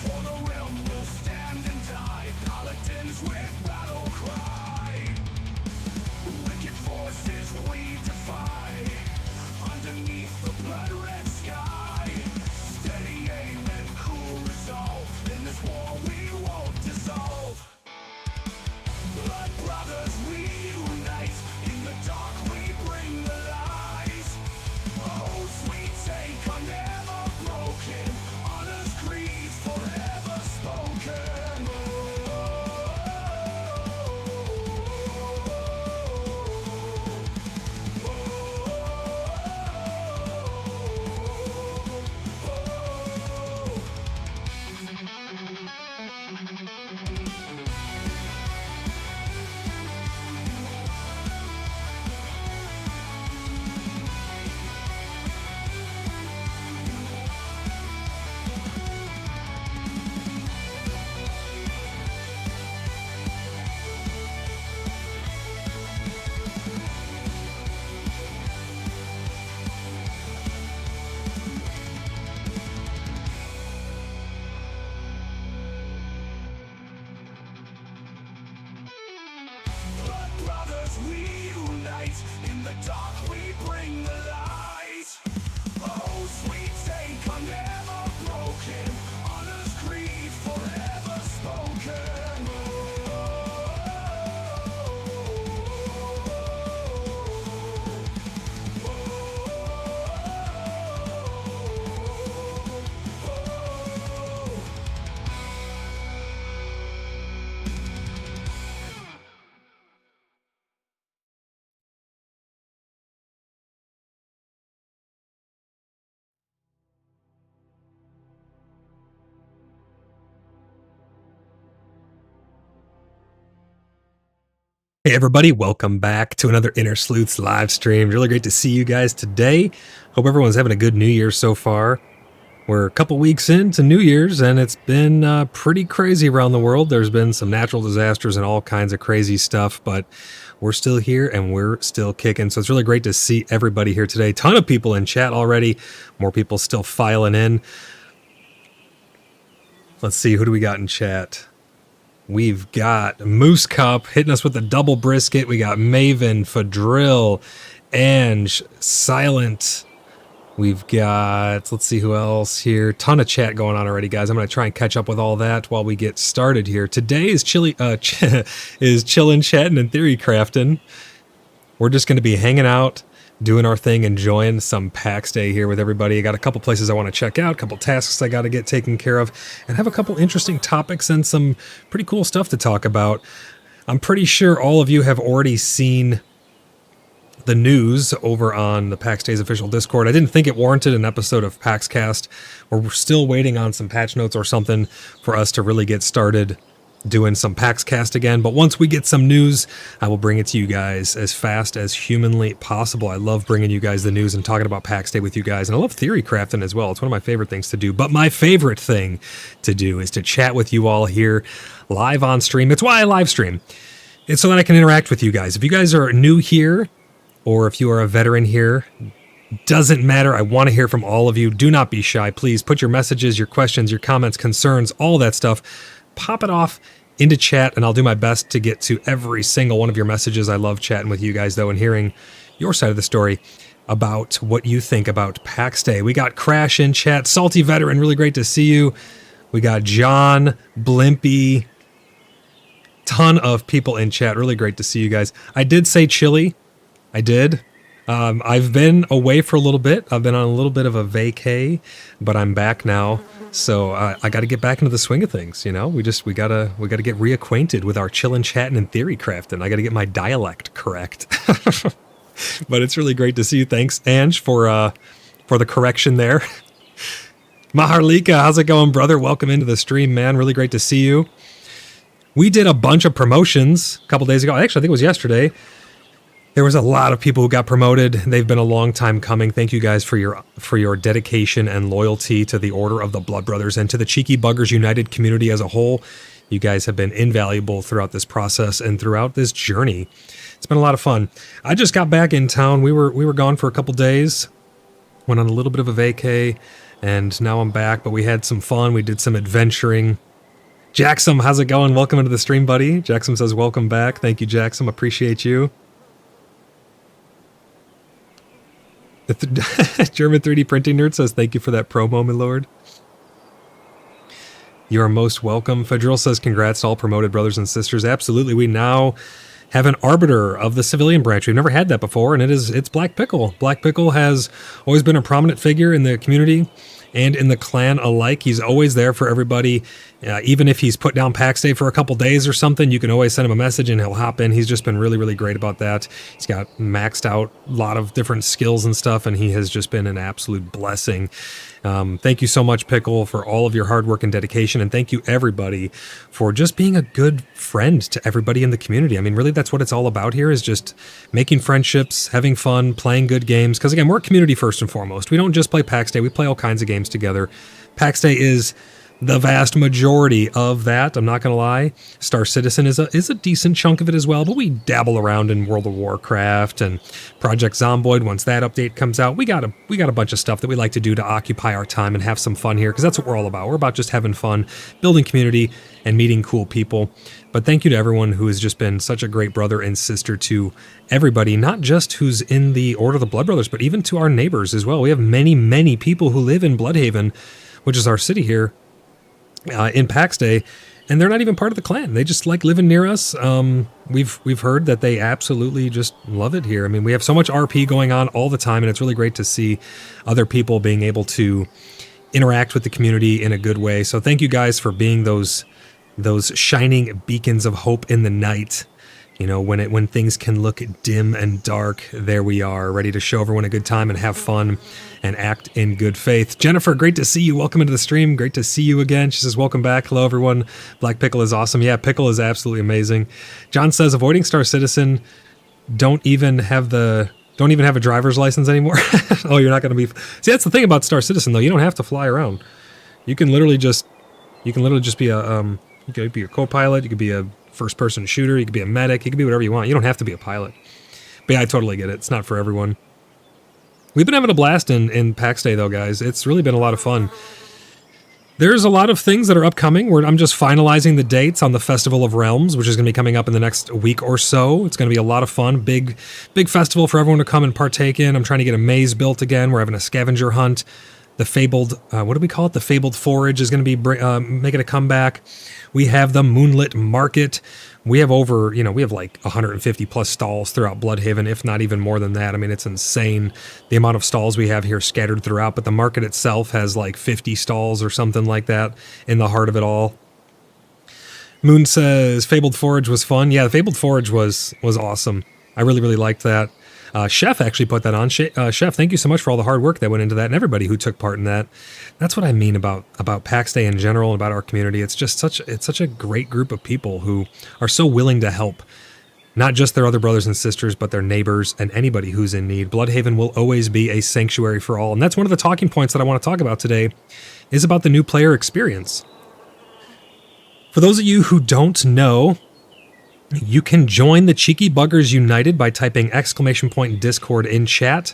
For the realm will stand and die, paladins with battle cry. Wicked forces we defy, underneath the blood-red sky. Steady aim and cool resolve, in this war we won't dissolve. Blood brothers, we unite, in the dark we bring the light. Oh, sweet take are never broken, honor's creed forever spoken. Blood brothers, we unite, in the dark we bring the light. Oh, sweet take are never broken, honor's creed forever spoken. Hey everybody, welcome back to another Inner Sleuths live stream. Really great to see you guys today. Hope everyone's having a good New Year so far. We're a couple weeks into New Year's and it's been pretty crazy around the world. There's been some natural disasters and all kinds of crazy stuff, but we're still here and we're still kicking. So it's really great to see everybody here today. Ton of people in chat already. More people still filing in. Let's see, who do we got in chat? We've got Moose Cup hitting us with a double brisket. We got Maven, Fadrill, Ange, Silent. We've got, let's see who else here. Ton of chat going on already, guys. I'm going to try and catch up with all that while we get started here. Today is chillin', chatting, and theorycrafting. We're just going to be hanging out, doing our thing, enjoying some PAX Day here with everybody. I got a couple places I want to check out, a couple tasks I got to get taken care of, and have a couple interesting topics and some pretty cool stuff to talk about. I'm pretty sure all of you have already seen the news over on the PAX Day's official Discord. I didn't think it warranted an episode of PAXcast. We're still waiting on some patch notes or something for us to really get started doing some PAXcast again, but once we get some news, I will bring it to you guys as fast as humanly possible. I love bringing you guys the news and talking about PAX Day with you guys, and I love theorycrafting as well. It's one of my favorite things to do, but my favorite thing to do is to chat with you all here live on stream. It's why I live stream. It's so that I can interact with you guys. If you guys are new here, or if you are a veteran here, doesn't matter. I want to hear from all of you. Do not be shy. Please put your messages, your questions, your comments, concerns, all that stuff. Pop it off into chat, and I'll do my best to get to every single one of your messages. I love chatting with you guys, though, and hearing your side of the story about what you think about PAX Day. We got Crash in chat. Salty Veteran, really great to see you. We got John, Blimpy. Ton of people in chat. Really great to see you guys. I did say chilly. I did. I've been away for a little bit. I've been on a little bit of a vacay, but I'm back now. So I got to get back into the swing of things, you know. We gotta get reacquainted with our chillin', chatting, and theorycrafting. I got to get my dialect correct. But it's really great to see you. Thanks, Ange, for the correction there. Maharlika, how's it going, brother? Welcome into the stream, man. Really great to see you. We did a bunch of promotions a couple days ago. Actually, I think it was yesterday. There was a lot of people who got promoted. They've been a long time coming. Thank you guys for your dedication and loyalty to the Order of the Blood Brothers and to the Cheeky Buggers United community as a whole. You guys have been invaluable throughout this process and throughout this journey. It's been a lot of fun. I just got back in town. We were gone for a couple days. Went on a little bit of a vacay, and now I'm back, but we had some fun. We did some adventuring. Jackson, how's it going? Welcome into the stream, buddy. Jackson says welcome back. Thank you, Jackson. Appreciate you. The German 3D printing nerd says thank you for that promo, my lord. You are most welcome. Fedril says congrats to all promoted brothers and sisters. Absolutely. We now have an arbiter of the civilian branch. We've never had that before, and it's Black Pickle. Black Pickle has always been a prominent figure in the community and in the clan alike. He's always there for everybody. Even if he's put down PAX Day for a couple days or something, you can always send him a message and he'll hop in. He's just been really, really great about that. He's got maxed out a lot of different skills and stuff, and he has just been an absolute blessing. Thank you so much, Pickle, for all of your hard work and dedication, and thank you, everybody, for just being a good friend to everybody in the community. I mean, really, that's what it's all about here, is just making friendships, having fun, playing good games, because, again, we're a community first and foremost. We don't just play PAX Day. We play all kinds of games together. PAX Day is the vast majority of that, I'm not going to lie. Star Citizen is a decent chunk of it as well, but we dabble around in World of Warcraft and Project Zomboid. Once that update comes out, we got a bunch of stuff that we like to do to occupy our time and have some fun here, because that's what we're all about. We're about just having fun, building community, and meeting cool people. But thank you to everyone who has just been such a great brother and sister to everybody, not just who's in the Order of the Blood Brothers, but even to our neighbors as well. We have many, many people who live in Bloodhaven, which is our city here, in PAX Day, and they're not even part of the clan. They just like living near us. We've heard that they absolutely just love it here. I mean, we have so much RP going on all the time, and it's really great to see other people being able to interact with the community in a good way. So thank you guys for being those shining beacons of hope in the night. You know, when things can look dim and dark, there we are, ready to show everyone a good time and have fun and act in good faith. Jennifer, great to see you. Welcome into the stream. Great to see you again. She says, welcome back. Hello, everyone. Black Pickle is awesome. Yeah, Pickle is absolutely amazing. John says, avoiding Star Citizen, don't even have a driver's license anymore. Oh, you're not going to be... See, that's the thing about Star Citizen, though. You don't have to fly around. You can literally just be a... you could be a co-pilot. You could be a first-person shooter. You could be a medic. You could be whatever you want. You don't have to be a pilot. But yeah, I totally get it. It's not for everyone. We've been having a blast in PAX Day, though, guys. It's really been a lot of fun. There's a lot of things that are upcoming. I'm just finalizing the dates on the Festival of Realms, which is going to be coming up in the next week or so. It's going to be a lot of fun. Big festival for everyone to come and partake in. I'm trying to get a maze built again. We're having a scavenger hunt. The fabled, what do we call it? The fabled forage is going to be making a comeback. We have the Moonlit Market. We have we have like 150 plus stalls throughout Bloodhaven, if not even more than that. I mean, it's insane the amount of stalls we have here scattered throughout, but the market itself has like 50 stalls or something like that in the heart of it all. Moon says Fabled Forage was fun. Yeah, the Fabled Forage was awesome. I really, really liked that. Chef actually put that on. Chef, thank you so much for all the hard work that went into that and everybody who took part in that. That's what I mean about PAX Day in general and about our community. It's just such a great group of people who are so willing to help. Not just their other brothers and sisters, but their neighbors and anybody who's in need. Bloodhaven will always be a sanctuary for all. And that's one of the talking points that I want to talk about today, is about the new player experience. For those of you who don't know, you can join the Cheeky Buggers United by typing !Discord in chat.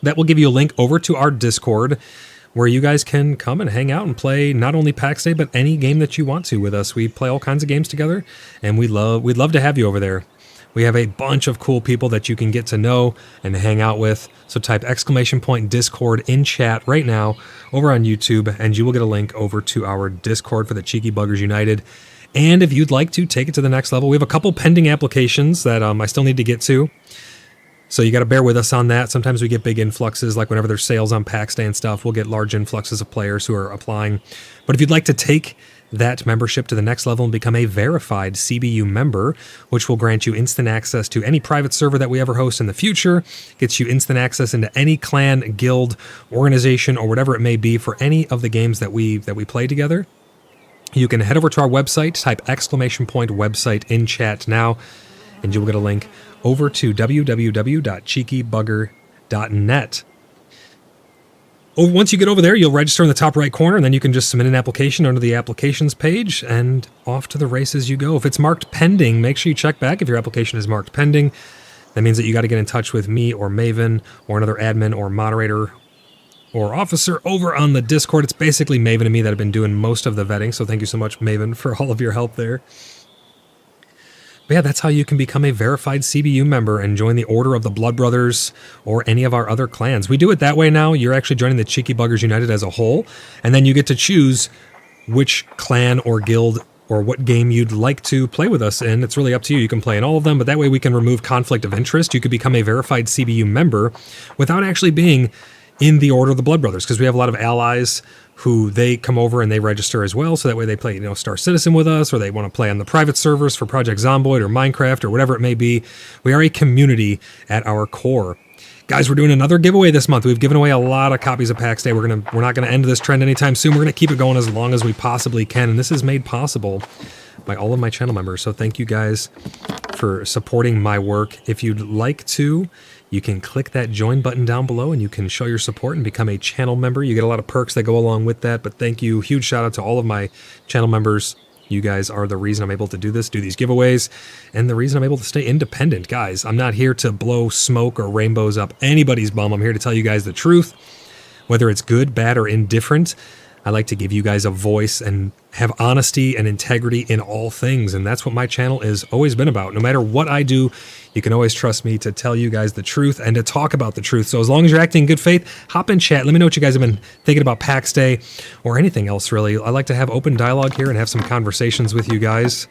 That will give you a link over to our Discord, where you guys can come and hang out and play not only PAX Day, but any game that you want to with us. We play all kinds of games together, and we'd love to have you over there. We have a bunch of cool people that you can get to know and hang out with. So type !Discord in chat right now over on YouTube, and you will get a link over to our Discord for the Cheeky Buggers United. And if you'd like to take it to the next level, we have a couple pending applications that I still need to get to. So you got to bear with us on that. Sometimes we get big influxes, like whenever there's sales on PAX Day and stuff, we'll get large influxes of players who are applying. But if you'd like to take that membership to the next level and become a verified CBU member, which will grant you instant access to any private server that we ever host in the future, gets you instant access into any clan, guild, organization, or whatever it may be for any of the games that we play together, you can head over to our website, type !Website in chat now, and you will get a link over to www.cheekybugger.net. Once you get over there, you'll register in the top right corner, and then you can just submit an application under the applications page, and off to the races you go. If it's marked pending, make sure you check back if your application is marked pending. That means that you got to get in touch with me or Maven or another admin or moderator or officer over on the Discord. It's basically Maven and me that have been doing most of the vetting, so thank you so much, Maven, for all of your help there. But yeah, that's how you can become a verified CBU member and join the Order of the Blood Brothers or any of our other clans. We do it that way now. You're actually joining the Cheeky Buggers United as a whole, and then you get to choose which clan or guild or what game you'd like to play with us in. It's really up to you. You can play in all of them, but that way we can remove conflict of interest. You could become a verified CBU member without actually being in the Order of the Blood Brothers, because we have a lot of allies who they come over and they register as well, so that way they play, Star Citizen with us, or they want to play on the private servers for Project Zomboid or Minecraft or whatever it may be. We are a community at our core. Guys, we're doing another giveaway this month. We've given away a lot of copies of PAX Day. We're not gonna end this trend anytime soon. We're gonna keep it going as long as we possibly can, and this is made possible by all of my channel members. So thank you guys for supporting my work. If you'd like to, you can click that join button down below and you can show your support and become a channel member. You get a lot of perks that go along with that, but thank you. Huge shout out to all of my channel members. You guys are the reason I'm able to do this, do these giveaways, and the reason I'm able to stay independent. Guys, I'm not here to blow smoke or rainbows up anybody's bum. I'm here to tell you guys the truth, whether it's good, bad, or indifferent. I like to give you guys a voice and have honesty and integrity in all things, and that's what my channel has always been about. No matter what I do, you can always trust me to tell you guys the truth and to talk about the truth. So as long as you're acting in good faith, hop in chat. Let me know what you guys have been thinking about PAX Day or anything else, really. I like to have open dialogue here and have some conversations with you guys.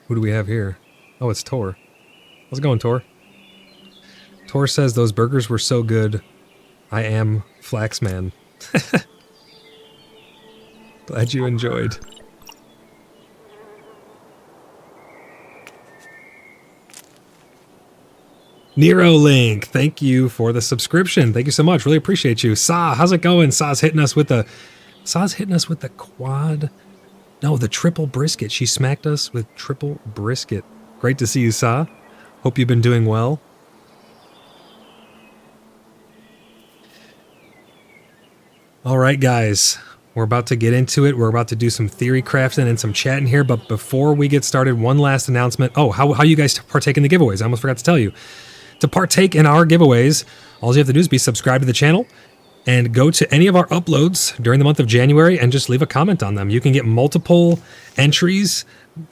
Who do we have here? Oh, it's Tor. How's it going, Tor? Tor says, those burgers were so good. I am Flaxman. Glad you enjoyed. Nero Link, thank you for the subscription. Thank you so much. Really appreciate you. Sa, how's it going? Sa's hitting us with the quad. No, the triple brisket. She smacked us with triple brisket. Great to see you, Sa. Hope you've been doing well. All right, guys. We're about to get into it. We're about to do some theory crafting and some chatting here. But before we get started, one last announcement. Oh, how you guys partake in the giveaways. I almost forgot to tell you. To partake in our giveaways, all you have to do is be subscribed to the channel and go to any of our uploads during the month of January and just leave a comment on them. You can get multiple entries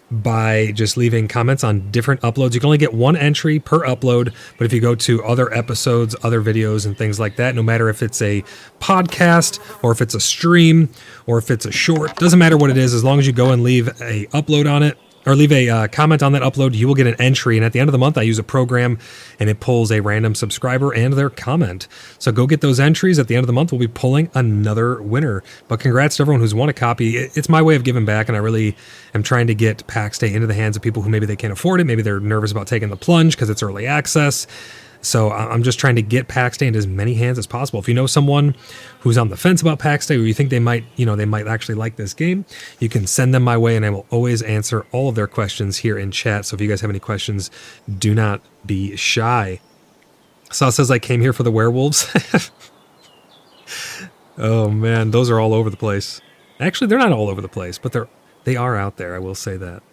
by just leaving comments on different uploads. You can only get one entry per upload, but if you go to other episodes, other videos, and things like that, no matter if it's a podcast or if it's a stream or if it's a short, doesn't matter what it is, as long as you go and leave a upload on it, or leave a comment on that upload, you will get an entry. And at the end of the month, I use a program and it pulls a random subscriber and their comment. So go get those entries. At the end of the month, we'll be pulling another winner. But congrats to everyone who's won a copy. It's my way of giving back, and I really am trying to get PAX Day into the hands of people who maybe they can't afford it. Maybe they're nervous about taking the plunge because it's early access. So I'm just trying to get PAX Day into as many hands as possible. If you know someone who's on the fence about PAX Day, or you think they might, they might actually like this game, you can send them my way, and I will always answer all of their questions here in chat. So if you guys have any questions, do not be shy. Saw says I came here for the werewolves. Oh man, those are all over the place. Actually, they're not all over the place, but they are out there. I will say that.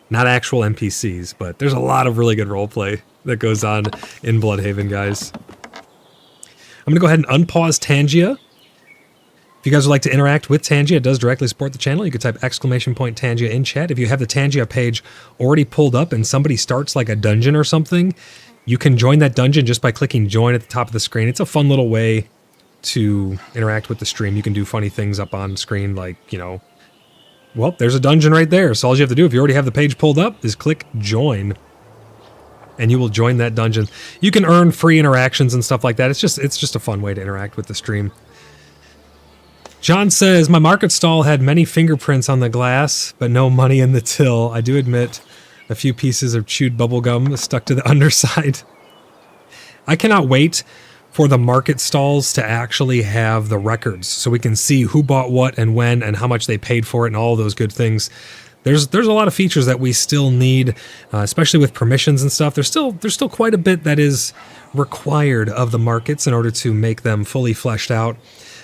Not actual NPCs, but there's a lot of really good roleplay that goes on in Bloodhaven, guys. I'm going to go ahead and unpause Tangia. If you guys would like to interact with Tangia, it does directly support the channel. You could type !Tangia in chat. If you have the Tangia page already pulled up and somebody starts like a dungeon or something, you can join that dungeon just by clicking join at the top of the screen. It's a fun little way to interact with the stream. You can do funny things up on screen like, well, there's a dungeon right there. So all you have to do, if you already have the page pulled up, is click join. And you will join that dungeon. You can earn free interactions and stuff like that. It's just a fun way to interact with the stream. John says, my market stall had many fingerprints on the glass, but no money in the till. I do admit a few pieces of chewed bubblegum stuck to the underside. I cannot wait for the market stalls to actually have the records so we can see who bought what and when and how much they paid for it and all those good things. There's a lot of features that we still need, especially with permissions and stuff. There's still quite a bit that is required of the markets in order to make them fully fleshed out.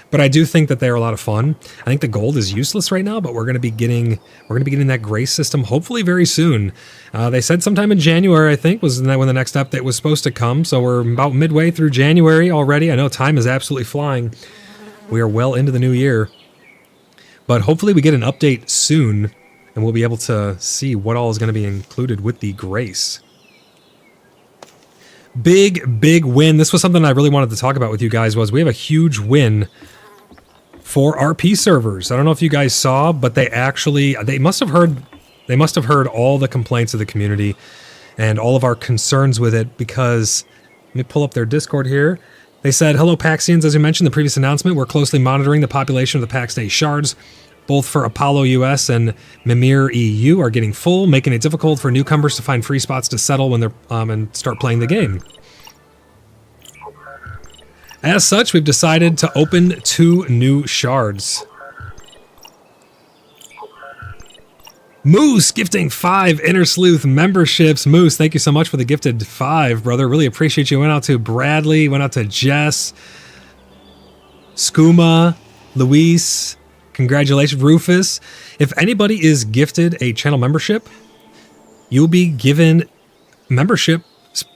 But I do think that they're a lot of fun. I think the gold is useless right now, but we're going to be getting that grace system hopefully very soon. They said sometime in January, I think, was when the next update was supposed to come. So we're about midway through January already. I know time is absolutely flying. We are well into the new year. But hopefully we get an update soon, and we'll be able to see what all is going to be included with the grace. Big win. This was something I really wanted to talk about with you guys. Was we have a huge win for RP servers. I don't know if you guys saw, but they must have heard all the complaints of the community and all of our concerns with it, because let me pull up their Discord here. They said, "Hello Paxians, as you mentioned in the previous announcement, we're closely monitoring the population of the Pax Day shards. Both for Apollo US and Mimir EU are getting full, making it difficult for newcomers to find free spots to settle when they're and start playing the game. As such, we've decided to open 2 new shards." Moose gifting 5 Inner Sleuth memberships. Moose, thank you so much for the gifted 5, brother. Really appreciate you. Went out to Bradley, went out to Jess, Skooma, Luis. Congratulations, Rufus. If anybody is gifted a channel membership, you'll be given membership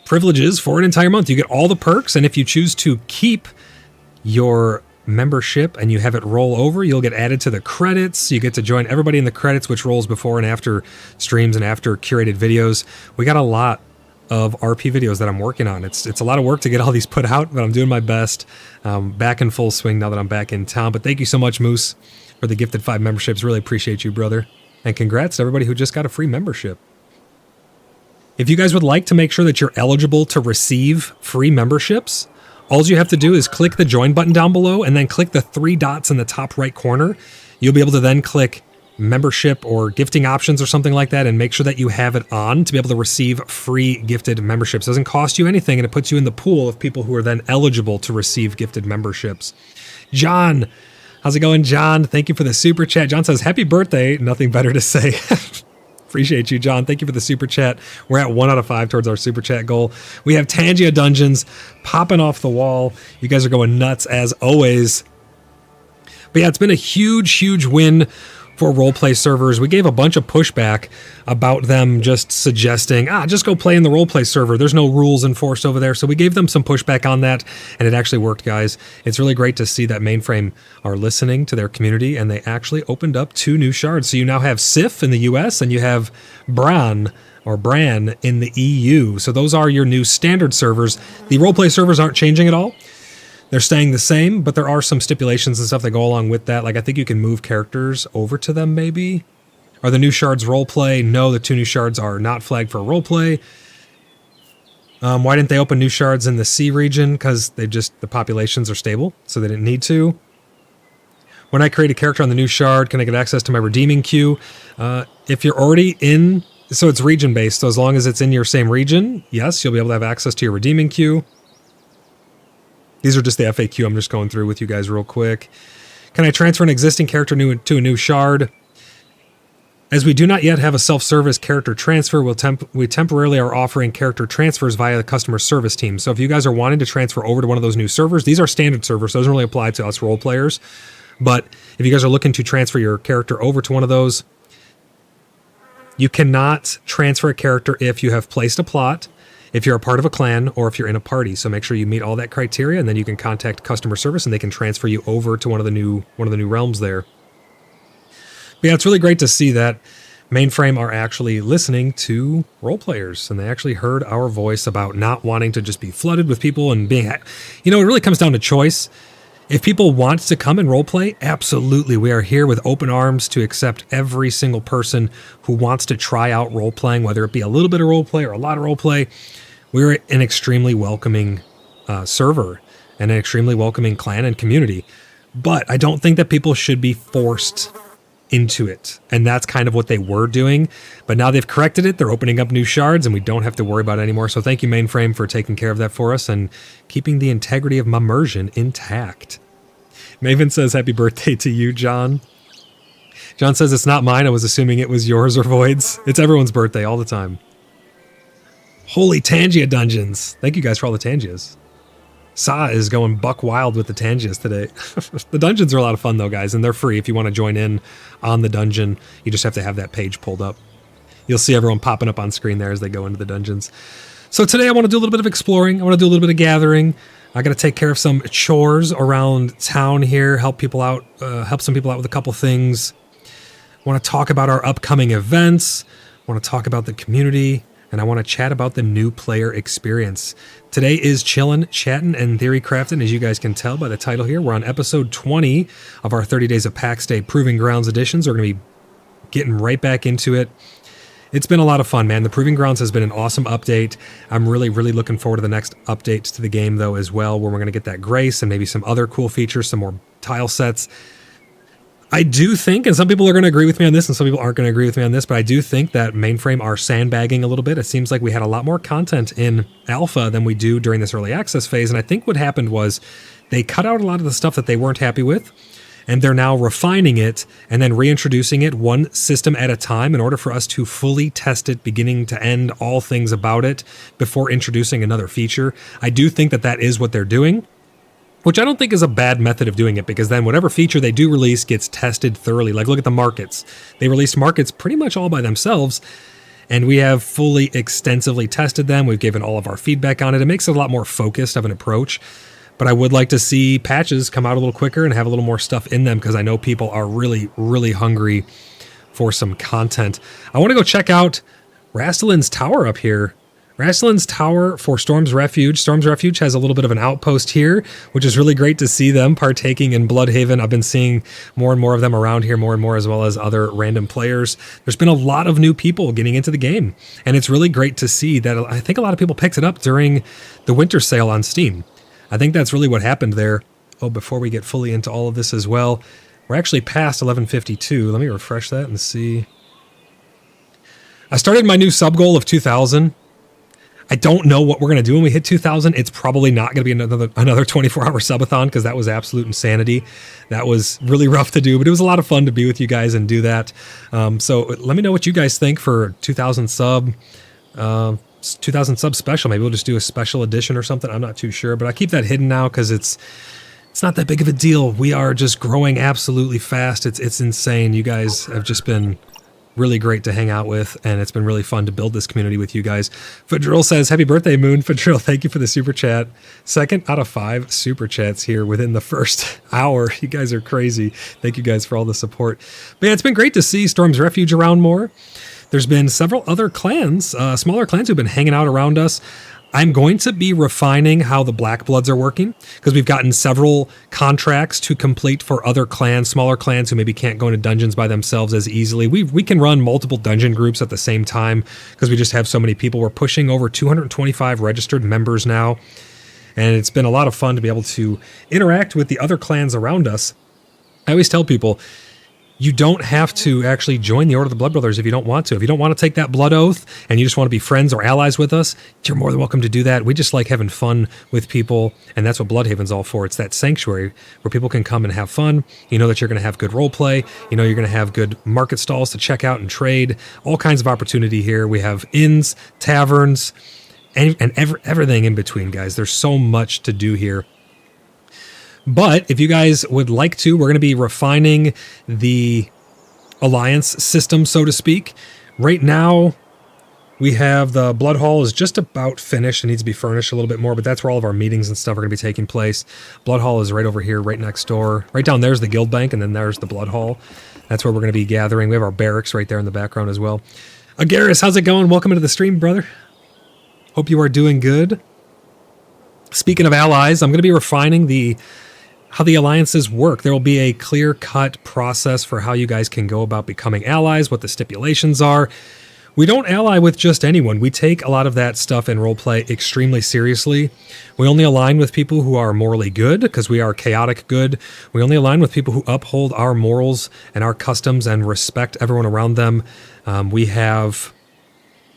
privileges for an entire month. You get all the perks, and if you choose to keep your membership and you have it roll over, you'll get added to the credits. You get to join everybody in the credits, which rolls before and after streams and after curated videos. We got a lot of RP videos that I'm working on. It's a lot of work to get all these put out, but I'm doing my best. Back in full swing now that I'm back in town. But thank you so much, Moose, for the gifted 5 memberships. Really appreciate you, brother. And congrats to everybody who just got a free membership. If you guys would like to make sure that you're eligible to receive free memberships, all you have to do is click the join button down below and then click the 3 dots in the top right corner. You'll be able to then click membership or gifting options or something like that and make sure that you have it on to be able to receive free gifted memberships. It doesn't cost you anything, and it puts you in the pool of people who are then eligible to receive gifted memberships. John, how's it going, John? Thank you for the super chat. John says, "Happy birthday." Nothing better to say. Appreciate you, John. Thank you for the super chat. We're at 1 out of 5 towards our super chat goal. We have Tangia Dungeons popping off the wall. You guys are going nuts as always. But yeah, it's been a huge win for roleplay servers. We gave a bunch of pushback about them just suggesting, just go play in the roleplay server. There's no rules enforced over there. So we gave them some pushback on that, and it actually worked, guys. It's really great to see that Mainframe are listening to their community, and they actually opened up 2 new shards. So you now have Sif in the US, and you have Bran in the EU. So those are your new standard servers. The roleplay servers aren't changing at all. They're staying the same, but there are some stipulations and stuff that go along with that. Like, I think you can move characters over to them, maybe. Are the new shards roleplay? No, the 2 new shards are not flagged for roleplay. Why didn't they open new shards in the C region? Because the populations are stable, so they didn't need to. When I create a character on the new shard, can I get access to my redeeming queue? If you're already in, so it's region-based, so as long as it's in your same region, yes, you'll be able to have access to your redeeming queue. These are just the FAQ I'm just going through with you guys real quick. Can I transfer an existing character to a new shard? As we do not yet have a self-service character transfer, we temporarily are offering character transfers via the customer service team. So if you guys are wanting to transfer over to one of those new servers, these are standard servers, so it doesn't really apply to us role players. But if you guys are looking to transfer your character over to one of those, you cannot transfer a character if you have placed a plot, if you're a part of a clan, or if you're in a party. So make sure you meet all that criteria, and then you can contact customer service and they can transfer you over to one of the new realms there. But yeah, it's really great to see that Mainframe are actually listening to role players, and they actually heard our voice about not wanting to just be flooded with people and being, it really comes down to choice. If people want to come and roleplay, absolutely. We are here with open arms to accept every single person who wants to try out role-playing, whether it be a little bit of roleplay or a lot of roleplay. We're an extremely welcoming server and an extremely welcoming clan and community. But I don't think that people should be forced into it. And that's kind of what they were doing. But now they've corrected it. They're opening up new shards, and we don't have to worry about it anymore. So thank you, Mainframe, for taking care of that for us and keeping the integrity of my immersion intact. Maven says, happy birthday to you, John. John says, it's not mine. I was assuming it was yours or Void's. It's everyone's birthday all the time. Holy Tangia Dungeons. Thank you guys for all the Tangias. Sa is going buck wild with the Tangias today. The dungeons are a lot of fun though, guys, and they're free if you want to join in on the dungeon. You just have to have that page pulled up. You'll see everyone popping up on screen there as they go into the dungeons. So today I want to do a little bit of exploring. I want to do a little bit of gathering. I got to take care of some chores around town here, help people out, help some people out with a couple things. I want to talk about our upcoming events. I want to talk about the community, and I want to chat about the new player experience. Today is Chillin', Chattin', and Theorycrafting, as you guys can tell by the title here. We're on episode 20 of our 30 Days of PAX Day Proving Grounds editions. We're going to be getting right back into it. It's been a lot of fun, man. The Proving Grounds has been an awesome update. I'm really looking forward to the next update to the game, though, as well, where we're going to get that grace and maybe some other cool features, some more tile sets. I do think, and some people are going to agree with me on this and some people aren't going to agree with me on this, but I do think that Mainframe are sandbagging a little bit. It seems like we had a lot more content in alpha than we do during this early access phase, and I think what happened was they cut out a lot of the stuff that they weren't happy with, and they're now refining it and then reintroducing it one system at a time in order for us to fully test it beginning to end, all things about it, before introducing another feature. I do think that that is what they're doing, which I don't think is a bad method of doing it, because then whatever feature they do release gets tested thoroughly. Like, look at the markets. They released markets pretty much all by themselves, and we have fully, extensively tested them. We've given all of our feedback on it. It makes it a lot more focused of an approach, but I would like to see patches come out a little quicker and have a little more stuff in them, because I know people are really hungry for some content. I want to go check out Rastelin's Tower up here. Rastelin's Tower for Storm's Refuge. Storm's Refuge has a little bit of an outpost here, which is really great to see them partaking in Bloodhaven. I've been seeing more and more of them around here, more and more, as well as other random players. There's been a lot of new people getting into the game, and it's really great to see that. I think a lot of people picked it up during the winter sale on Steam. I think that's really what happened there. Oh, before we get fully into all of this as well, we're actually past 1152. Let me refresh that and see. I started my new sub goal of 2,000. I don't know what we're going to do when we hit 2,000. It's probably not going to be another 24-hour subathon, because that was absolute insanity. That was really rough to do, but it was a lot of fun to be with you guys and do that. So let me know what you guys think for 2,000 sub. 2,000 sub special. Maybe we'll just do a special edition or something. I'm not too sure, but I keep that hidden now because it's not that big of a deal. We are just growing absolutely fast. It's insane. You guys have just been really great to hang out with, and it's been really fun to build this community with you guys. Fadril says, happy birthday, Moon. Fadril, thank you for the super chat. 2nd out of 5 super chats here within the first hour. You guys are crazy. Thank you guys for all the support. But yeah, it's been great to see Storm's Refuge around more. There's been several other clans, smaller clans, who've been hanging out around us. I'm going to be refining how the Black Bloods are working, because we've gotten several contracts to complete for other clans, smaller clans who maybe can't go into dungeons by themselves as easily. We can run multiple dungeon groups at the same time because we just have so many people. We're pushing over 225 registered members now, and it's been a lot of fun to be able to interact with the other clans around us. I always tell people, you don't have to actually join the Order of the Blood Brothers if you don't want to. If you don't want to take that blood oath and you just want to be friends or allies with us, you're more than welcome to do that. We just like having fun with people, and that's what Bloodhaven's all for. It's that sanctuary where people can come and have fun. You know that you're going to have good role play. You know you're going to have good market stalls to check out and trade. All kinds of opportunity here. We have inns, taverns, and everything in between, guys. There's so much to do here. But if you guys would like to, we're going to be refining the alliance system, so to speak. Right now, we have the Blood Hall is just about finished. It needs to be furnished a little bit more, but that's where all of our meetings and stuff are going to be taking place. Blood Hall is right over here, right next door. Right down there's the Guild Bank, and then there's the Blood Hall. That's where we're going to be gathering. We have our barracks right there in the background as well. Agaris, how's it going? Welcome into the stream, brother. Hope you are doing good. Speaking of allies, I'm going to be refining how the alliances work. There will be a clear-cut process for how you guys can go about becoming allies, what the stipulations are. We don't ally with just anyone. We take a lot of that stuff in roleplay extremely seriously. We only align with people who are morally good, because we are chaotic good. We only align with people who uphold our morals and our customs and respect everyone around them.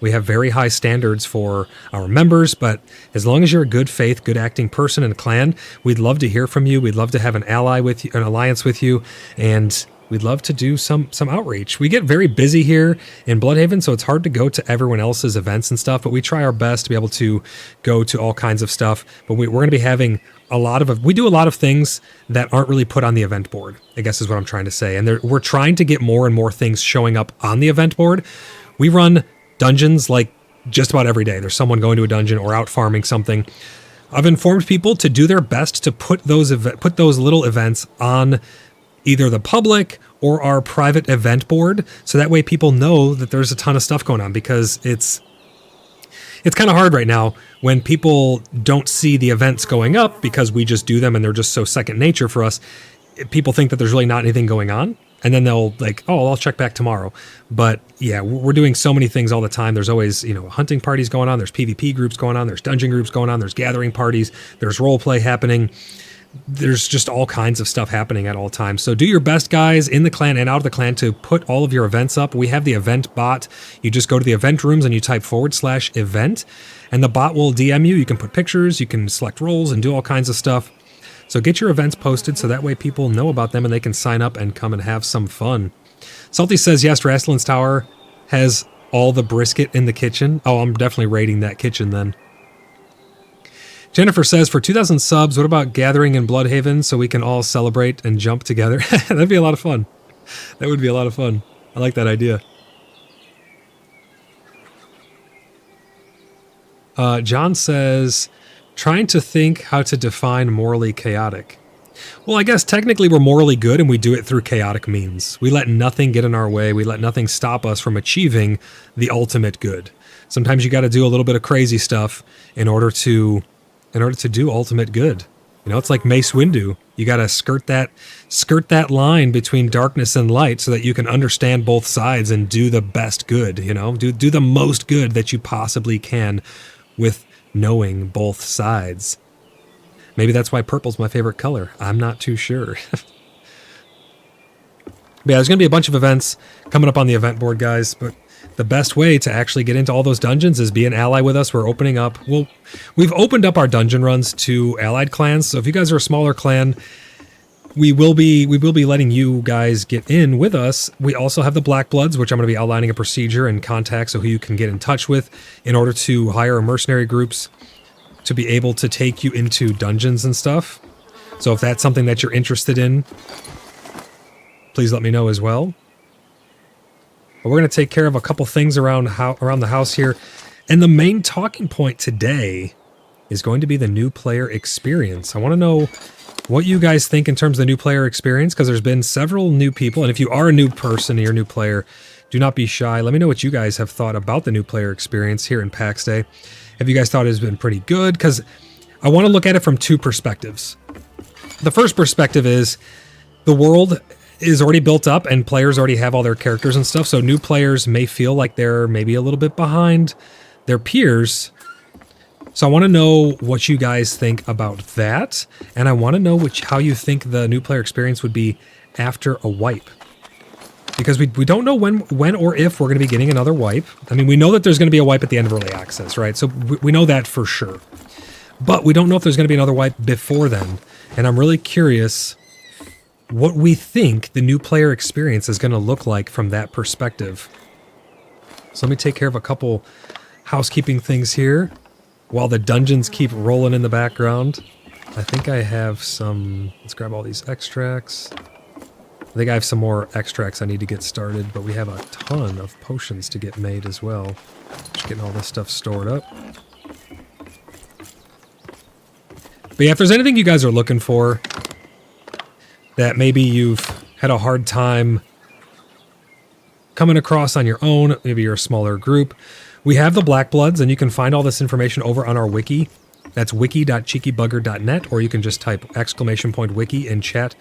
We have very high standards for our members, but as long as you're a good faith, good acting person in a clan, we'd love to hear from you. We'd love to have an ally with you, an alliance with you, and we'd love to do some outreach. We get very busy here in Bloodhaven, so it's hard to go to everyone else's events and stuff, but we try our best to be able to go to all kinds of stuff. But we're going to be having a lot of, we do a lot of things that aren't really put on the event board, I guess is what I'm trying to say. And we're trying to get more and more things showing up on the event board. We run dungeons like just about every day. There's someone going to a dungeon or out farming something. I've informed people to do their best to put those little events on either the public or our private event board, so that way people know that there's a ton of stuff going on, because it's kind of hard right now when people don't see the events going up because we just do them and they're just so second nature for us. People think that there's really not anything going on, and then they'll like, oh, I'll check back tomorrow. But yeah, we're doing so many things all the time. There's always, hunting parties going on. There's PvP groups going on. There's dungeon groups going on. There's gathering parties. There's role play happening. There's just all kinds of stuff happening at all times. So do your best, guys, in the clan and out of the clan, to put all of your events up. We have the event bot. You just go to the event rooms and you type /event, and the bot will DM you. You can put pictures, you can select roles and do all kinds of stuff. So get your events posted so that way people know about them and they can sign up and come and have some fun. Salty says, yes, Rastlin's Tower has all the brisket in the kitchen. Oh, I'm definitely raiding that kitchen then. Jennifer says, for 2,000 subs, what about gathering in Bloodhaven so we can all celebrate and jump together? That'd be a lot of fun. That would be a lot of fun. I like that idea. John says, trying to think how to define morally chaotic. Well, I guess technically we're morally good and we do it through chaotic means. We let nothing get in our way. We let nothing stop us from achieving the ultimate good. Sometimes you got to do a little bit of crazy stuff in order to do ultimate good. It's like Mace Windu. You got to skirt that line between darkness and light so that you can understand both sides and do the best good, do the most good that you possibly can with knowing both sides. Maybe that's why purple's my favorite color. I'm not too sure. But yeah, there's going to be a bunch of events coming up on the event board, guys, but the best way to actually get into all those dungeons is be an ally with us. We're opening up. Well, we've opened up our dungeon runs to allied clans. So if you guys are a smaller clan, we will be letting you guys get in with us. We also have the Black Bloods, which I'm going to be outlining a procedure and contacts of who you can get in touch with in order to hire mercenary groups to be able to take you into dungeons and stuff. So if that's something that you're interested in, please let me know as well. But we're going to take care of a couple things around the house here. And the main talking point today is going to be the new player experience. I want to know what you guys think in terms of the new player experience, because there's been several new people. And if you are a new person, you're a new player, do not be shy. Let me know what you guys have thought about the new player experience here in PAX Day. Have you guys thought it's been pretty good? Because I want to look at it from two perspectives. The first perspective is the world is already built up and players already have all their characters and stuff, so new players may feel like they're maybe a little bit behind their peers. So I want to know what you guys think about that, and I want to know how you think the new player experience would be after a wipe. Because we don't know when or if we're going to be getting another wipe. I mean, we know that there's going to be a wipe at the end of early access, right? So we know that for sure. But we don't know if there's going to be another wipe before then. And I'm really curious what we think the new player experience is going to look like from that perspective. So let me take care of a couple housekeeping things here while the dungeons keep rolling in the background. I think I have some... Let's grab all these extracts. I think I have some more extracts I need to get started, but we have a ton of potions to get made as well. Just getting all this stuff stored up. But yeah, if there's anything you guys are looking for that maybe you've had a hard time coming across on your own, maybe you're a smaller group, we have the Black Bloods, and you can find all this information over on our wiki. That's wiki.cheekybugger.net, or you can just type !wiki in chat.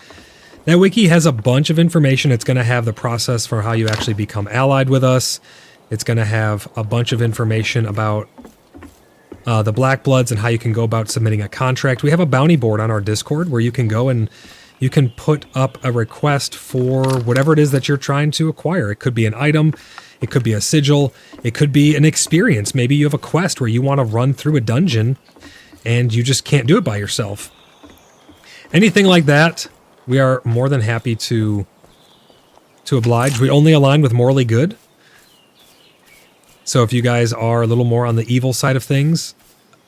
That wiki has a bunch of information. It's going to have the process for how you actually become allied with us. It's going to have a bunch of information about the Black Bloods and how you can go about submitting a contract. We have a bounty board on our Discord where you can go and you can put up a request for whatever it is that you're trying to acquire. It could be an item, it could be a sigil, it could be an experience. Maybe you have a quest where you want to run through a dungeon and you just can't do it by yourself. Anything like that, we are more than happy to to oblige. We only align with morally good. So if you guys are a little more on the evil side of things,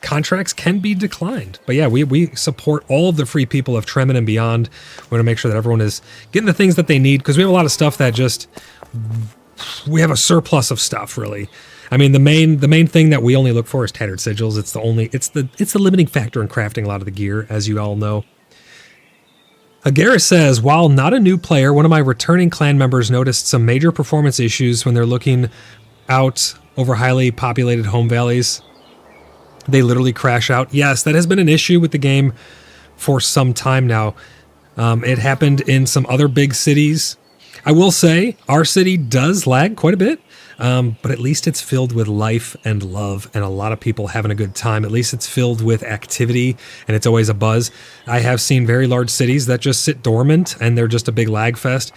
contracts can be declined. But yeah, we support all of the free people of Tremin and beyond. We want to make sure that everyone is getting the things that they need, because we have a lot of stuff that just, we have a surplus of stuff, really. I mean, the main thing that we only look for is tattered sigils. It's the limiting factor in crafting a lot of the gear, as you all know. Agaris says, while not a new player, one of my returning clan members noticed some major performance issues when they're looking out over highly populated home valleys. They literally crash out. Yes, that has been an issue with the game for some time now. It happened in some other big cities. I will say, our city does lag quite a bit, but at least it's filled with life and love and a lot of people having a good time. At least it's filled with activity and it's always a buzz. I have seen very large cities that just sit dormant and they're just a big lag fest.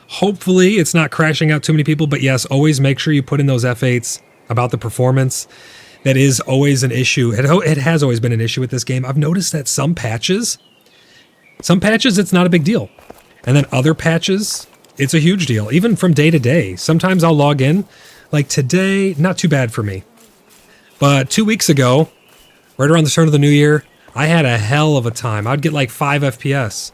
Hopefully it's not crashing out too many people, but yes, always make sure you put in those F8s about the performance. That is always an issue. It has always been an issue with this game. I've noticed that some patches, it's not a big deal. And then other patches, it's a huge deal. Even from day to day. Sometimes I'll log in. Like today, not too bad for me. But 2 weeks ago, right around the turn of the new year, I had a hell of a time. I'd get like 5 FPS.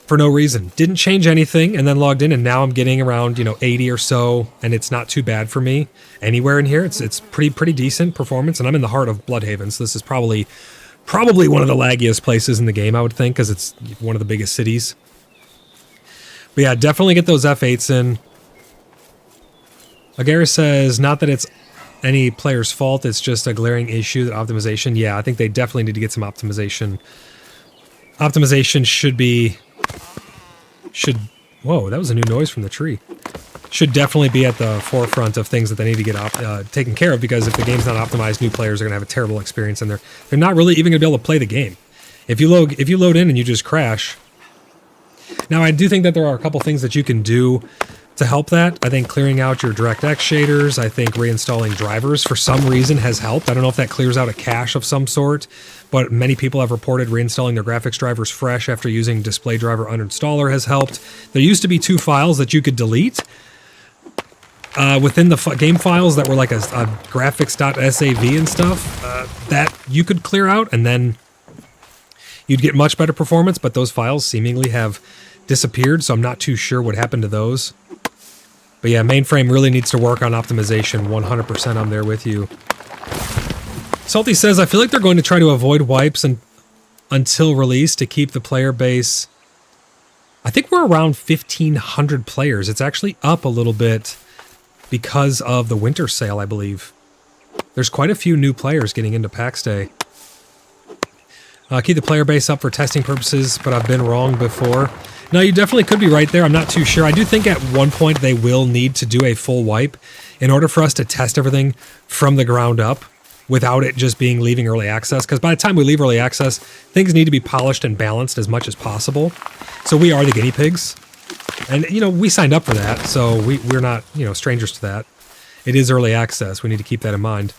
For no reason. Didn't change anything, and then logged in, and now I'm getting around, 80 or so, and it's not too bad for me. Anywhere in here, it's pretty decent performance, and I'm in the heart of Bloodhaven, so this is probably one of the laggiest places in the game, I would think, because it's one of the biggest cities. But yeah, definitely get those F8s in. Agaris says, not that it's any player's fault, it's just a glaring issue, that optimization. Yeah, I think they definitely need to get some optimization. Optimization whoa, that was a new noise from the tree. Should definitely be at the forefront of things that they need to get taken care of, because if the game's not optimized, new players are going to have a terrible experience, and they're not really even going to be able to play the game. If you load in and you just crash. Now, I do think that there are a couple things that you can do to help that. I think clearing out your DirectX shaders, I think reinstalling drivers for some reason has helped. I don't know if that clears out a cache of some sort, but many people have reported reinstalling their graphics drivers fresh after using display driver uninstaller has helped. There used to be 2 files that you could delete within the game files that were like a graphics.sav and stuff that you could clear out, and then you'd get much better performance, but those files seemingly have disappeared, so I'm not too sure what happened to those. But yeah, mainframe really needs to work on optimization. 100%, I'm there with you. Salty says, I feel like they're going to try to avoid wipes until release to keep the player base. I think we're around 1,500 players. It's actually up a little bit because of the winter sale, I believe. There's quite a few new players getting into PAX Day. Keep the player base up for testing purposes, but I've been wrong before. No, you definitely could be right there. I'm not too sure. I do think at one point they will need to do a full wipe in order for us to test everything from the ground up without it just being leaving early access. Because by the time we leave early access, things need to be polished and balanced as much as possible. So we are the guinea pigs. And, we signed up for that, so we're not, strangers to that. It is early access. We need to keep that in mind.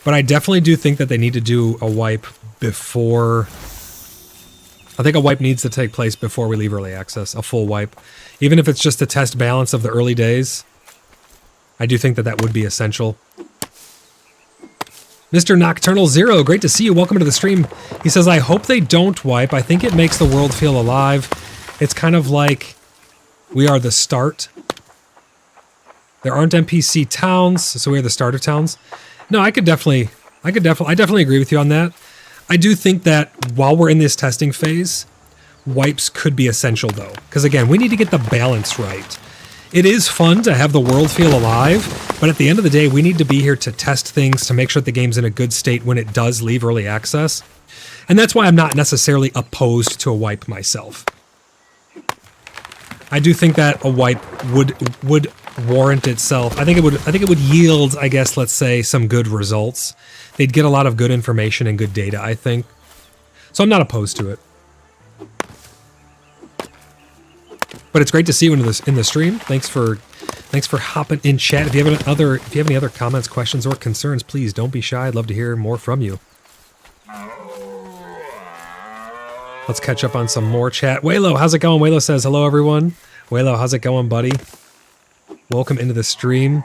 But I definitely do think that they need to do a wipe before. I think a wipe needs to take place before we leave early access, a full wipe. Even if it's just to test balance of the early days, I do think that that would be essential. Mr. Nocturnal Zero, great to see you. Welcome to the stream. He says, I hope they don't wipe. I think it makes the world feel alive. It's kind of like we are the start. There aren't NPC towns, so we are the starter towns. No, I definitely agree with you on that. I do think that while we're in this testing phase, wipes could be essential though. Because again, we need to get the balance right. It is fun to have the world feel alive, but at the end of the day, we need to be here to test things, to make sure that the game's in a good state when it does leave early access. And that's why I'm not necessarily opposed to a wipe myself. I do think that a wipe would warrant itself. I think it would yield, I guess, let's say, some good results. They'd get a lot of good information and good data, I think. So I'm not opposed to it. But it's great to see you in the stream. Thanks for hopping in chat. If you have any other comments, questions, or concerns, please don't be shy. I'd love to hear more from you. Let's catch up on some more chat. Waylo, how's it going? Waylo says, hello, everyone. Waylo, how's it going, buddy? Welcome into the stream.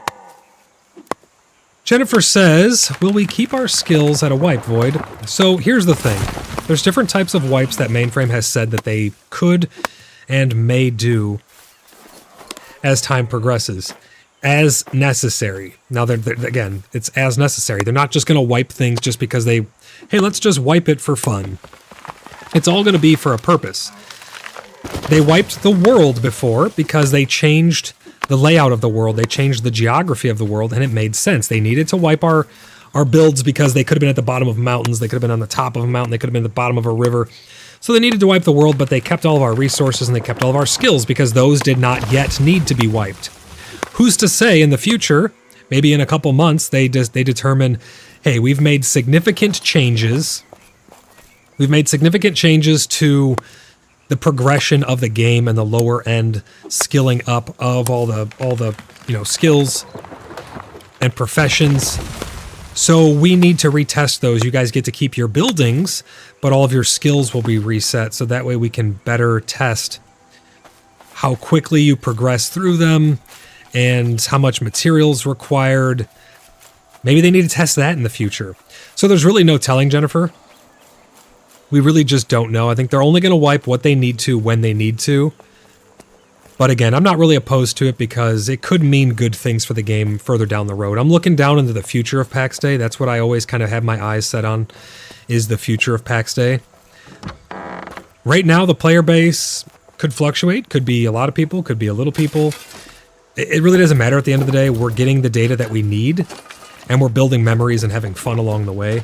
Jennifer says, will we keep our skills at a wipe, Void? So here's the thing. There's different types of wipes that Mainframe has said that they could and may do as time progresses. As necessary. Now, again, it's as necessary. They're not just going to wipe things just because hey, let's just wipe it for fun. It's all going to be for a purpose. They wiped the world before because they changed the layout of the world. They changed the geography of the world, and it made sense. They needed to wipe our builds because they could have been at the bottom of mountains. They could have been on the top of a mountain. They could have been at the bottom of a river. So they needed to wipe the world, but they kept all of our resources and they kept all of our skills because those did not yet need to be wiped. Who's to say in the future, maybe in a couple months, they determine, hey, we've made significant changes. We've made significant changes to the progression of the game and the lower end skilling up of all the skills and professions. So we need to retest those. You guys get to keep your buildings, but all of your skills will be reset. So that way we can better test how quickly you progress through them and how much material is required. Maybe they need to test that in the future. So there's really no telling, Jennifer. We really just don't know. I think they're only going to wipe what they need to when they need to. But again, I'm not really opposed to it because it could mean good things for the game further down the road. I'm looking down into the future of PAX Day. That's what I always kind of have my eyes set on, is the future of PAX Day. Right now, the player base could fluctuate. Could be a lot of people, could be a little people. It really doesn't matter at the end of the day. We're getting the data that we need, and we're building memories and having fun along the way.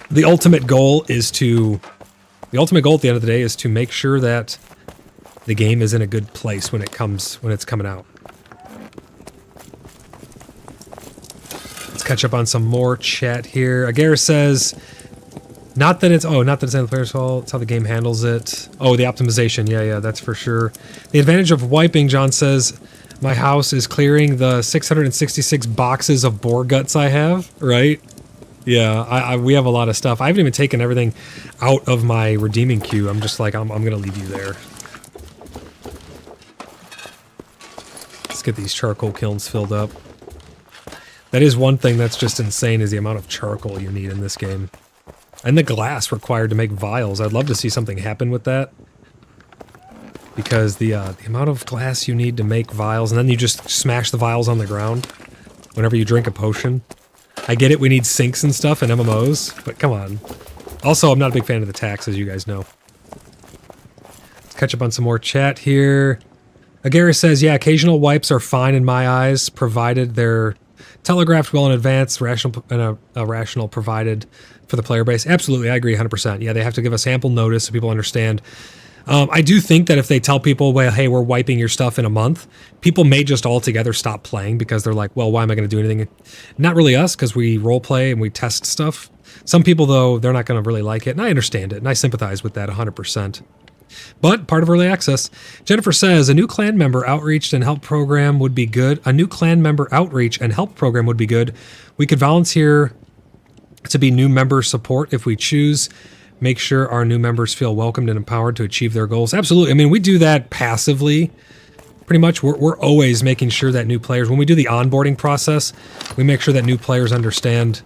The ultimate goal at the end of the day is to make sure that the game is in a good place when it's coming out. Let's catch up on some more chat here. Agar says, not that it's in the player's fault, it's how the game handles it. Oh, the optimization, yeah, that's for sure. The advantage of wiping, John says, my house is clearing the 666 boxes of boar guts I have, right? Yeah, we have a lot of stuff. I haven't even taken everything out of my redeeming queue. I'm just like, I'm going to leave you there. Let's get these charcoal kilns filled up. That is one thing that's just insane, is the amount of charcoal you need in this game. And the glass required to make vials. I'd love to see something happen with that. Because the amount of glass you need to make vials, and then you just smash the vials on the ground whenever you drink a potion. I get it, we need sinks and stuff in MMOs, but come on. Also, I'm not a big fan of the tax, as you guys know. Let's catch up on some more chat here. Agar says, yeah, occasional wipes are fine in my eyes, provided they're telegraphed well in advance, rational provided for the player base. Absolutely, I agree 100%. Yeah, they have to give us ample notice so people understand. I do think that if they tell people, well, hey, we're wiping your stuff in a month, people may just altogether stop playing because they're like, well, why am I going to do anything? Not really us, because we role play and we test stuff. Some people, though, they're not going to really like it, and I understand it, and I sympathize with that 100%. But part of early access. Jennifer says, a new clan member outreach and help program would be good. A new clan member outreach and help program would be good. We could volunteer to be new member support if we choose. Make sure our new members feel welcomed and empowered to achieve their goals. Absolutely. I mean, we do that passively. Pretty much, we're always making sure that new players, when we do the onboarding process, we make sure that new players understand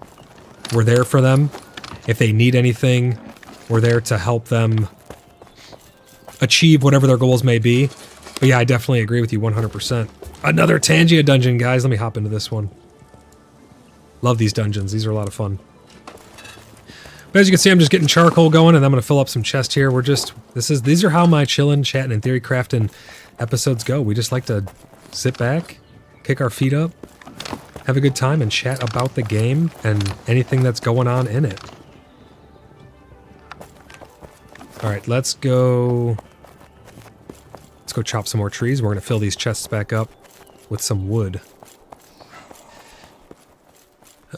we're there for them. If they need anything, we're there to help them achieve whatever their goals may be. But yeah, I definitely agree with you 100%. Another Tangia dungeon, guys. Let me hop into this one. Love these dungeons. These are a lot of fun. But as you can see, I'm just getting charcoal going, and I'm going to fill up some chests here. These are how my chillin', chatting, and theory crafting episodes go. We just like to sit back, kick our feet up, have a good time, and chat about the game and anything that's going on in it. All right, let's go chop some more trees. We're going to fill these chests back up with some wood.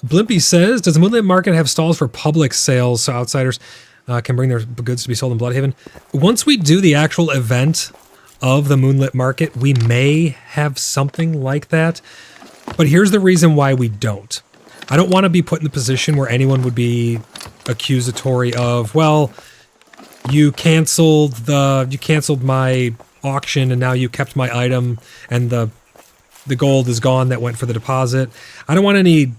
Blimpy says, does the Moonlit Market have stalls for public sales so outsiders can bring their goods to be sold in Bloodhaven? Once we do the actual event of the Moonlit Market, we may have something like that. But here's the reason why we don't. I don't want to be put in the position where anyone would be accusatory of, well, you canceled my auction and now you kept my item and the gold is gone that went for the deposit. I don't want any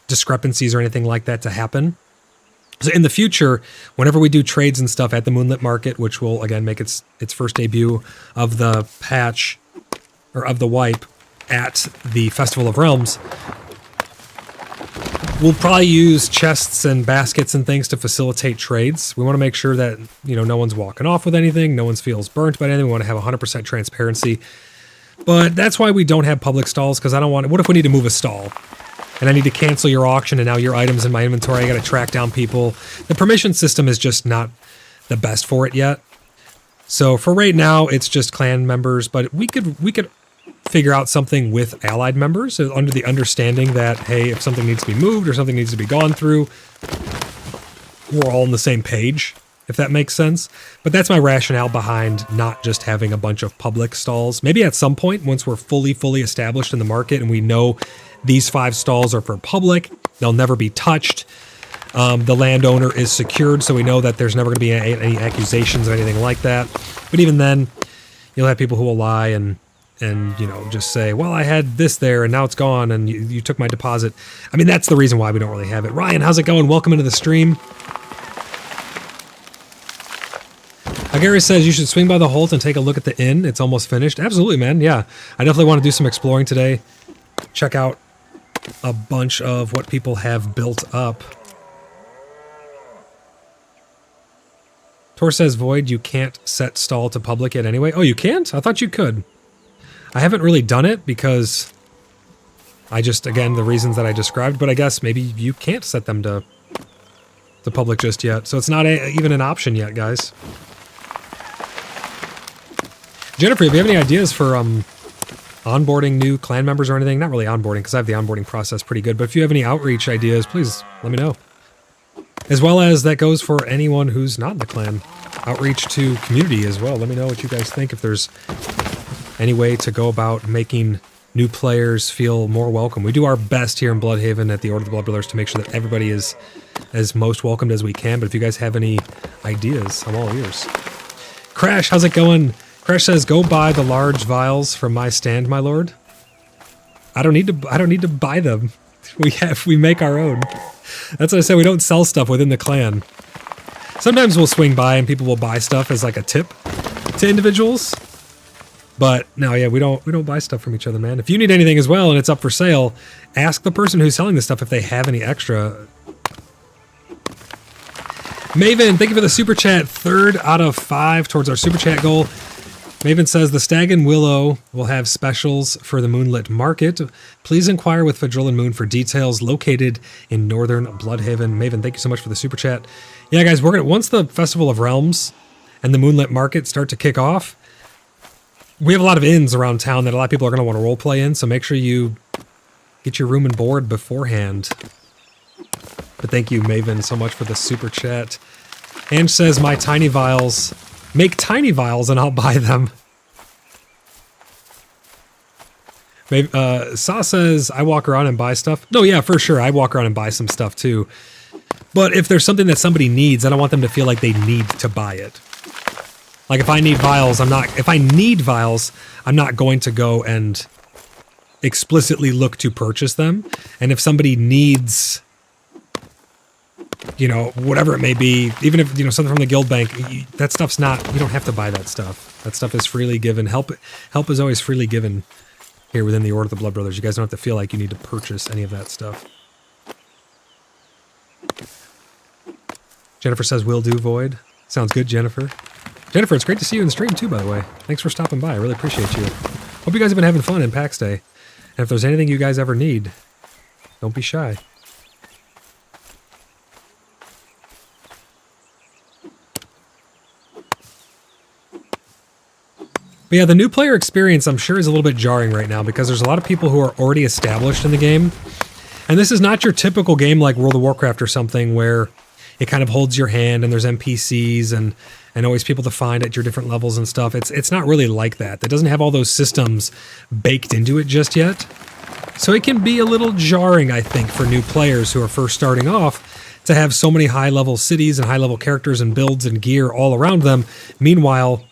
discrepancies or anything like that to happen. So in the future, whenever we do trades and stuff at the Moonlit Market, which will again make its first debut of the patch or of the wipe at the Festival of Realms, we'll probably use chests and baskets and things to facilitate trades. We want to make sure that, you know, no one's walking off with anything, no one feels burnt by anything. We want to have 100% transparency. But that's why we don't have public stalls, because I don't want... What if we need to move a stall? And I need to cancel your auction, and now your item's in my inventory. I got to track down people. The permission system is just not the best for it yet. So for right now, it's just clan members, but we could figure out something with allied members under the understanding that, hey, if something needs to be moved or something needs to be gone through, we're all on the same page, if that makes sense. But that's my rationale behind not just having a bunch of public stalls. Maybe at some point, once we're fully established in the market and we know these 5 stalls are for public, they'll never be touched. The landowner is secured, so we know that there's never going to be any accusations or anything like that. But even then, you'll have people who will lie and you know, just say, well, I had this there and now it's gone and you took my deposit. I mean, that's the reason why we don't really have it. Ryan, how's it going? Welcome into the stream. Gary says you should swing by the Holt and take a look at the inn. It's almost finished. Absolutely, man. Yeah, I definitely want to do some exploring today. Check out a bunch of what people have built up. Tor says, Void, you can't set stall to public yet anyway. Oh, you can't? I thought you could. I haven't really done it because I just, again, the reasons that I described, but I guess maybe you can't set them to public just yet. So it's not even an option yet, guys. Jennifer, if you have any ideas for onboarding new clan members or anything, not really onboarding because I have the onboarding process pretty good, but if you have any outreach ideas, please let me know. As well as that goes for anyone who's not in the clan. Outreach to community as well. Let me know what you guys think, if there's any way to go about making new players feel more welcome. We do our best here in Bloodhaven at the Order of the Blood Brothers to make sure that everybody is as most welcomed as we can, but if you guys have any ideas, I'm all ears. Crash, how's it going? Crash says, go buy the large vials from my stand, my lord. I don't need to buy them. We make our own. That's what I said, we don't sell stuff within the clan. Sometimes we'll swing by and people will buy stuff as like a tip to individuals. But no, yeah, we don't buy stuff from each other, man. If you need anything as well and it's up for sale, ask the person who's selling this stuff if they have any extra. Maven, thank you for the super chat. 3rd out of 5 towards our super chat goal. Maven says, the Stag and Willow will have specials for the Moonlit Market. Please inquire with Fadril and Moon for details, located in northern Bloodhaven. Maven, thank you so much for the super chat. Yeah, guys, we're gonna, once the Festival of Realms and the Moonlit Market start to kick off, we have a lot of inns around town that a lot of people are going to want to roleplay in, so make sure you get your room and board beforehand. But thank you, Maven, so much for the super chat. Ange says, my tiny vials... Make tiny vials and I'll buy them. Maybe, Sa says, I walk around and buy stuff. No, yeah, for sure, I walk around and buy some stuff too. But if there's something that somebody needs, I don't want them to feel like they need to buy it. Like if I need vials, I'm not going to go and explicitly look to purchase them. And if somebody needs, you know, whatever it may be, even if, you know, something from the guild bank, that stuff's not, you don't have to buy that stuff. That stuff is freely given. Help is always freely given here within the Order of the Blood Brothers. You guys don't have to feel like you need to purchase any of that stuff. Jennifer says, will do, Void. Sounds good, Jennifer. Jennifer, it's great to see you in the stream too, by the way. Thanks for stopping by. I really appreciate you. Hope you guys have been having fun in PAX Day. And if there's anything you guys ever need, don't be shy. But yeah, the new player experience, I'm sure, is a little bit jarring right now because there's a lot of people who are already established in the game. And this is not your typical game like World of Warcraft or something where it kind of holds your hand and there's NPCs and always people to find at your different levels and stuff. It's not really like that. It doesn't have all those systems baked into it just yet. So it can be a little jarring, I think, for new players who are first starting off to have so many high-level cities and high-level characters and builds and gear all around them. Meanwhile,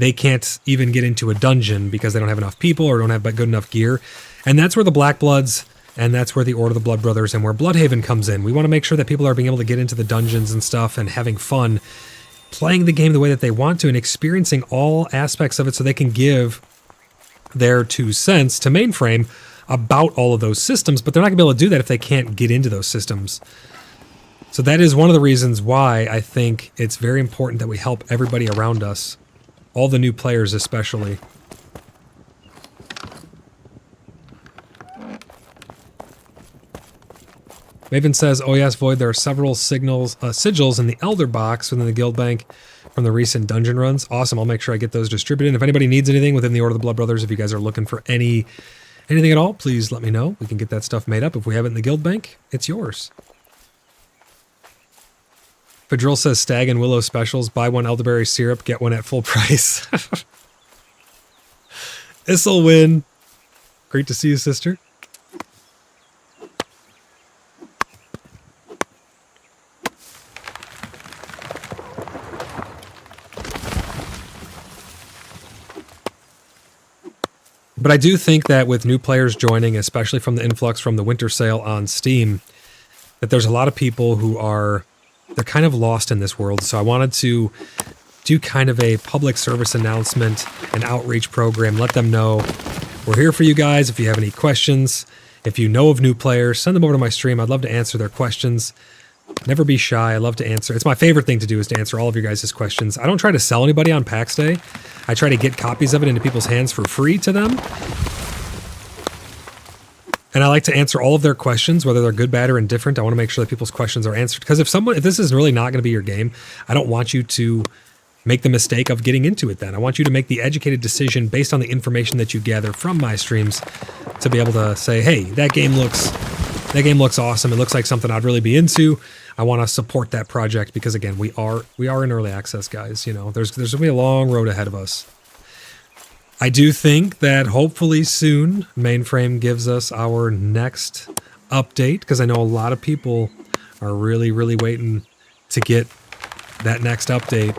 they can't even get into a dungeon because they don't have enough people or don't have good enough gear. And that's where the Black Bloods and that's where the Order of the Blood Brothers and where Bloodhaven comes in. We want to make sure that people are being able to get into the dungeons and stuff and having fun, playing the game the way that they want to and experiencing all aspects of it so they can give their 2 cents to Mainframe about all of those systems, but they're not going to be able to do that if they can't get into those systems. So that is one of the reasons why I think it's very important that we help everybody around us, all the new players especially. Maven says, oh yes, Void, there are several sigils in the Elder Box within the Guild Bank from the recent dungeon runs. Awesome, I'll make sure I get those distributed. If anybody needs anything within the Order of the Blood Brothers, if you guys are looking for anything at all, please let me know. We can get that stuff made up. If we have it in the Guild Bank, it's yours. Fadril says, Stag and Willow specials. Buy 1 elderberry syrup, get 1 at full price. This'll win. Great to see you, sister. But I do think that with new players joining, especially from the influx from the winter sale on Steam, that there's a lot of people who they're kind of lost in this world. So I wanted to do kind of a public service announcement, an outreach program, let them know we're here for you guys. If you have any questions, if you know of new players, send them over to my stream. I'd love to answer their questions. Never be shy. I love to answer. It's my favorite thing to do is to answer all of your guys' questions. I don't try to sell anybody on PAX Day. I try to get copies of it into people's hands for free to them. And I like to answer all of their questions, whether they're good, bad, or indifferent. I want to make sure that people's questions are answered. Because if this is really not going to be your game, I don't want you to make the mistake of getting into it then. I want you to make the educated decision based on the information that you gather from my streams to be able to say, hey, that game looks awesome. It looks like something I'd really be into. I want to support that project because, again, we are in early access, guys. You know, there's going to be a long road ahead of us. I do think that hopefully soon Mainframe gives us our next update because I know a lot of people are really, really waiting to get that next update.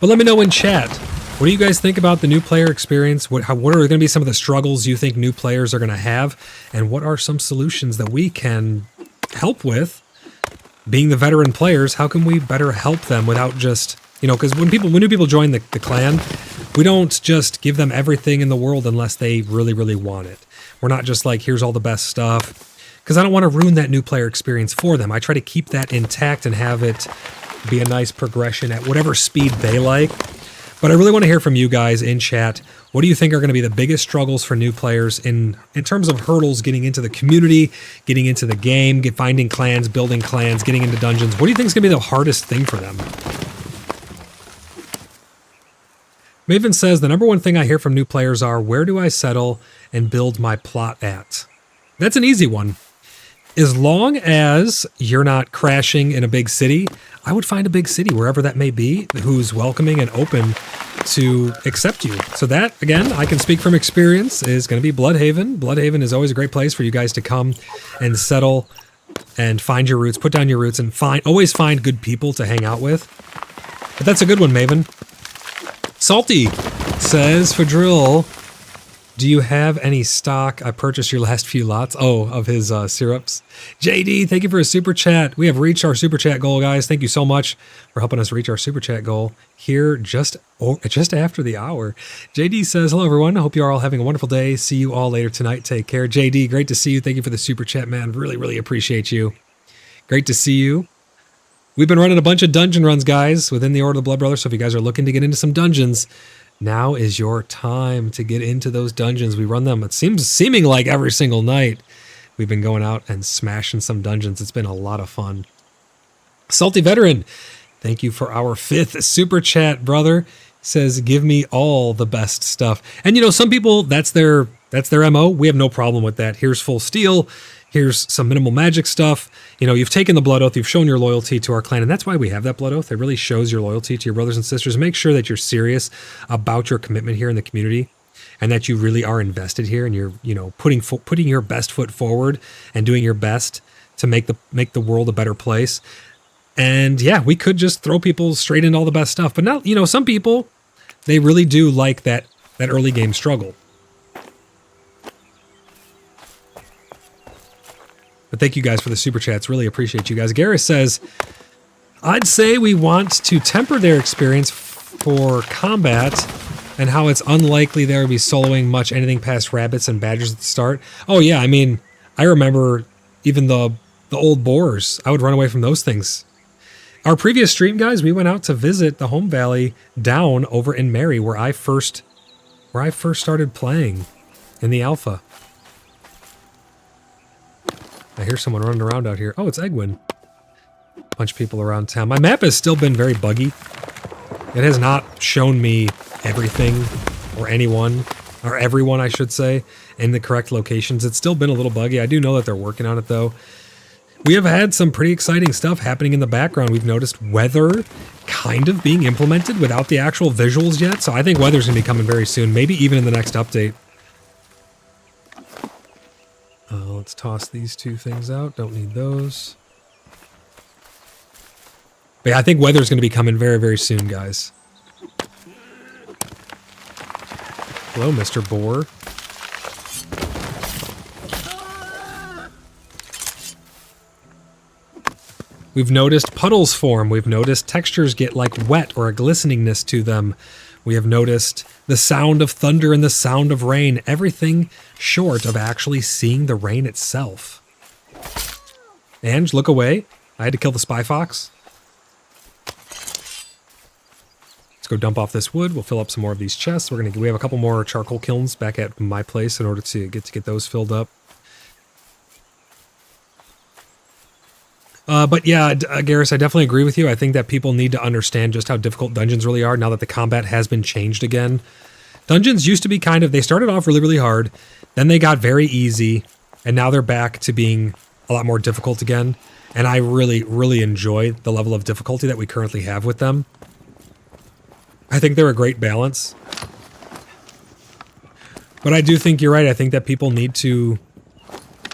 But let me know in chat. What do you guys think about the new player experience? What are going to be some of the struggles you think new players are going to have? And what are some solutions that we can help with? Being the veteran players, how can we better help them without just, because when new people join the clan, we don't just give them everything in the world unless they really, really want it. We're not just like, here's all the best stuff. Because I don't want to ruin that new player experience for them. I try to keep that intact and have it be a nice progression at whatever speed they like. But I really want to hear from you guys in chat. What do you think are going to be the biggest struggles for new players in terms of hurdles getting into the community, getting into the game, finding clans, building clans, getting into dungeons? What do you think is going to be the hardest thing for them? Maven says, the number one thing I hear from new players are, where do I settle and build my plot at? That's an easy one. As long as you're not crashing in a big city, I would find a big city, wherever that may be, who's welcoming and open to accept you. So that, again, I can speak from experience, is going to be Bloodhaven. Bloodhaven is always a great place for you guys to come and settle and find your roots, put down your roots, and always find good people to hang out with. But that's a good one, Maven. Salty says, for drill, do you have any stock? I purchased your last few lots. Oh, of his syrups. JD, thank you for a super chat. We have reached our super chat goal, guys. Thank you so much for helping us reach our super chat goal here just after the hour. JD says, hello, everyone. I hope you are all having a wonderful day. See you all later tonight. Take care. JD, great to see you. Thank you for the super chat, man. Really, really appreciate you. Great to see you. We've been running a bunch of dungeon runs, guys, within the Order of the Blood Brothers. So if you guys are looking to get into some dungeons, now is your time to get into those dungeons. We run them, it seeming like every single night. We've been going out and smashing some dungeons. It's been a lot of fun. Salty Veteran, thank you for our 5th super chat, brother. Says, give me all the best stuff. And some people, that's their MO. We have no problem with that. Here's full steel. Here's some minimal magic stuff. You've taken the blood oath. You've shown your loyalty to our clan. And that's why we have that blood oath. It really shows your loyalty to your brothers and sisters. Make sure that you're serious about your commitment here in the community and that you really are invested here and you're, putting your best foot forward and doing your best to make the world a better place. And yeah, we could just throw people straight into all the best stuff. But now, some people, They really do like that early game struggle. But thank you guys for the super chats. Really appreciate you guys. Garrus says, I'd say we want to temper their experience for combat and how it's unlikely there would be soloing much anything past rabbits and badgers at the start. Oh yeah, I mean, I remember even the old boars. I would run away from those things. Our previous stream, guys, we went out to visit the home valley down over in Mary, where I first started playing in the alpha. I hear someone running around out here. Oh, it's Egwin. Bunch of people around town. My map has still been very buggy. It has not shown me everything or anyone, or everyone, I should say, in the correct locations. It's still been a little buggy. I do know that they're working on it, though. We have had some pretty exciting stuff happening in the background. We've noticed weather kind of being implemented without the actual visuals yet, so I think weather's going to be coming very soon, maybe even in the next update. Let's toss these two things out. Don't need those. But yeah, I think weather's going to be coming very, very soon, guys. Hello, Mr. Boar. We've noticed puddles form. We've noticed textures get like wet or a glisteningness to them. We have noticed the sound of thunder and the sound of rain. Everything short of actually seeing the rain itself. Ange, look away. I had to kill the spy fox. Let's go dump off this wood. We'll fill up some more of these chests. We have a couple more charcoal kilns back at my place in order to get those filled up. But yeah, Garrus, I definitely agree with you. I think that people need to understand just how difficult dungeons really are now that the combat has been changed again. Dungeons used to be they started off really, really hard, then they got very easy, and now they're back to being a lot more difficult again. And I really, really enjoy the level of difficulty that we currently have with them. I think they're a great balance. But I do think you're right. I think that people need to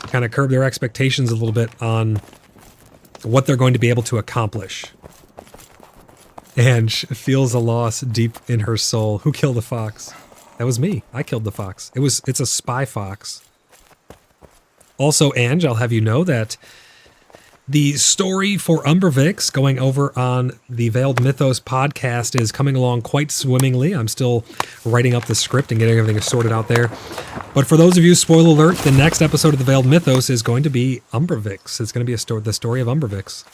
kind of curb their expectations a little bit on what they're going to be able to accomplish. And feels a loss deep in her soul. Who killed the fox? That was me. I killed the fox. It's a spy fox. Also, Ange, I'll have you know that the story for Umbervix going over on the Veiled Mythos podcast is coming along quite swimmingly. I'm still writing up the script and getting everything sorted out there. But for those of you, spoiler alert, the next episode of the Veiled Mythos is going to be Umbervix. It's going to be the story of Umbervix.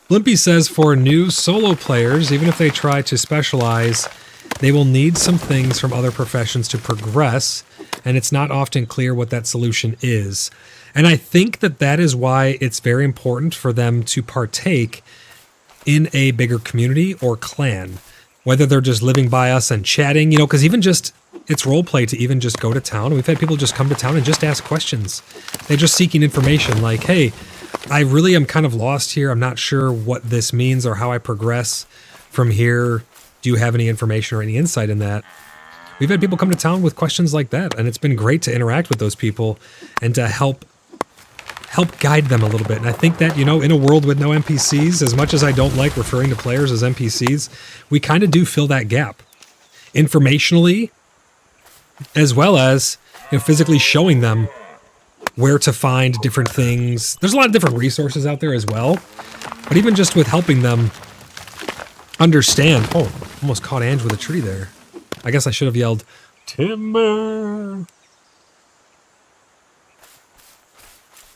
Blimpy says for new solo players, even if they try to specialize, they will need some things from other professions to progress, and it's not often clear what that solution is. And I think that is why it's very important for them to partake in a bigger community or clan, whether they're just living by us and chatting, because even just, it's roleplay to even just go to town. We've had people just come to town and just ask questions. They're just seeking information like, hey, I really am kind of lost here. I'm not sure what this means or how I progress from here. Do you have any information or any insight in that? We've had people come to town with questions like that, and it's been great to interact with those people and to help guide them a little bit. And I think that, in a world with no NPCs, as much as I don't like referring to players as NPCs, we kind of do fill that gap. Informationally, as well as physically showing them where to find different things. There's a lot of different resources out there as well, but even just with helping them understand. Oh, almost caught Ange with a tree there. I guess I should have yelled, timber.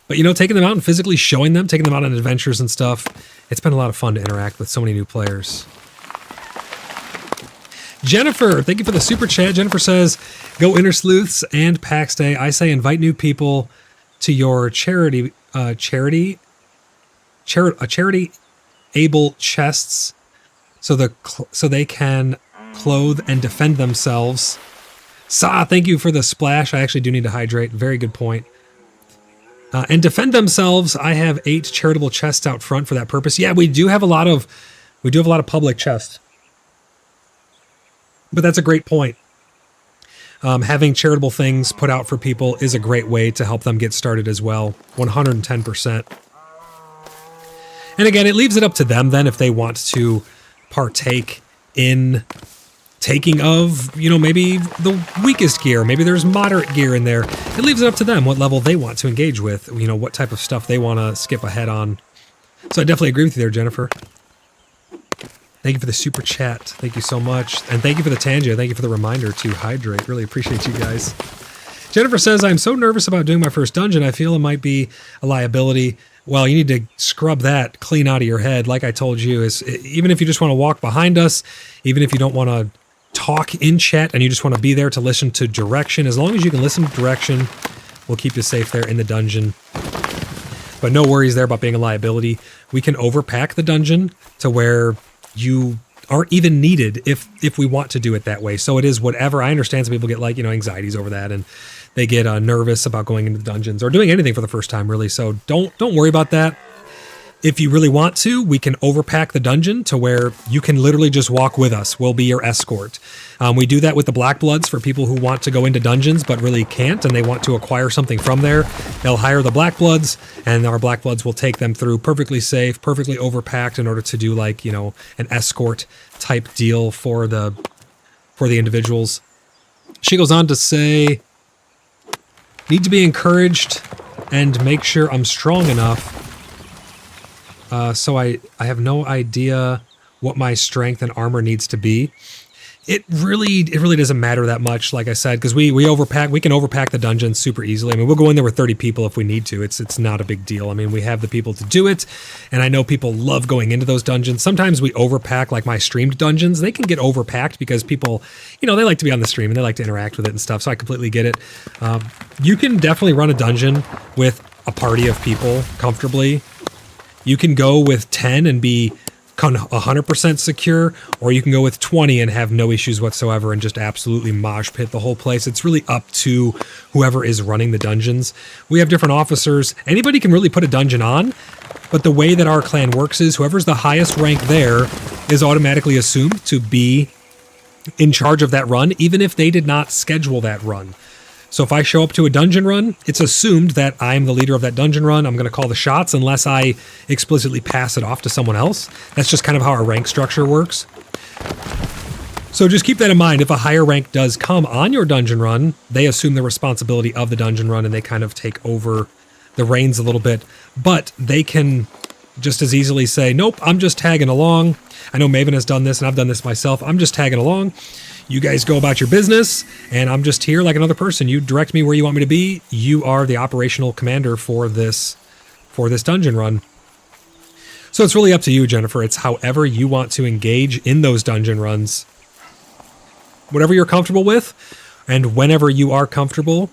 But taking them out and physically showing them, taking them out on adventures and stuff, it's been a lot of fun to interact with so many new players. Jennifer, thank you for the super chat. Jennifer says, go Inner Sleuths and PAX Day. I say invite new people to your charity able chests so they can clothe and defend themselves. Thank you for the splash. I actually do need to hydrate. Very good point. And defend themselves. I have 8 charitable chests out front for that purpose. Yeah, we do have a lot of public chests. But that's a great point. Having charitable things put out for people is a great way to help them get started as well. 110%. And again, it leaves it up to them then if they want to partake in taking of, you know, maybe the weakest gear. Maybe there's moderate gear in there. It leaves it up to them what level they want to engage with, you know, what type of stuff they want to skip ahead on. So I definitely agree with you there, Jennifer. Thank you for the super chat. Thank you so much. And thank you for the Tangia. Thank you for the reminder to hydrate. Really appreciate you guys. Jennifer says, I'm so nervous about doing my first dungeon. I feel it might be a liability. Well, you need to scrub that clean out of your head. Like I told you, even if you just want to walk behind us, even if you don't want to talk in chat and you just want to be there to listen to direction, as long as you can listen to direction, we'll keep you safe there in the dungeon. But no worries there about being a liability. We can overpack the dungeon to where you aren't even needed if we want to do it that way. So it is whatever. I understand some people get, like, you know, anxieties over that, and they get nervous about going into dungeons or doing anything for the first time, really. So don't worry about that. If you really want to, we can overpack the dungeon to where you can literally just walk with us. We'll be your escort. We do that with the Black Bloods for people who want to go into dungeons but really can't, and they want to acquire something from there. They'll hire the Black Bloods, and our Black Bloods will take them through perfectly safe, perfectly overpacked in order to do, like, you know, an escort type deal for the individuals. She goes on to say, need to be encouraged and make sure I'm strong enough. So I have no idea what my strength and armor needs to be. It really doesn't matter that much, like I said, because we can overpack the dungeon super easily. I mean, we'll go in there with 30 people if we need to. It's not a big deal. I mean, we have the people to do it, and I know people love going into those dungeons. Sometimes we overpack, like my streamed dungeons. They can get overpacked because people, you know, they like to be on the stream and they like to interact with it and stuff, so I completely get it. You can definitely run a dungeon with a party of people comfortably. You can go with 10 and be 100% secure, or you can go with 20 and have no issues whatsoever and just absolutely mosh pit the whole place. It's really up to whoever is running the dungeons. We have different officers. Anybody can really put a dungeon on, but the way that our clan works is whoever's the highest rank there is automatically assumed to be in charge of that run, even if they did not schedule that run. So if I show up to a dungeon run, it's assumed that I'm the leader of that dungeon run. I'm going to call the shots unless I explicitly pass it off to someone else. That's just kind of how our rank structure works. So just keep that in mind. If a higher rank does come on your dungeon run, they assume the responsibility of the dungeon run and they kind of take over the reins a little bit. But they can just as easily say, nope, I'm just tagging along. I know Maven has done this and I've done this myself. I'm just tagging along. You guys go about your business, and I'm just here like another person. You direct me where you want me to be. You are the operational commander for this dungeon run. So it's really up to you, Jennifer. It's however you want to engage in those dungeon runs. Whatever you're comfortable with, and whenever you are comfortable.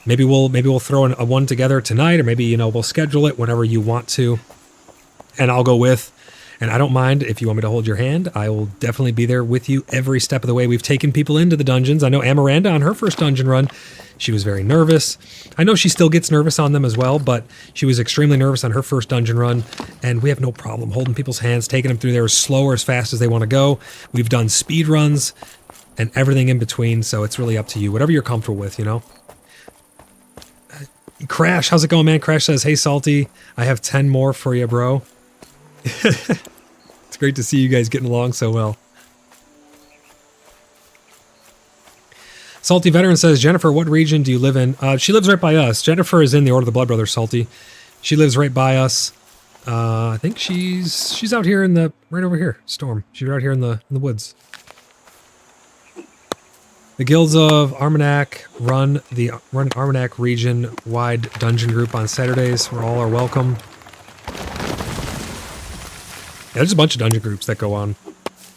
Maybe we'll throw a one together tonight, or maybe, you know, we'll schedule it whenever you want to. And I'll go with. And I don't mind if you want me to hold your hand. I will definitely be there with you every step of the way. We've taken people into the dungeons. I know Amaranda on her first dungeon run, she was very nervous. I know she still gets nervous on them as well, but she was extremely nervous on her first dungeon run. And we have no problem holding people's hands, taking them through there as slow or as fast as they want to go. We've done speed runs and everything in between. So it's really up to you, whatever you're comfortable with, you know. Crash, how's it going, man? Crash says, hey, Salty, I have 10 more for you, bro. It's great to see you guys getting along so well. Salty Veteran says, Jennifer, what region do you live in? She lives right by us. Jennifer is in the Order of the Blood Brothers, Salty. She lives right by us. I think she's out here right over here, Storm. She's out here in the woods. The Guilds of Armagnac run an Armagnac region-wide dungeon group on Saturdays where all are welcome. Yeah, there's a bunch of dungeon groups that go on.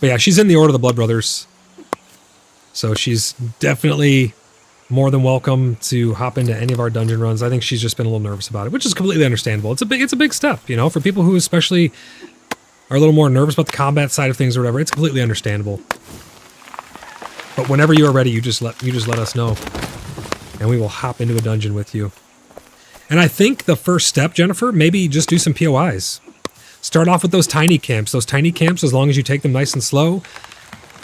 But yeah, she's in the Order of the Blood Brothers. So she's definitely more than welcome to hop into any of our dungeon runs. I think she's just been a little nervous about it, which is completely understandable. It's a big step, you know, for people who especially are a little more nervous about the combat side of things or whatever. It's completely understandable. But whenever you are ready, you just let us know, and we will hop into a dungeon with you. And I think the first step, Jennifer, maybe just do some POIs. Start off with those tiny camps. Those tiny camps, as long as you take them nice and slow,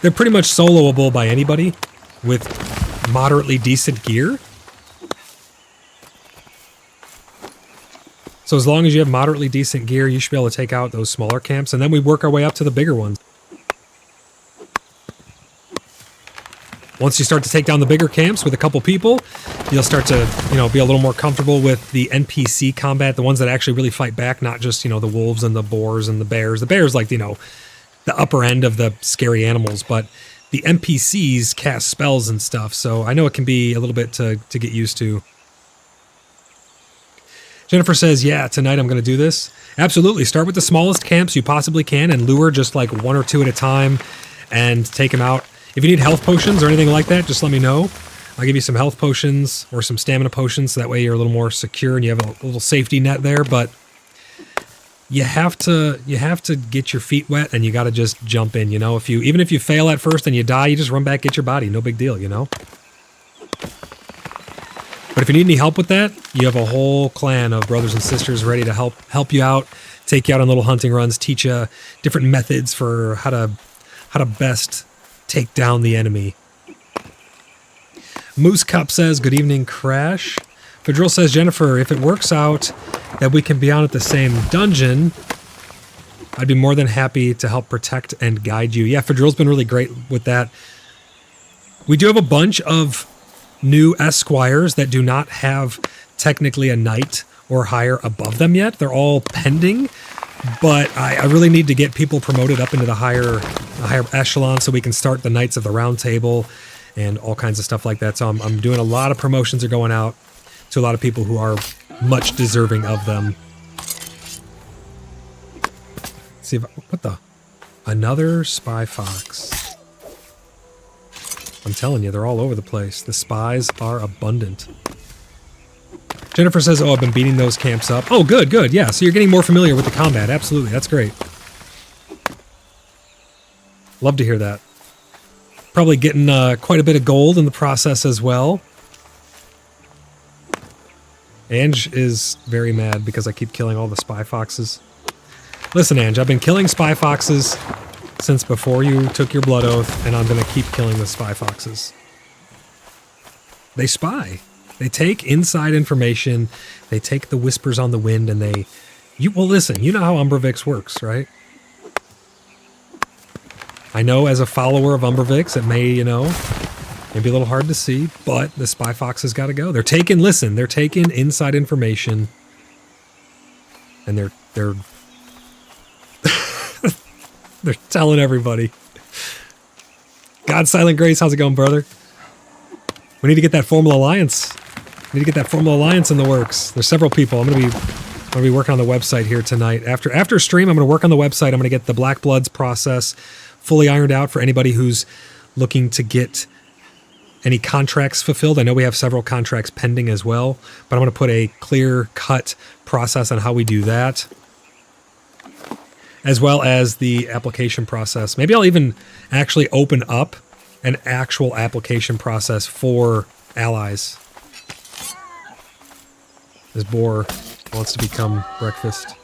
they're pretty much soloable by anybody with moderately decent gear. So as long as you have moderately decent gear, you should be able to take out those smaller camps, and then we work our way up to the bigger ones. Once you start to take down the bigger camps with a couple people, you'll start to, be a little more comfortable with the NPC combat, the ones that actually really fight back, not just, the wolves and the boars and the bears. The bears, like, the upper end of the scary animals, but the NPCs cast spells and stuff, so I know it can be a little bit to get used to. Jennifer says, yeah, tonight I'm going to do this. Absolutely. Start with the smallest camps you possibly can and lure just like 1 or 2 at a time and take them out. If you need health potions or anything like that, just let me know. I'll give you some health potions or some stamina potions, so that way you're a little more secure and you have a little safety net there, but you have to get your feet wet and you got to just jump in, even if you fail at first and you die, you just run back, get your body, no big deal, But if you need any help with that, you have a whole clan of brothers and sisters ready to help you out, take you out on little hunting runs, teach you different methods for how to best take down the enemy. Moose Cup says, good evening, Crash. Fadril says, Jennifer, if it works out that we can be on at the same dungeon, I'd be more than happy to help protect and guide you. Yeah, Fadril's been really great with that. We do have a bunch of new esquires that do not have technically a knight or higher above them yet. They're all pending, but I really need to get people promoted up into the higher echelon so we can start the Knights of the Round Table and all kinds of stuff like that. So I'm doing a lot of promotions are going out to a lot of people who are much deserving of them. Let's see if another spy fox. I'm telling you, they're all over the place. The spies are abundant. Jennifer says, oh, I've been beating those camps up. Oh, good. Yeah, so you're getting more familiar with the combat. Absolutely, that's great. Love to hear that. Probably getting quite a bit of gold in the process as well. Ange is very mad because I keep killing all the spy foxes. Listen, Ange, I've been killing spy foxes since before you took your blood oath, and I'm going to keep killing the spy foxes. They spy. They take inside information, they take the whispers on the wind, and well, listen, you know how Umbervix works, right? I know as a follower of Umbervix, it may, be a little hard to see, but the spy foxes got to go. They're taking inside information, and they're they're telling everybody. God, Silent Grace, how's it going, brother? We need to get that formal alliance. We need to get that formal alliance in the works. There's several people. I'm gonna be working on the website here tonight. After stream, I'm gonna work on the website. I'm gonna get the Black Bloods process fully ironed out for anybody who's looking to get any contracts fulfilled. I know we have several contracts pending as well, but I'm gonna put a clear-cut process on how we do that, as well as the application process. Maybe I'll even actually open up an actual application process for allies. This boar wants to become breakfast.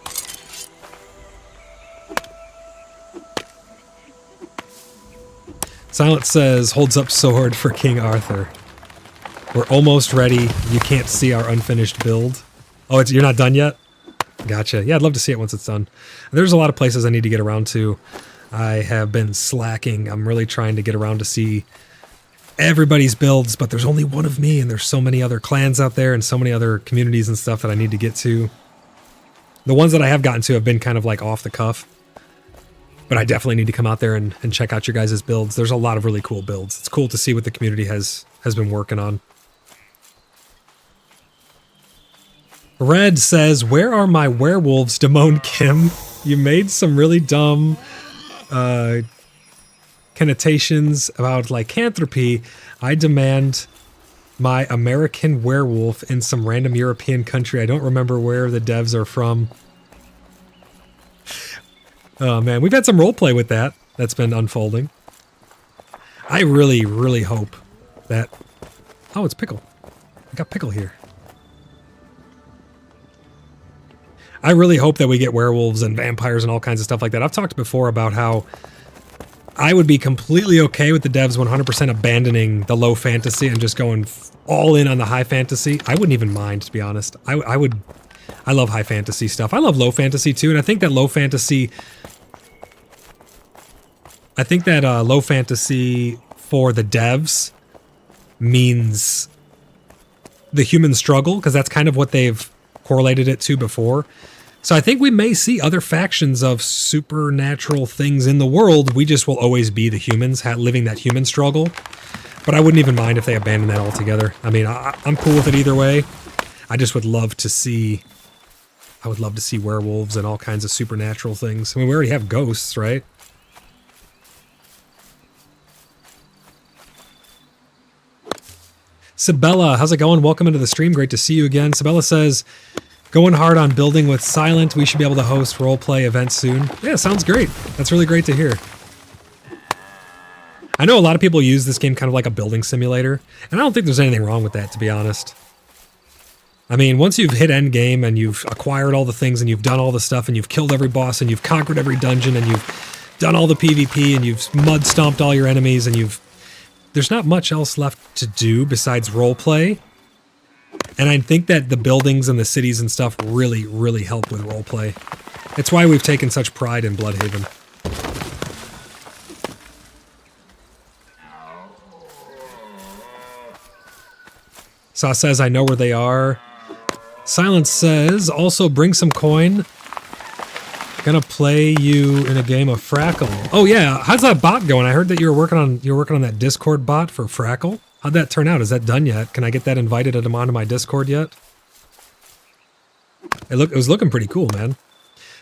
Silent says, holds up sword for King Arthur. We're almost ready. You can't see our unfinished build. Oh, you're not done yet? Gotcha. Yeah, I'd love to see it once it's done. There's a lot of places I need to get around to. I have been slacking. I'm really trying to get around to see everybody's builds, but there's only one of me, and there's so many other clans out there and so many other communities and stuff that I need to get to. The ones that I have gotten to have been kind of like off the cuff, but I definitely need to come out there and check out your guys' builds. There's a lot of really cool builds. It's cool to see what the community has been working on. Red says, where are my werewolves, Damone Kim? You made some really dumb connotations about lycanthropy. I demand my American werewolf in some random European country. I don't remember where the devs are from. Oh man, we've had some roleplay with that. That's been unfolding. I really, really hope that... Oh, it's Pickle. I got Pickle here. I really hope that we get werewolves and vampires and all kinds of stuff like that. I've talked before about how I would be completely okay with the devs 100% abandoning the low fantasy and just going all in on the high fantasy. I wouldn't even mind, to be honest. I would I love high fantasy stuff. I love low fantasy too, and I think that low fantasy for the devs means the human struggle, because that's kind of what they've correlated it to before. So I think we may see other factions of supernatural things in the world. We just will always be the humans living that human struggle. But I wouldn't even mind if they abandoned that altogether. I mean, I'm cool with it either way. I just would love to see... I would love to see werewolves and all kinds of supernatural things. I mean, we already have ghosts, right? Sabella, how's it going? Welcome into the stream. Great to see you again. Sabella says, going hard on building with Silent. We should be able to host roleplay events soon. Yeah, sounds great. That's really great to hear. I know a lot of people use this game kind of like a building simulator, and I don't think there's anything wrong with that, to be honest. I mean, once you've hit endgame and you've acquired all the things and you've done all the stuff and you've killed every boss and you've conquered every dungeon and you've done all the PvP and you've mud stomped all your enemies and there's not much else left to do besides roleplay. And I think that the buildings and the cities and stuff really, really help with roleplay. It's why we've taken such pride in Bloodhaven. Saw says, I know where they are. Silence says, also bring some coin. Gonna play you in a game of Frackle. Oh yeah, how's that bot going? I heard that you were working on that Discord bot for Frackle. How'd that turn out? Is that done yet? Can I get that invited onto my Discord yet? It was looking pretty cool, man.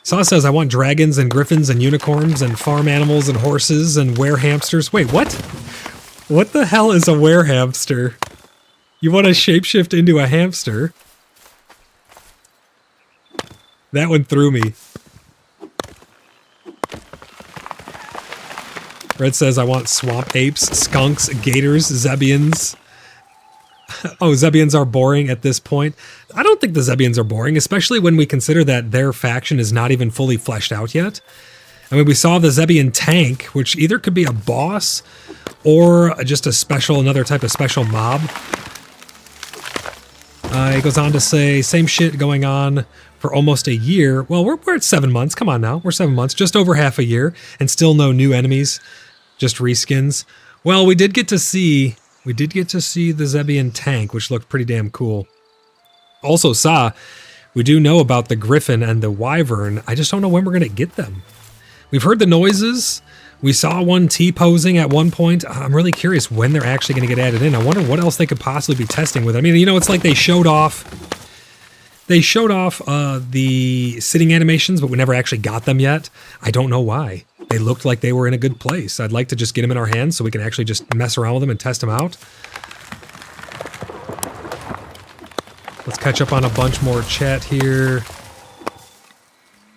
Saw says, I want dragons and griffins and unicorns and farm animals and horses and were-hamsters. Wait, what? What the hell is a were-hamster? You want to shapeshift into a hamster? That one threw me. Red says, I want swamp apes, skunks, gators, Zebians. Oh, Zebians are boring at this point. I don't think the Zebians are boring, especially when we consider that their faction is not even fully fleshed out yet. I mean, we saw the Zebian tank, which either could be a boss or just another type of special mob. He goes on to say, same shit going on for almost a year. Well, we're at 7 months. Come on now. We're 7 months, just over half a year, and still no new enemies, just reskins. Well, we did get to see the Zebian tank, which looked pretty damn cool. Also we do know about the Griffin and the Wyvern. I just don't know when we're going to get them. We've heard the noises. We saw one T-posing at one point. I'm really curious when they're actually going to get added in. I wonder what else they could possibly be testing with. I mean, you know, it's like they showed off the sitting animations, but we never actually got them yet. I don't know why. They looked like they were in a good place. I'd like to just get them in our hands so we can actually just mess around with them and test them out. Let's catch up on a bunch more chat here.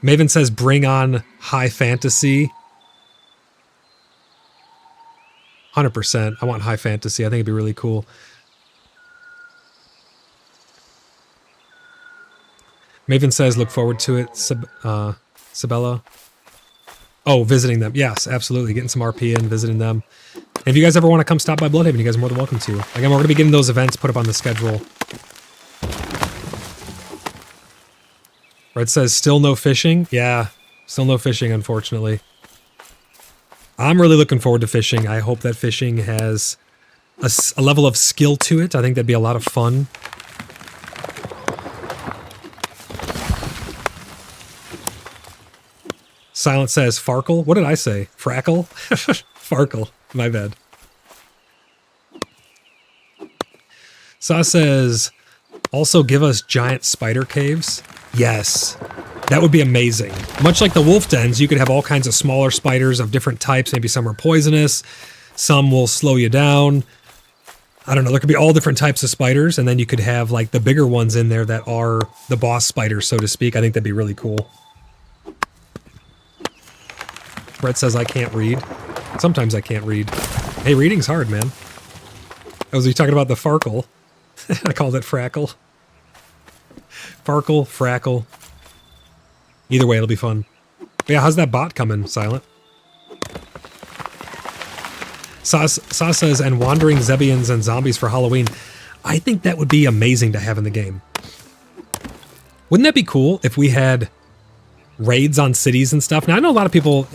Maven says, bring on high fantasy. 100%. I want high fantasy. I think it'd be really cool. Maven says, look forward to it. Sabella. Oh, visiting them. Yes, absolutely. Getting some RP in, visiting them. And if you guys ever want to come stop by Bloodhaven, you guys are more than welcome to. Again, we're going to be getting those events put up on the schedule. Red says, still no fishing? Yeah, still no fishing, unfortunately. I'm really looking forward to fishing. I hope that fishing has a level of skill to it. I think that'd be a lot of fun. Silent says, Farkle? What did I say? Frackle? Farkle. My bad. Saw says, also give us giant spider caves. Yes. That would be amazing. Much like the wolf dens, you could have all kinds of smaller spiders of different types. Maybe some are poisonous. Some will slow you down. I don't know. There could be all different types of spiders. And then you could have like the bigger ones in there that are the boss spiders, so to speak. I think that'd be really cool. Brett says I can't read. Sometimes I can't read. Hey, reading's hard, man. I was talking about the Farkle. I called it Frackle. Farkle, Frackle. Either way, it'll be fun. But yeah, how's that bot coming, Silent? Sa says, and wandering Zebians and zombies for Halloween. I think that would be amazing to have in the game. Wouldn't that be cool if we had raids on cities and stuff? Now, I know a lot of people,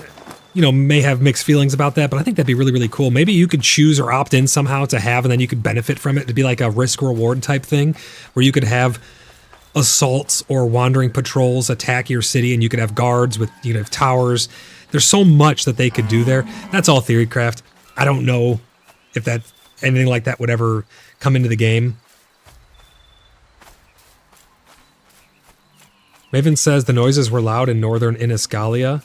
you know, may have mixed feelings about that, but I think that'd be really, really cool. Maybe you could choose or opt in somehow to have, and then you could benefit from it to be like a risk reward type thing where you could have assaults or wandering patrols attack your city, and you could have guards with, you know, towers. There's so much that they could do there. That's all Theorycraft. I don't know if that anything like that would ever come into the game. Maven says the noises were loud in northern Inisgalia.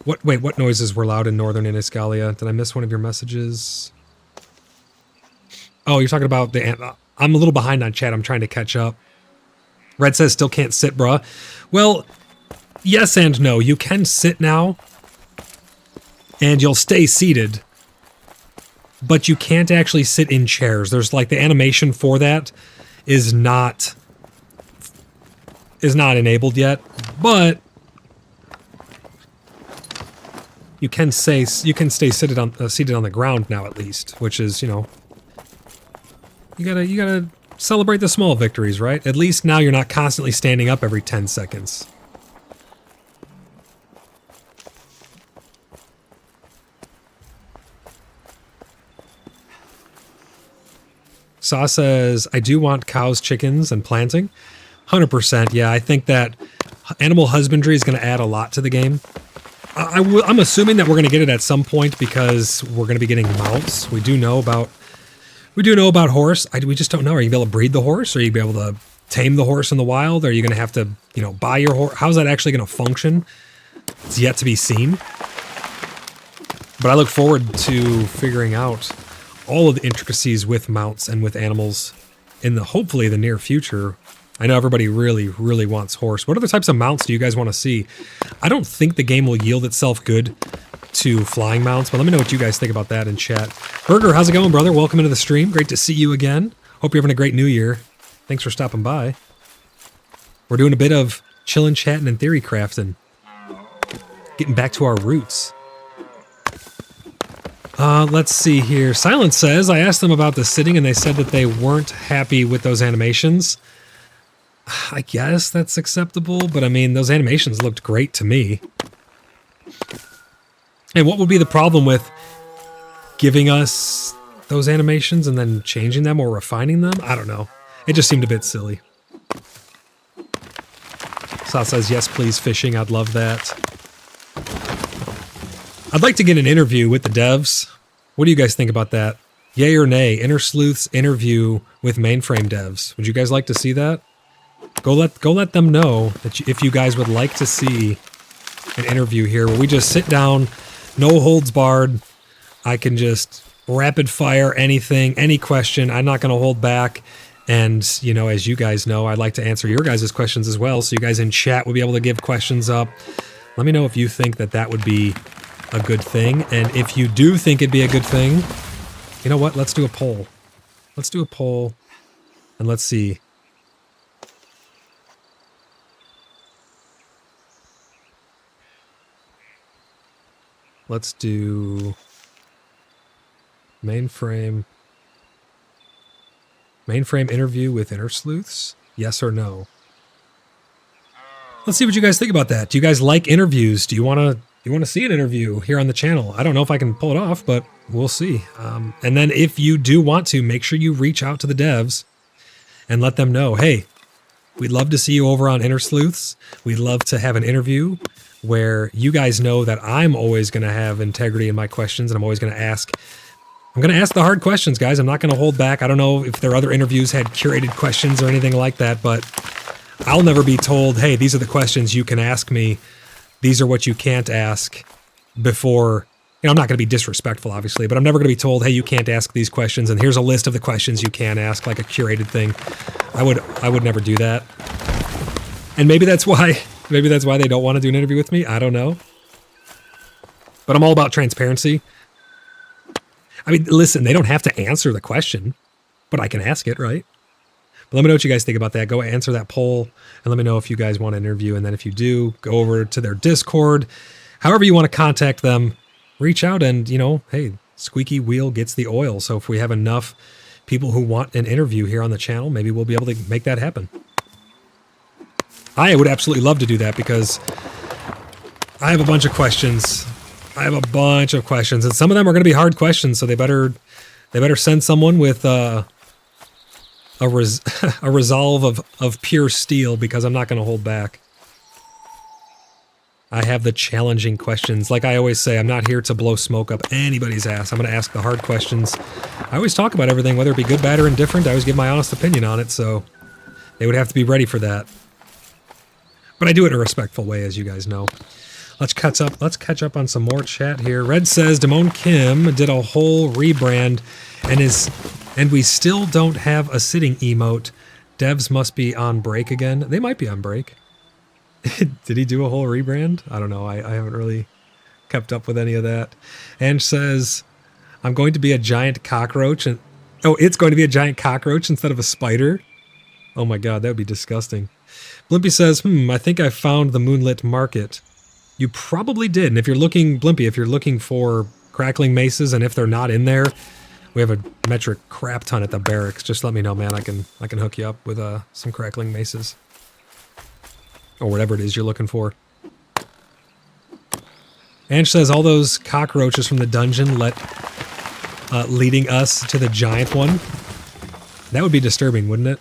What noises were loud in northern Inisgalia? Did I miss one of your messages? Oh, you're talking about the... I'm a little behind on chat. I'm trying to catch up. Red says still can't sit, bruh. Well, yes and no. You can sit now, and you'll stay seated, but you can't actually sit in chairs. There's like the animation for that is not enabled yet, but you can stay seated on the ground now at least, which is, you know, you gotta celebrate the small victories, right? At least now you're not constantly standing up every 10 seconds. Saw says, I do want cows, chickens, and planting. 100%, yeah. I think that animal husbandry is going to add a lot to the game. I'm assuming that we're going to get it at some point because we're going to be getting mounts. We do know about horse. We just don't know. Are you going to be able to breed the horse? Are you going to be able to tame the horse in the wild? Are you going to have to, you know, buy your horse? How's that actually going to function? It's yet to be seen. But I look forward to figuring out all of the intricacies with mounts and with animals in the hopefully the near future. I know everybody really, really wants horse. What other types of mounts do you guys want to see? I don't think the game will yield itself good to flying mounts, but let me know what you guys think about that in chat. Burger, how's it going, brother? Welcome into the stream. Great to see you again. Hope you're having a great new year. Thanks for stopping by. We're doing a bit of chilling, chatting, and theory crafting. Getting back to our roots. Let's see here. Silence says, I asked them about the sitting and they said that they weren't happy with those animations. I guess that's acceptable, but I mean, those animations looked great to me. And what would be the problem with giving us those animations and then changing them or refining them? I don't know. It just seemed a bit silly. Sal says, yes, please, fishing. I'd love that. I'd like to get an interview with the devs. What do you guys think about that? Yay or nay? Inner Sleuth's interview with mainframe devs. Would you guys like to see that? Go let them know that if you guys would like to see an interview here where we just sit down, no holds barred. I can just rapid fire anything, any question. I'm not going to hold back. And, you know, as you guys know, I'd like to answer your guys' questions as well. So you guys in chat will be able to give questions up. Let me know if you think that that would be a good thing. And if you do think it'd be a good thing, you know what? Let's do a poll. Let's do a poll and let's see. Let's do mainframe interview with Inner Sleuths. Yes or no? Let's see what you guys think about that. Do you guys like interviews? Do you want to see an interview here on the channel? I don't know if I can pull it off, but we'll see. And then if you do want to, make sure you reach out to the devs and let them know, hey, we'd love to see you over on Inner Sleuths. We'd love to have an interview where you guys know that I'm always going to have integrity in my questions and I'm always going to ask. I'm going to ask the hard questions, guys. I'm not going to hold back. I don't know if their other interviews had curated questions or anything like that, but I'll never be told, hey, these are the questions you can ask me. These are what you can't ask before. You know, I'm not going to be disrespectful, obviously, but I'm never going to be told, hey, you can't ask these questions, and here's a list of the questions you can ask, like a curated thing. I would never do that. And maybe that's why they don't want to do an interview with me. I don't know. But I'm all about transparency. I mean, listen, they don't have to answer the question, but I can ask it, right? But let me know what you guys think about that. Go answer that poll and let me know if you guys want an interview. And then if you do, go over to their Discord. However you want to contact them, reach out and, you know, hey, squeaky wheel gets the oil. So if we have enough people who want an interview here on the channel, maybe we'll be able to make that happen. I would absolutely love to do that because I have a bunch of questions. And some of them are going to be hard questions, so they better send someone with a resolve of pure steel, because I'm not going to hold back. I have the challenging questions. Like I always say, I'm not here to blow smoke up anybody's ass. I'm going to ask the hard questions. I always talk about everything, whether it be good, bad, or indifferent. I always give my honest opinion on it, so they would have to be ready for that. But I do it in a respectful way, as you guys know. Let's catch up on some more chat here. Red says Damone Kim did a whole rebrand and we still don't have a sitting emote. Devs must be on break again. They might be on break. Did he do a whole rebrand? I don't know. I haven't really kept up with any of that. And says, I'm going to be a giant cockroach. And oh, it's going to be a giant cockroach instead of a spider. Oh my God, that would be disgusting. Blimpy says, I think I found the moonlit market. You probably did. And if you're looking, Blimpy, if you're looking for crackling maces, and if they're not in there, we have a metric crap ton at the barracks. Just let me know, man. I can hook you up with some crackling maces. Or whatever it is you're looking for. Ange says all those cockroaches from the dungeon leading us to the giant one. That would be disturbing, wouldn't it?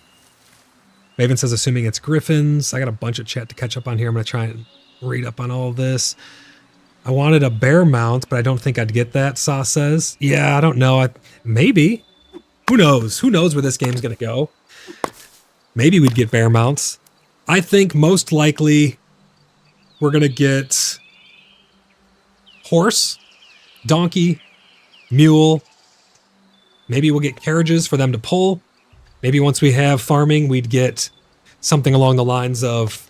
Maven says assuming it's griffins. I got a bunch of chat to catch up on here. I'm going to try and read up on all of this. I wanted a bear mount, but I don't think I'd get that, Saw says. Yeah, I don't know. Maybe. Who knows? Who knows where this game's going to go? Maybe we'd get bear mounts. I think most likely we're going to get horse, donkey, mule. Maybe we'll get carriages for them to pull. Maybe once we have farming, we'd get something along the lines of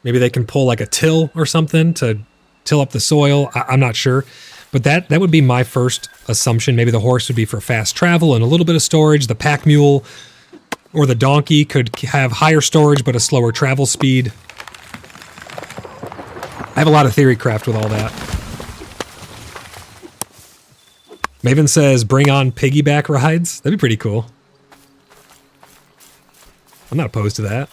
maybe they can pull like a till or something to till up the soil. I'm not sure. But that would be my first assumption. Maybe the horse would be for fast travel and a little bit of storage. The pack mule or the donkey could have higher storage but a slower travel speed. I have a lot of Theorycraft with all that. Maven says, bring on piggyback rides. That'd be pretty cool. I'm not opposed to that.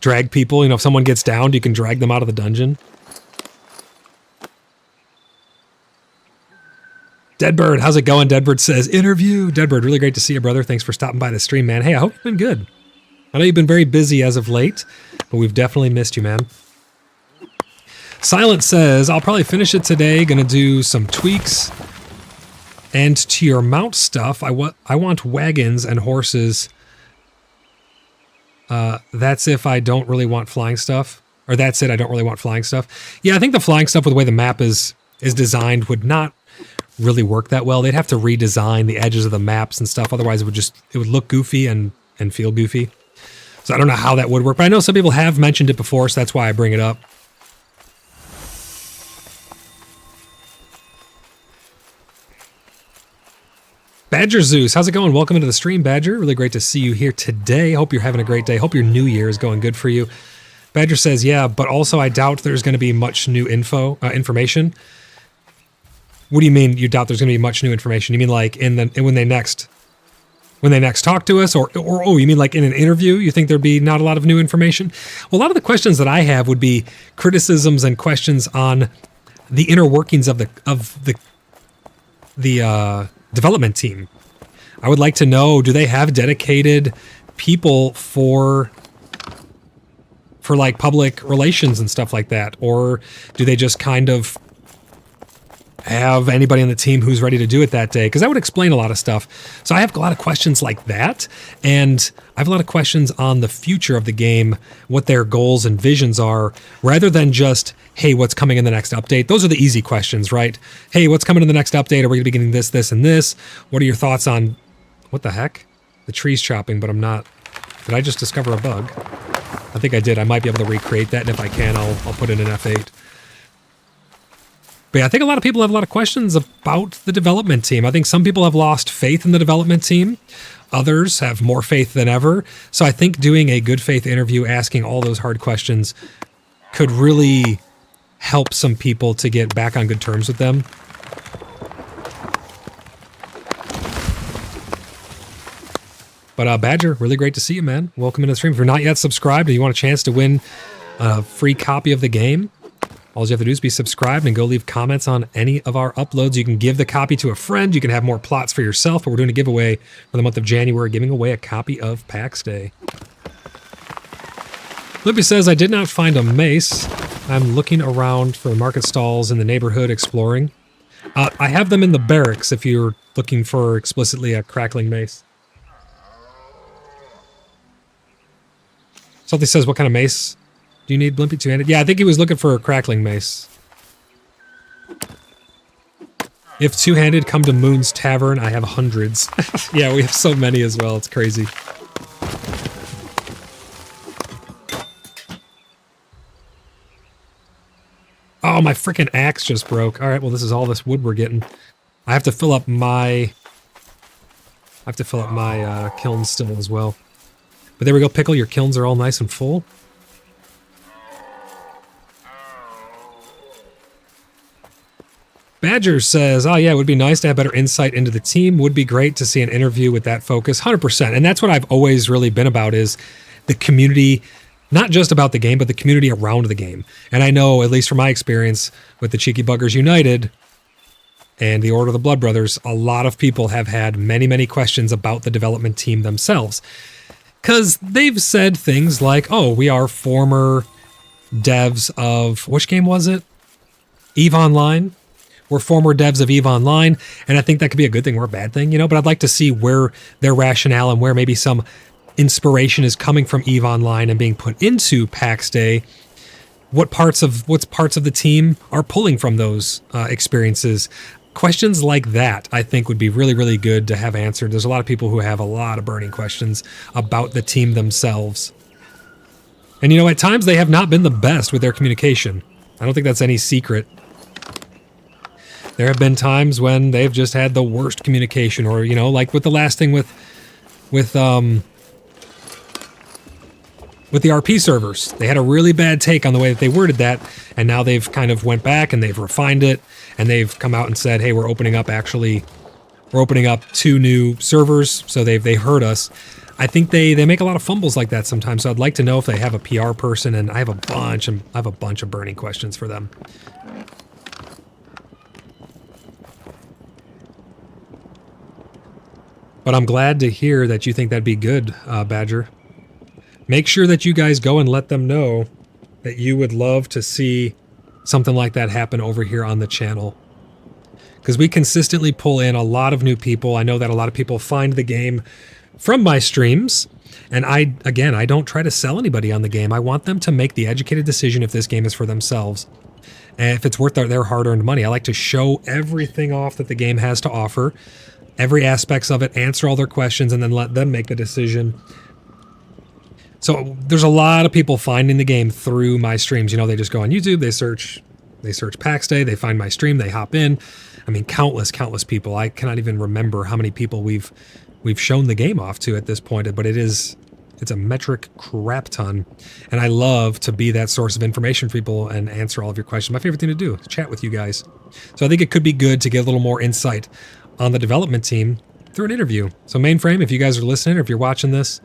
Drag people, if someone gets downed, you can drag them out of the dungeon. Deadbird, how's it going? Deadbird says, interview. Deadbird, really great to see you, brother. Thanks for stopping by the stream, man. Hey, I hope you've been good. I know you've been very busy as of late, but we've definitely missed you, man. Silent says, I'll probably finish it today. Gonna do some tweaks. And to your mount stuff, I want wagons and horses. That's if I don't really want flying stuff. Or that's it, I don't really want flying stuff. Yeah, I think the flying stuff with the way the map is designed would not really work that well. They'd have to redesign the edges of the maps and stuff. Otherwise, it would look goofy and feel goofy. So I don't know how that would work. But I know some people have mentioned it before, so that's why I bring it up. Badger Zeus, how's it going? Welcome into the stream, Badger. Really great to see you here today. Hope you're having a great day. Hope your new year is going good for you. Badger says, yeah, but also I doubt there's going to be much new information. What do you mean you doubt there's going to be much new information? You mean like when they next talk to us, or oh, you mean like in an interview? You think there'd be not a lot of new information? Well, a lot of the questions that I have would be criticisms and questions on the inner workings of the development team. I would like to know, do they have dedicated people for like public relations and stuff like that? Or do they just kind of have anybody on the team who's ready to do it that day? Because that would explain a lot of stuff. So I have a lot of questions like that. And I have a lot of questions on the future of the game, what their goals and visions are, rather than just, hey, what's coming in the next update? Those are the easy questions, right? Hey, what's coming in the next update? Are we going to be getting this, this, and this? What are your thoughts on, what the heck? The tree's chopping, but I'm not. Did I just discover a bug? I think I did. I might be able to recreate that, and if I can, I'll put in an F8. But yeah, I think a lot of people have a lot of questions about the development team. I think some people have lost faith in the development team. Others have more faith than ever. So I think doing a good faith interview, asking all those hard questions, could really help some people to get back on good terms with them. But Badger, really great to see you, man. Welcome into the stream. If you're not yet subscribed and you want a chance to win a free copy of the game, all you have to do is be subscribed and go leave comments on any of our uploads. You can give the copy to a friend. You can have more plots for yourself. But we're doing a giveaway for the month of January, giving away a copy of PAX Day. Lippy says, I did not find a mace. I'm looking around for market stalls in the neighborhood, exploring. I have them in the barracks if you're looking for explicitly a crackling mace. Something says, what kind of mace do you need, Blimpy? Two-handed? Yeah, I think he was looking for a crackling mace. If two-handed, come to Moon's Tavern. I have hundreds. Yeah, we have so many as well. It's crazy. Oh, my freaking axe just broke. All right, well, this is all this wood we're getting. I have to fill up my... kiln still as well. But there we go, Pickle. Your kilns are all nice and full. Badger says, oh yeah, it would be nice to have better insight into the team. Would be great to see an interview with that focus. 100%. And that's what I've always really been about, is the community, not just about the game, but the community around the game. And I know, at least from my experience with the Cheeky Buggers United and the Order of the Blood Brothers, a lot of people have had many, many questions about the development team themselves. Because they've said things like, oh, we are former devs of, which game was it? EVE Online. We're former devs of EVE Online, and I think that could be a good thing or a bad thing, you know, but I'd like to see where their rationale and where maybe some inspiration is coming from EVE Online and being put into PAX Day. What parts of the team are pulling from those experiences? Questions like that, I think, would be really, really good to have answered. There's a lot of people who have a lot of burning questions about the team themselves. And, you know, at times they have not been the best with their communication. I don't think that's any secret. There have been times when they've just had the worst communication, or, you know, like with the last thing with the RP servers. They had a really bad take on the way that they worded that, and now they've kind of went back and they've refined it, and they've come out and said, hey, we're opening up 2 new servers, so they heard us. I think they make a lot of fumbles like that sometimes, so I'd like to know if they have a PR person, and I have a bunch of burning questions for them. But I'm glad to hear that you think that'd be good, Badger. Make sure that you guys go and let them know that you would love to see something like that happen over here on the channel. Because we consistently pull in a lot of new people. I know that a lot of people find the game from my streams. And I don't try to sell anybody on the game. I want them to make the educated decision if this game is for themselves. And if it's worth their hard-earned money. I like to show everything off that the game has to offer. Every aspects of it, answer all their questions, and then let them make the decision. So there's a lot of people finding the game through my streams. You know, they just go on YouTube, they search PAX Day, they find my stream, they hop in. I mean, countless people. I cannot even remember how many people we've shown the game off to at this point, but it's a metric crap ton. And I love to be that source of information for people and answer all of your questions. My favorite thing to do is chat with you guys. So I think it could be good to get a little more insight on the development team through an interview. So Mainframe, if you guys are listening, or if you're watching this,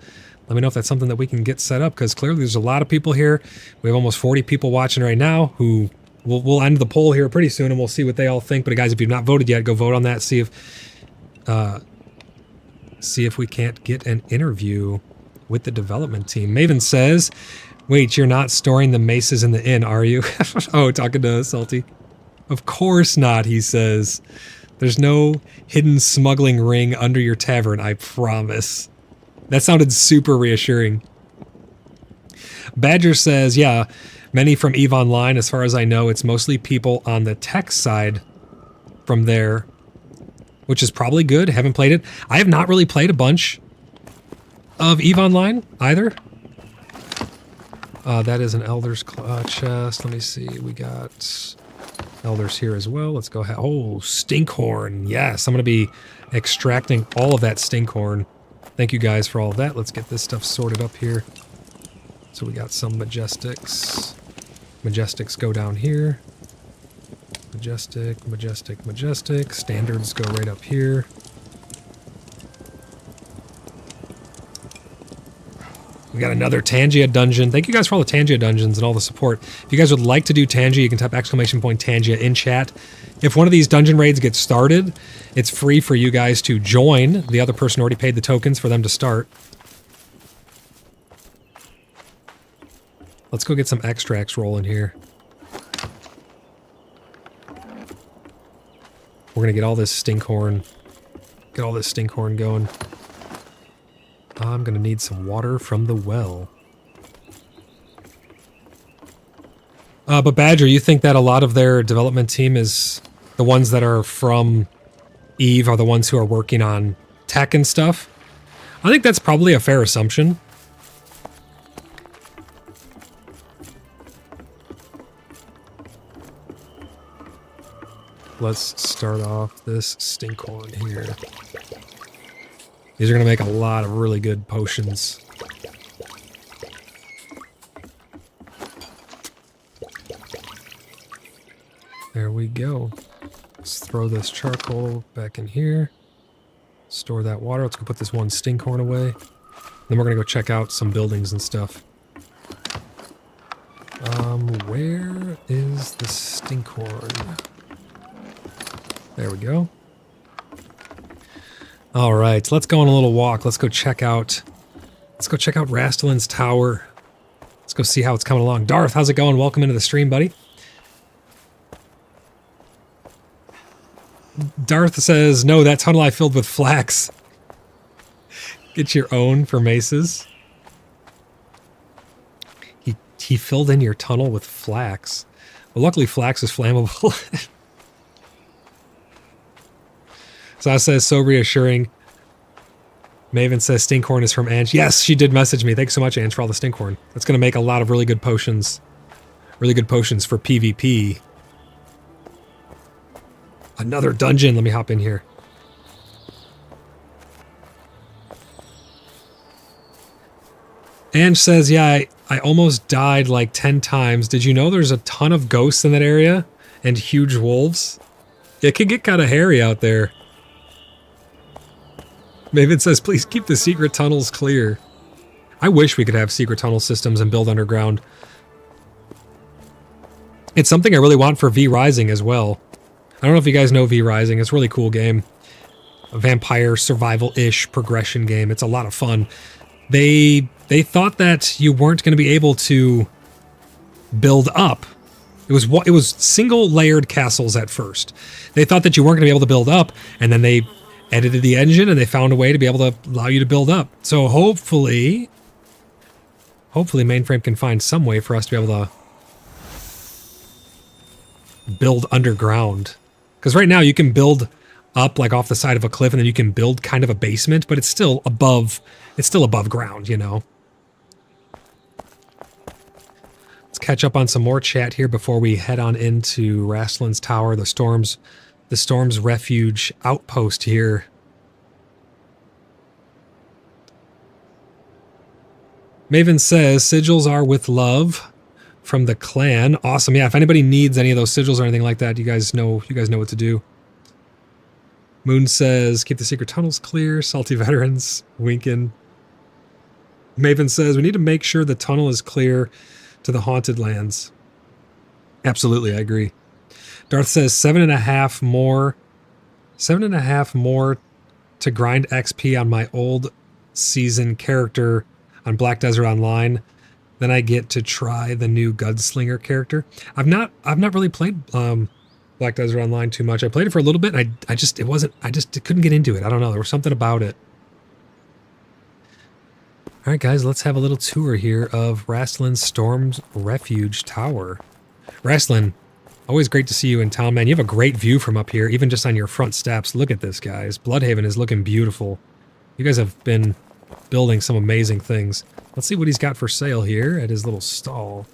let me know if that's something that we can get set up, because clearly there's a lot of people here. We have almost 40 people watching right now who we'll end the poll here pretty soon, and we'll see what they all think. But guys, if you've not voted yet, go vote on that. See if we can't get an interview with the development team. Maven says, wait, you're not storing the maces in the inn, are you? Oh, talking to Salty. Of course not, he says. There's no hidden smuggling ring under your tavern, I promise. That sounded super reassuring. Badger says, yeah, many from EVE Online. As far as I know, it's mostly people on the tech side from there, which is probably good. Haven't played it. I have not really played a bunch of EVE Online either. That is an Elder's chest. Let me see. We got Elders here as well. Let's go ahead. Oh, Stinkhorn. Yes, I'm going to be extracting all of that Stinkhorn. Thank you guys for all of that. Let's get this stuff sorted up here. So we got some Majestics. Majestics go down here. Majestic, Majestic, Majestic. Standards go right up here. We got another Tangia dungeon. Thank you guys for all the Tangia dungeons and all the support. If you guys would like to do Tangia, you can type !Tangia in chat. If one of these dungeon raids gets started, it's free for you guys to join. The other person already paid the tokens for them to start. Let's go get some extracts rolling here. We're going to get all this stinkhorn. Get all this stinkhorn going. I'm going to need some water from the well. But Badger, you think that a lot of their development team is the ones that are from EVE are the ones who are working on tech and stuff? I think that's probably a fair assumption. Let's start off this stinkhorn here. These are going to make a lot of really good potions. There we go. Let's throw this charcoal back in here. Store that water. Let's go put this one stinkhorn away. Then we're going to go check out some buildings and stuff. Where is the stinkhorn? There we go. All right, let's go on a little walk. Let's go check out Rastelin's tower. Let's go see how it's coming along. Darth, how's it going? Welcome into the stream, buddy. Darth says, no, that tunnel I filled with flax. Get your own for maces. He filled in your tunnel with flax. Well, luckily flax is flammable. Sas says, so reassuring. Maven says, stinkhorn is from Ange. Yes, she did message me. Thanks so much, Ange, for all the stinkhorn. That's going to make a lot of really good potions. Really good potions for PvP. Another dungeon. Let me hop in here. Ange says, yeah, I almost died like 10 times. Did you know there's a ton of ghosts in that area? And huge wolves? It can get kind of hairy out there. Maven says, please keep the secret tunnels clear. I wish we could have secret tunnel systems and build underground. It's something I really want for V Rising as well. I don't know if you guys know V Rising. It's a really cool game. A vampire survival-ish progression game. It's a lot of fun. They thought that you weren't going to be able to build up. It was single-layered castles at first. They thought that you weren't going to be able to build up, and then they edited the engine and they found a way to be able to allow you to build up. So hopefully Mainframe can find some way for us to be able to build underground. Because right now you can build up like off the side of a cliff and then you can build kind of a basement, but it's still above ground, you know. Let's catch up on some more chat here before we head on into Rastelin's Tower, the Storm's refuge outpost here. Maven says, sigils are with love from the clan. Awesome. Yeah, if anybody needs any of those sigils or anything like that, you guys know what to do. Moon says, keep the secret tunnels clear. Salty veterans, winking. Maven says, we need to make sure the tunnel is clear to the haunted lands. Absolutely, I agree. Darth says 7.5 more to grind XP on my old season character on Black Desert Online. Then I get to try the new Gunslinger character. I've not really played Black Desert Online too much. I played it for a little bit and I just couldn't get into it. I don't know. There was something about it. All right, guys, let's have a little tour here of Rastelin's Storm's Refuge Tower. Rastlin, always great to see you in town, man. You have a great view from up here, even just on your front steps. Look at this, guys. Bloodhaven is looking beautiful. You guys have been building some amazing things. Let's see what he's got for sale here at his little stall.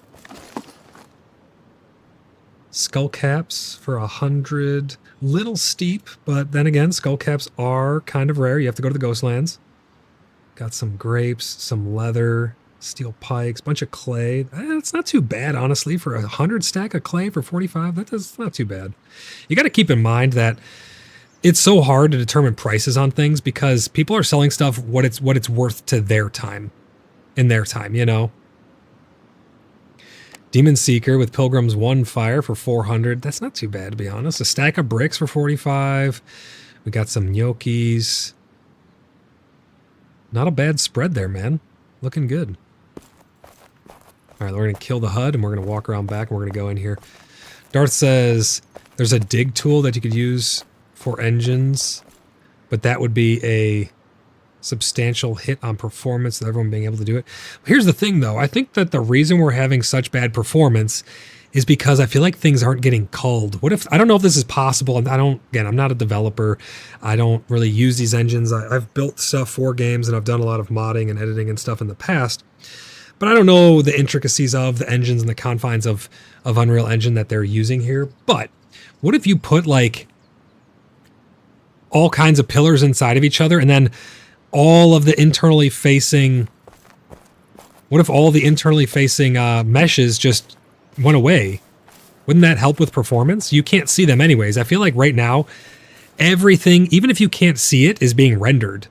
Skull caps for 100. Little steep, but then again, skull caps are kind of rare. You have to go to the Ghostlands. Got some grapes, some leather, steel pikes, bunch of clay. It's not too bad, honestly, for 100 stack of clay for 45. That's not too bad. You got to keep in mind that it's so hard to determine prices on things because people are selling stuff what it's worth to their time. in their time, you know? Demon Seeker with Pilgrim's 1 fire for 400. That's not too bad, to be honest. A stack of bricks for 45. We got some gnocchis. Not a bad spread there, man. Looking good. All right, we're going to kill the HUD, and we're going to walk around back, and we're going to go in here. Darth says there's a dig tool that you could use for engines, but that would be a substantial hit on performance with everyone being able to do it. Here's the thing, though. I think that the reason we're having such bad performance is because I feel like things aren't getting culled. What if, I don't know if this is possible, and again, I'm not a developer. I don't really use these engines. I've built stuff for games, and I've done a lot of modding and editing and stuff in the past, but I don't know the intricacies of the engines and the confines of Unreal Engine that they're using here. But what if you put like all kinds of pillars inside of each other, and then all of the internally facing, what if all the internally facing meshes just went away? Wouldn't that help with performance? You can't see them anyways. I feel like right now, everything, even if you can't see it, is being rendered.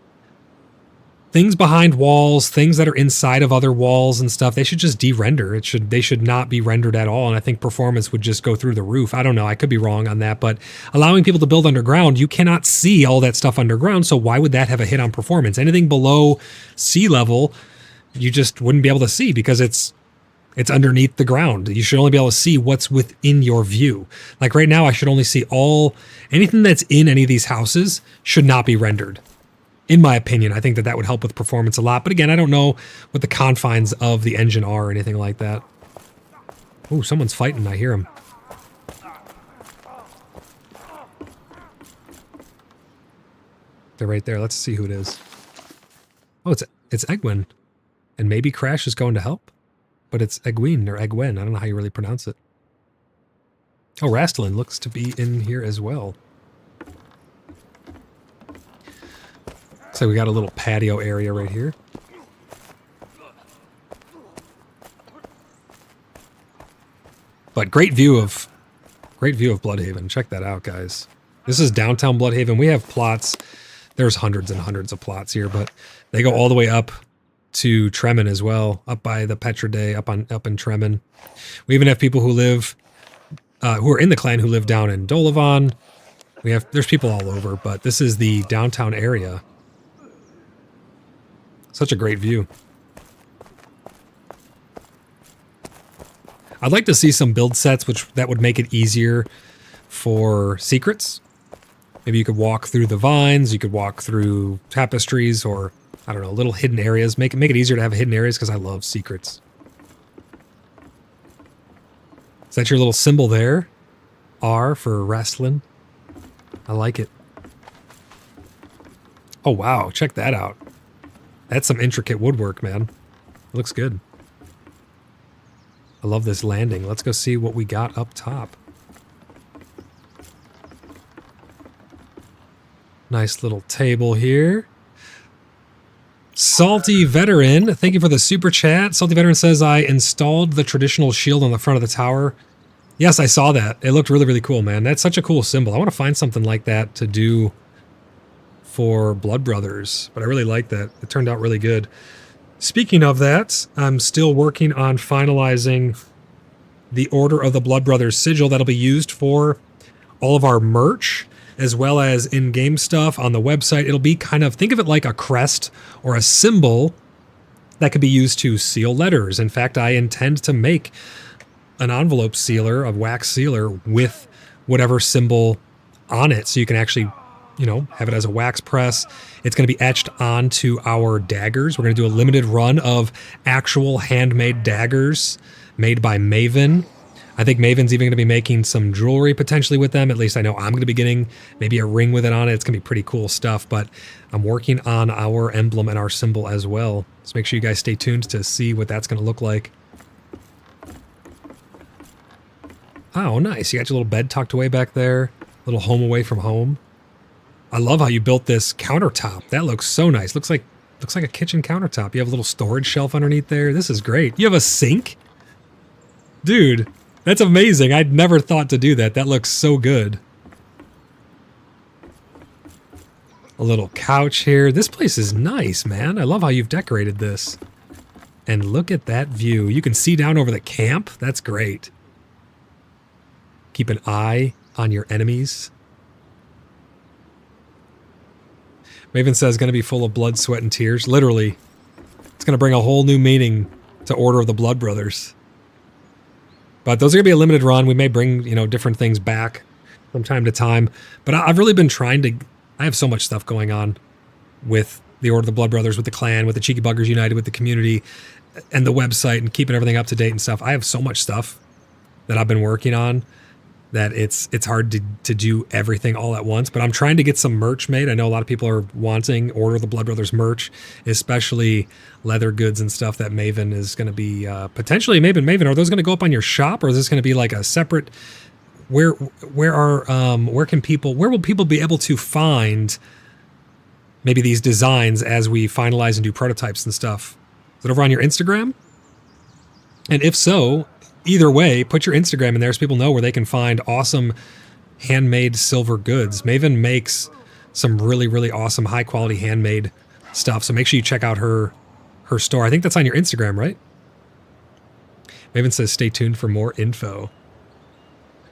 Things behind walls, things that are inside of other walls and stuff, they should just de-render. They should not be rendered at all, and I think performance would just go through the roof. I don't know, I could be wrong on that, but allowing people to build underground, you cannot see all that stuff underground, so why would that have a hit on performance? Anything below sea level, you just wouldn't be able to see because it's underneath the ground. You should only be able to see what's within your view. Like right now, I should only see anything that's in any of these houses should not be rendered. In my opinion, I think that would help with performance a lot. But again, I don't know what the confines of the engine are or anything like that. Ooh, someone's fighting. I hear him. They're right there. Let's see who it is. Oh, it's Egwin. And maybe Crash is going to help. But it's Egwene or Egwen. I don't know how you really pronounce it. Oh, Rastlin looks to be in here as well. So we got a little patio area right here. But great view of Bloodhaven. Check that out, guys. This is downtown Bloodhaven. We have plots. There's hundreds and hundreds of plots here, but they go all the way up to Tremin as well, up by the Petra Day, up in Tremin. We even have people who live, who are in the clan who live down in Dolavan. There's people all over, but this is the downtown area. Such a great view. I'd like to see some build sets that would make it easier for secrets. Maybe you could walk through the vines, you could walk through tapestries, or I don't know, little hidden areas. Make it easier to have hidden areas because I love secrets. Is that your little symbol there? R for wrestling. I like it. Oh wow, check that out. That's some intricate woodwork, man. It looks good. I love this landing. Let's go see what we got up top. Nice little table here. Salty Veteran, thank you for the super chat. Salty Veteran says, I installed the traditional shield on the front of the tower. Yes, I saw that. It looked really, really cool, man. That's such a cool symbol. I want to find something like that to do for Blood Brothers, but I really like that. It turned out really good. Speaking of that, I'm still working on finalizing the Order of the Blood Brothers sigil that'll be used for all of our merch, as well as in-game stuff on the website. It'll be kind of, think of it like a crest or a symbol that could be used to seal letters. In fact, I intend to make an envelope sealer, a wax sealer, with whatever symbol on it, so you can actually, you know, have it as a wax press. It's going to be etched onto our daggers. We're going to do a limited run of actual handmade daggers made by Maven. I think Maven's even going to be making some jewelry potentially with them. At least I know I'm going to be getting maybe a ring with it on it. It's going to be pretty cool stuff, but I'm working on our emblem and our symbol as well. So make sure you guys stay tuned to see what that's going to look like. Oh, nice. You got your little bed tucked away back there. Little home away from home. I love how you built this countertop. That looks so nice. Looks like a kitchen countertop. You have a little storage shelf underneath there. This is great. You have a sink? Dude, that's amazing. I'd never thought to do that. That looks so good. A little couch here. This place is nice, man. I love how you've decorated this. And look at that view. You can see down over the camp. That's great. Keep an eye on your enemies. Maven says going to be full of blood, sweat, and tears. Literally. It's going to bring a whole new meaning to Order of the Blood Brothers. But those are going to be a limited run. We may bring, you know, different things back from time to time. But I've really been trying to... I have so much stuff going on with the Order of the Blood Brothers, with the clan, with the Cheeky Buggers United, with the community, and the website, and keeping everything up to date and stuff. I have so much stuff that I've been working on that it's hard to do everything all at once. But I'm trying to get some merch made. I know a lot of people are wanting Order of the Blood Brothers merch, especially leather goods and stuff that Maven is going to be potentially. Maven, are those going to go up on your shop, or is this going to be like a separate? Where will people be able to find maybe these designs as we finalize and do prototypes and stuff? Is it over on your Instagram? And if so, either way, put your Instagram in there so people know where they can find awesome handmade silver goods. Maven makes some really, really awesome high-quality handmade stuff, so make sure you check out her store. I think that's on your Instagram, right? Maven says, stay tuned for more info.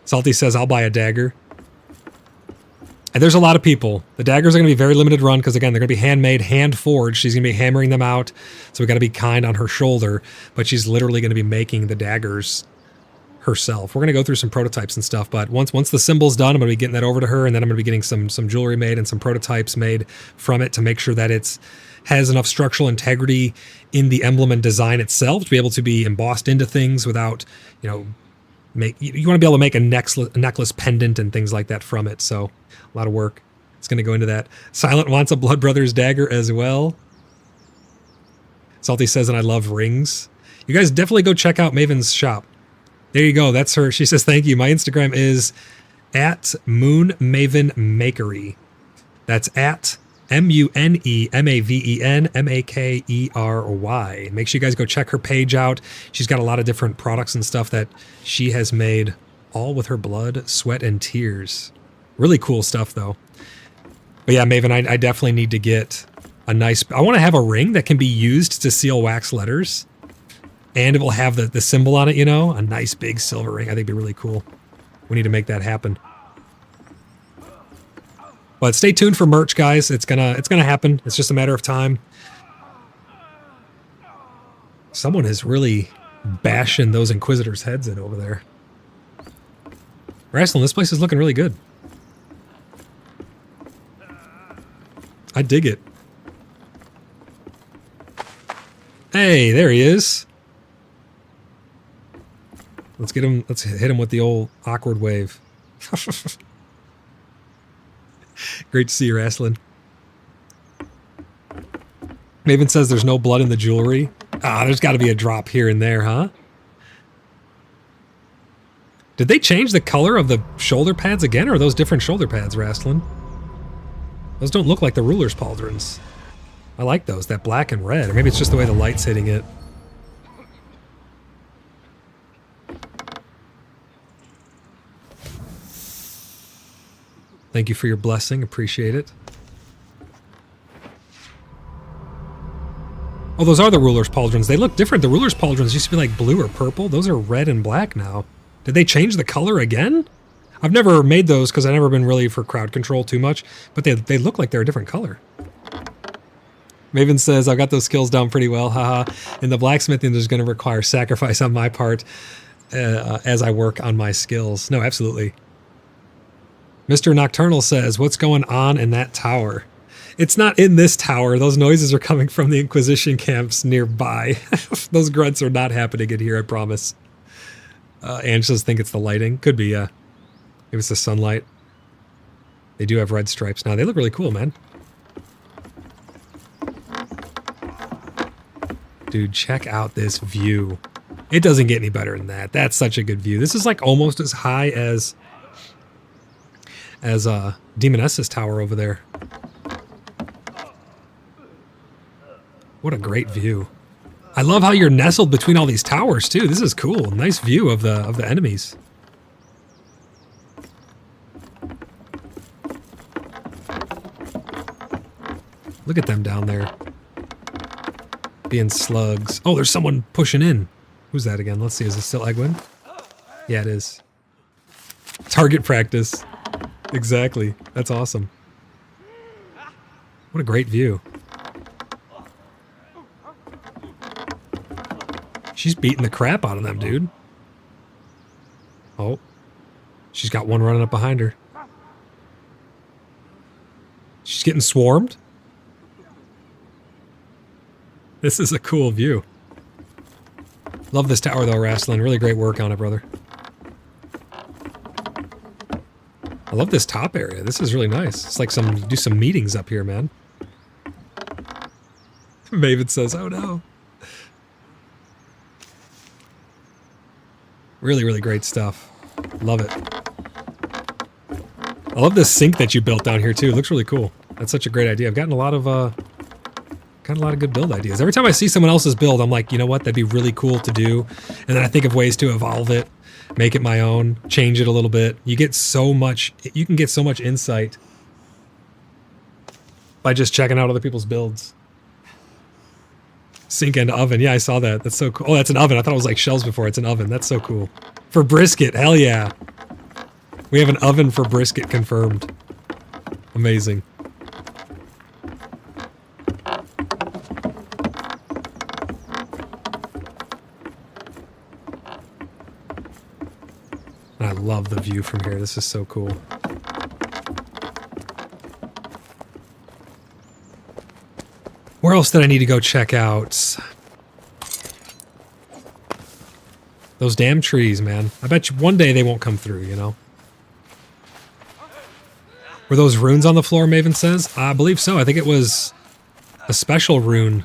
Salty says, I'll buy a dagger. And there's a lot of people. The daggers are going to be very limited run because, again, they're going to be handmade, hand-forged. She's going to be hammering them out, so we got to be kind on her shoulder. But she's literally going to be making the daggers herself. We're going to go through some prototypes and stuff, but once the symbol's done, I'm going to be getting that over to her, and then I'm going to be getting some jewelry made and some prototypes made from it to make sure that it's has enough structural integrity in the emblem and design itself to be able to be embossed into things without, you know, you want to be able to make a necklace pendant and things like that from it. So a lot of work. It's going to go into that. Silent wants a Blood Brothers dagger as well. Salty says, and I love rings. You guys definitely go check out Maven's shop. There you go. That's her. She says, thank you. My Instagram is at moonmavenmakery. That's at MUNEMAVENMAKERY. Make sure you guys go check her page out. She's got a lot of different products and stuff that she has made, all with her blood, sweat, and tears. Really cool stuff, though. But yeah, Maven, I definitely need to get a nice... I want to have a ring that can be used to seal wax letters. And it will have the symbol on it, you know? A nice big silver ring. I think it'd be really cool. We need to make that happen. But stay tuned for merch, guys. It's gonna happen. It's just a matter of time. Someone is really bashing those Inquisitors' heads in over there. Wrestling, this place is looking really good. I dig it. Hey, there he is. Let's get him. Let's hit him with the old awkward wave. Great to see you, Wrestling. Maven says there's no blood in the jewelry. Ah, there's got to be a drop here and there, huh? Did they change the color of the shoulder pads again, or are those different shoulder pads, Wrestling? Those don't look like the ruler's pauldrons. I like those, that black and red. Or maybe it's just the way the light's hitting it. Thank you for your blessing. Appreciate it. Oh, those are the ruler's pauldrons. They look different. The ruler's pauldrons used to be like blue or purple. Those are red and black now. Did they change the color again? I've never made those because I've never been really for crowd control too much, but they look like they're a different color. Maven says, I got those skills down pretty well, haha. In the blacksmithing, there's going to require sacrifice on my part as I work on my skills. No, absolutely. Mr. Nocturnal says, what's going on in that tower? It's not in this tower. Those noises are coming from the Inquisition camps nearby. Those grunts are not happening in here, I promise. Angela's think it's the lighting. Could be, maybe it's the sunlight. They do have red stripes now. They look really cool, man. Dude, check out this view. It doesn't get any better than that. That's such a good view. This is like almost as high as Demoness's tower over there. What a great view. I love how you're nestled between all these towers too. This is cool. Nice view of the enemies. Look at them down there. Being slugs. Oh, there's someone pushing in. Who's that again? Let's see. Is it still Egwin? Yeah, it is. Target practice. Exactly. That's awesome. What a great view. She's beating the crap out of them, dude. Oh. She's got one running up behind her. She's getting swarmed. This is a cool view. Love this tower, though, Rastlin. Really great work on it, brother. I love this top area. This is really nice. It's like do some meetings up here, man. Maven says, oh no. Really, really great stuff. Love it. I love this sink that you built down here, too. It looks really cool. That's such a great idea. I've gotten a lot of good build ideas. Every time I see someone else's build, I'm like, you know what? That'd be really cool to do. And then I think of ways to evolve it, make it my own, change it a little bit. You can get so much insight by just checking out other people's builds. Sink and oven. Yeah, I saw that. That's so cool. Oh, that's an oven. I thought it was like shells before. It's an oven. That's so cool. For brisket. Hell yeah. We have an oven for brisket confirmed. Amazing. I love the view from here. This is so cool. Where else did I need to go check out? Those damn trees, man. I bet you one day they won't come through, you know? Were those runes on the floor, Maven says? I believe so. I think it was a special rune.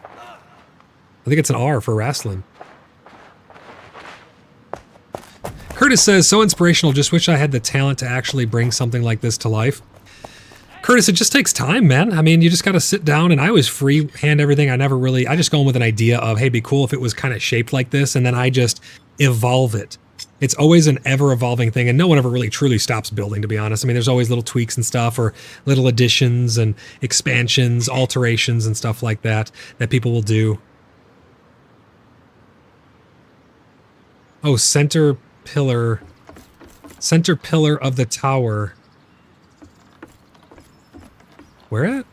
I think it's an R for Rastlin. Curtis says, so inspirational, just wish I had the talent to actually bring something like this to life. Curtis, it just takes time, man. I mean, you just got to sit down, and I always freehand everything. I just go in with an idea of, hey, it'd be cool if it was kind of shaped like this, and then I just evolve it. It's always an ever-evolving thing, and no one ever really truly stops building, to be honest. I mean, there's always little tweaks and stuff, or little additions and expansions, alterations and stuff like that people will do. Oh, center pillar of the tower. Where at?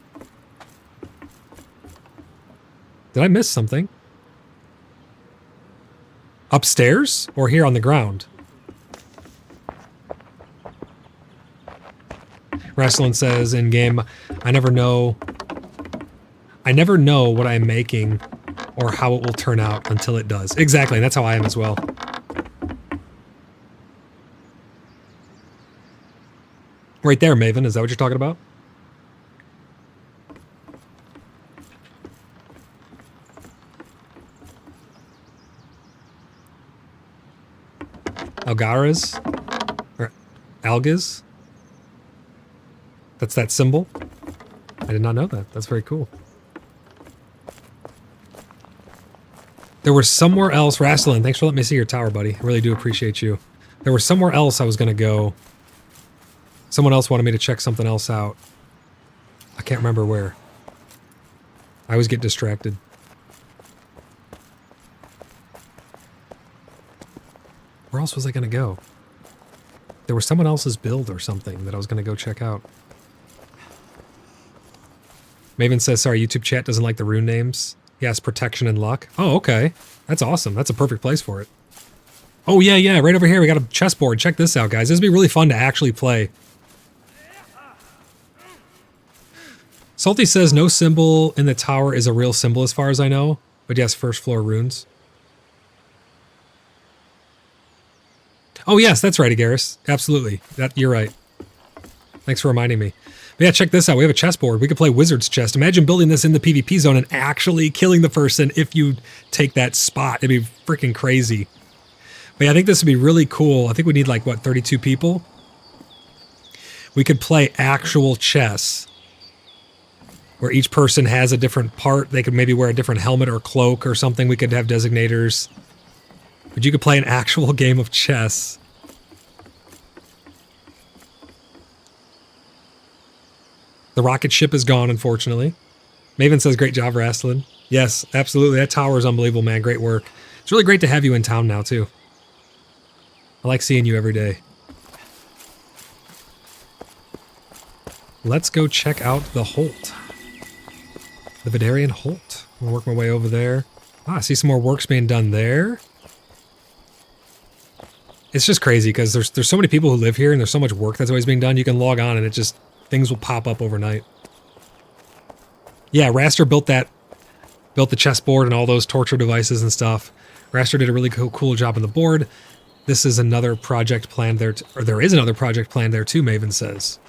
Did I miss something? Upstairs or here on the ground? Rastlin says in game, I never know what I'm making or how it will turn out until it does. Exactly, that's how I am as well. Right there, Maven, is that what you're talking about? Algaras? Or algas? That's that symbol? I did not know that. That's very cool. There was somewhere else. Rastlin, thanks for letting me see your tower, buddy. I really do appreciate you. There was somewhere else I was going to go. Someone else wanted me to check something else out. I can't remember where. I always get distracted. Where else was I going to go? There was someone else's build or something that I was going to go check out. Maven says, sorry, YouTube chat doesn't like the rune names. Yes, protection and luck. Oh, okay. That's awesome. That's a perfect place for it. Oh, yeah, right over here. We got a chessboard. Check this out, guys. This would be really fun to actually play. Salty says, no symbol in the tower is a real symbol as far as I know. But yes, first floor runes. Oh, yes, that's right, Agaris. Absolutely. You're right. Thanks for reminding me. But yeah, check this out. We have a chessboard. We could play Wizard's Chest. Imagine building this in the PvP zone and actually killing the person if you take that spot. It'd be freaking crazy. But yeah, I think this would be really cool. I think we need like, what, 32 people? We could play actual chess, where each person has a different part. They could maybe wear a different helmet or cloak or something. We could have designators. But you could play an actual game of chess. The rocket ship is gone, unfortunately. Maven says, great job, Rastlin. Yes, absolutely. That tower is unbelievable, man. Great work. It's really great to have you in town now, too. I like seeing you every day. Let's go check out the Holt. The Vidarian Holt. I'll work my way over there. Ah, I see some more works being done there. It's just crazy because there's so many people who live here and there's so much work that's always being done. You can log on and it just, things will pop up overnight. Yeah, Raster built the chessboard and all those torture devices and stuff. Raster did a really cool job on the board. This is another project planned there, or there is another project planned there too, Maven says.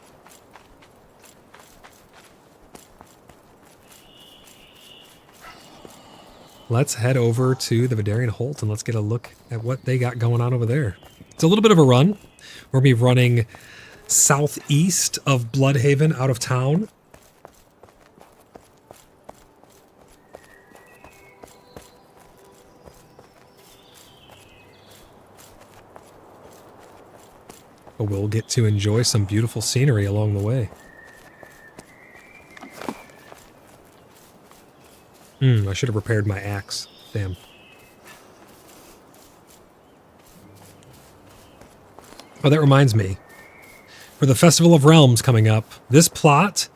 Let's head over to the Vidarian Holt and let's get a look at what they got going on over there. It's a little bit of a run. We're going to be running southeast of Bloodhaven out of town. But we'll get to enjoy some beautiful scenery along the way. I should have repaired my axe. Damn. Oh, that reminds me. For the Festival of Realms coming up, this plot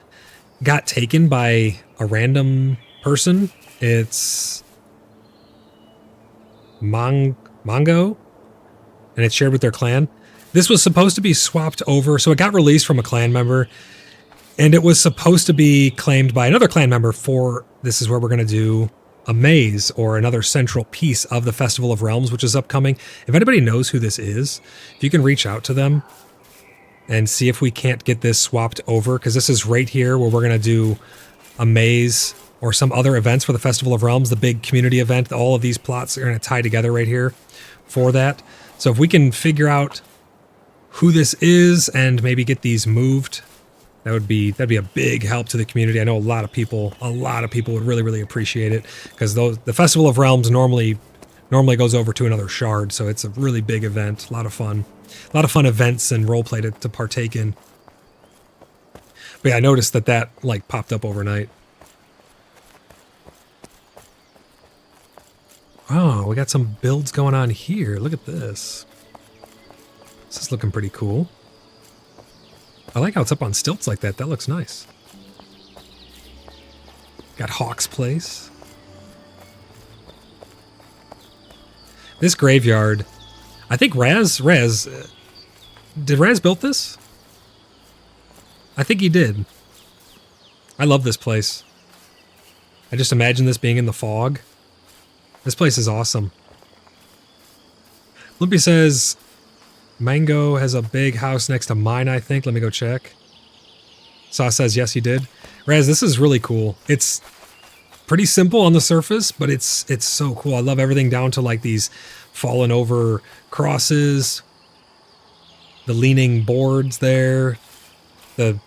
got taken by a random person. It's Mongo, and it's shared with their clan. This was supposed to be swapped over, so it got released from a clan member, and it was supposed to be claimed by another clan member for, this is where we're going to do a maze or another central piece of the Festival of Realms, which is upcoming. If anybody knows who this is, if you can reach out to them and see if we can't get this swapped over, because this is right here where we're going to do a maze or some other events for the Festival of Realms, the big community event. All of these plots are going to tie together right here for that. So if we can figure out who this is and maybe get these moved, that'd be a big help to the community. I know a lot of people would really appreciate it, because the Festival of Realms normally goes over to another shard, so it's a really big event, a lot of fun events and roleplay to partake in. But yeah, I noticed that like popped up overnight. Oh, we got some builds going on here. Look at this. This is looking pretty cool. I like how it's up on stilts like that. That looks nice. Got Hawk's Place. This graveyard, I think did Raz build this? I think he did. I love this place. I just imagine this being in the fog. This place is awesome. Limpy says, Mango has a big house next to mine, I think. Let me go check. Sauce says, yes, he did. Raz, this is really cool. It's pretty simple on the surface, but it's so cool. I love everything down to like these fallen over crosses, the leaning boards there, the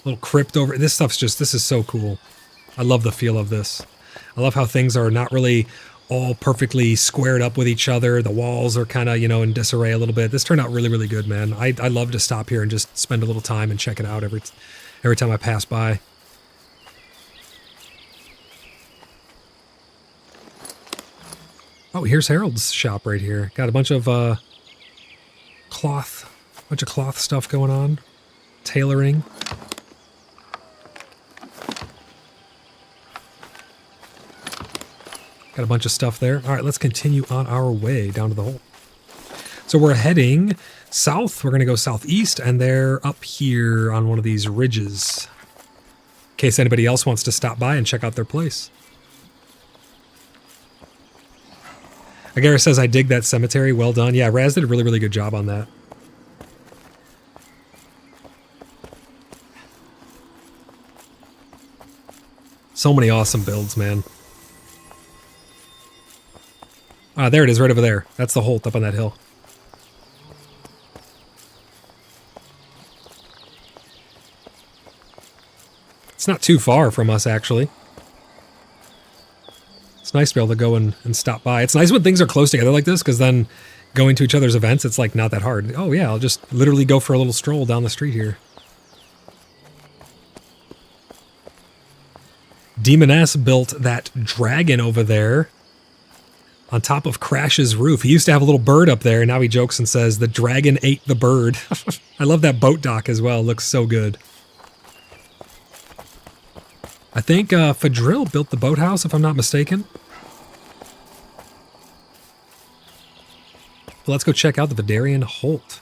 little crypt over. This is so cool. I love the feel of this. I love how things are not really all perfectly squared up with each other. The walls are kind of, in disarray a little bit. This turned out really good, man. I love to stop here and just spend a little time and check it out every time I pass by. Oh, here's Harold's shop right here. Got a bunch of cloth stuff going on. Tailoring. Got a bunch of stuff there. All right, let's continue on our way down to the hole. So we're heading south. We're going to go southeast, and they're up here on one of these ridges. In case anybody else wants to stop by and check out their place. Agara says, I dig that cemetery. Well done. Yeah, Raz did a really good job on that. So many awesome builds, man. Ah, there it is, right over there. That's the Holt up on that hill. It's not too far from us, actually. It's nice to be able to go and stop by. It's nice when things are close together like this, because then going to each other's events, it's like not that hard. Oh yeah, I'll just literally go for a little stroll down the street here. Demoness built that dragon over there on top of Crash's roof. He used to have a little bird up there, and now he jokes and says, the dragon ate the bird. I love that boat dock as well. It looks so good. I think Fadril built the boathouse, if I'm not mistaken. But let's go check out the Vidarian Holt.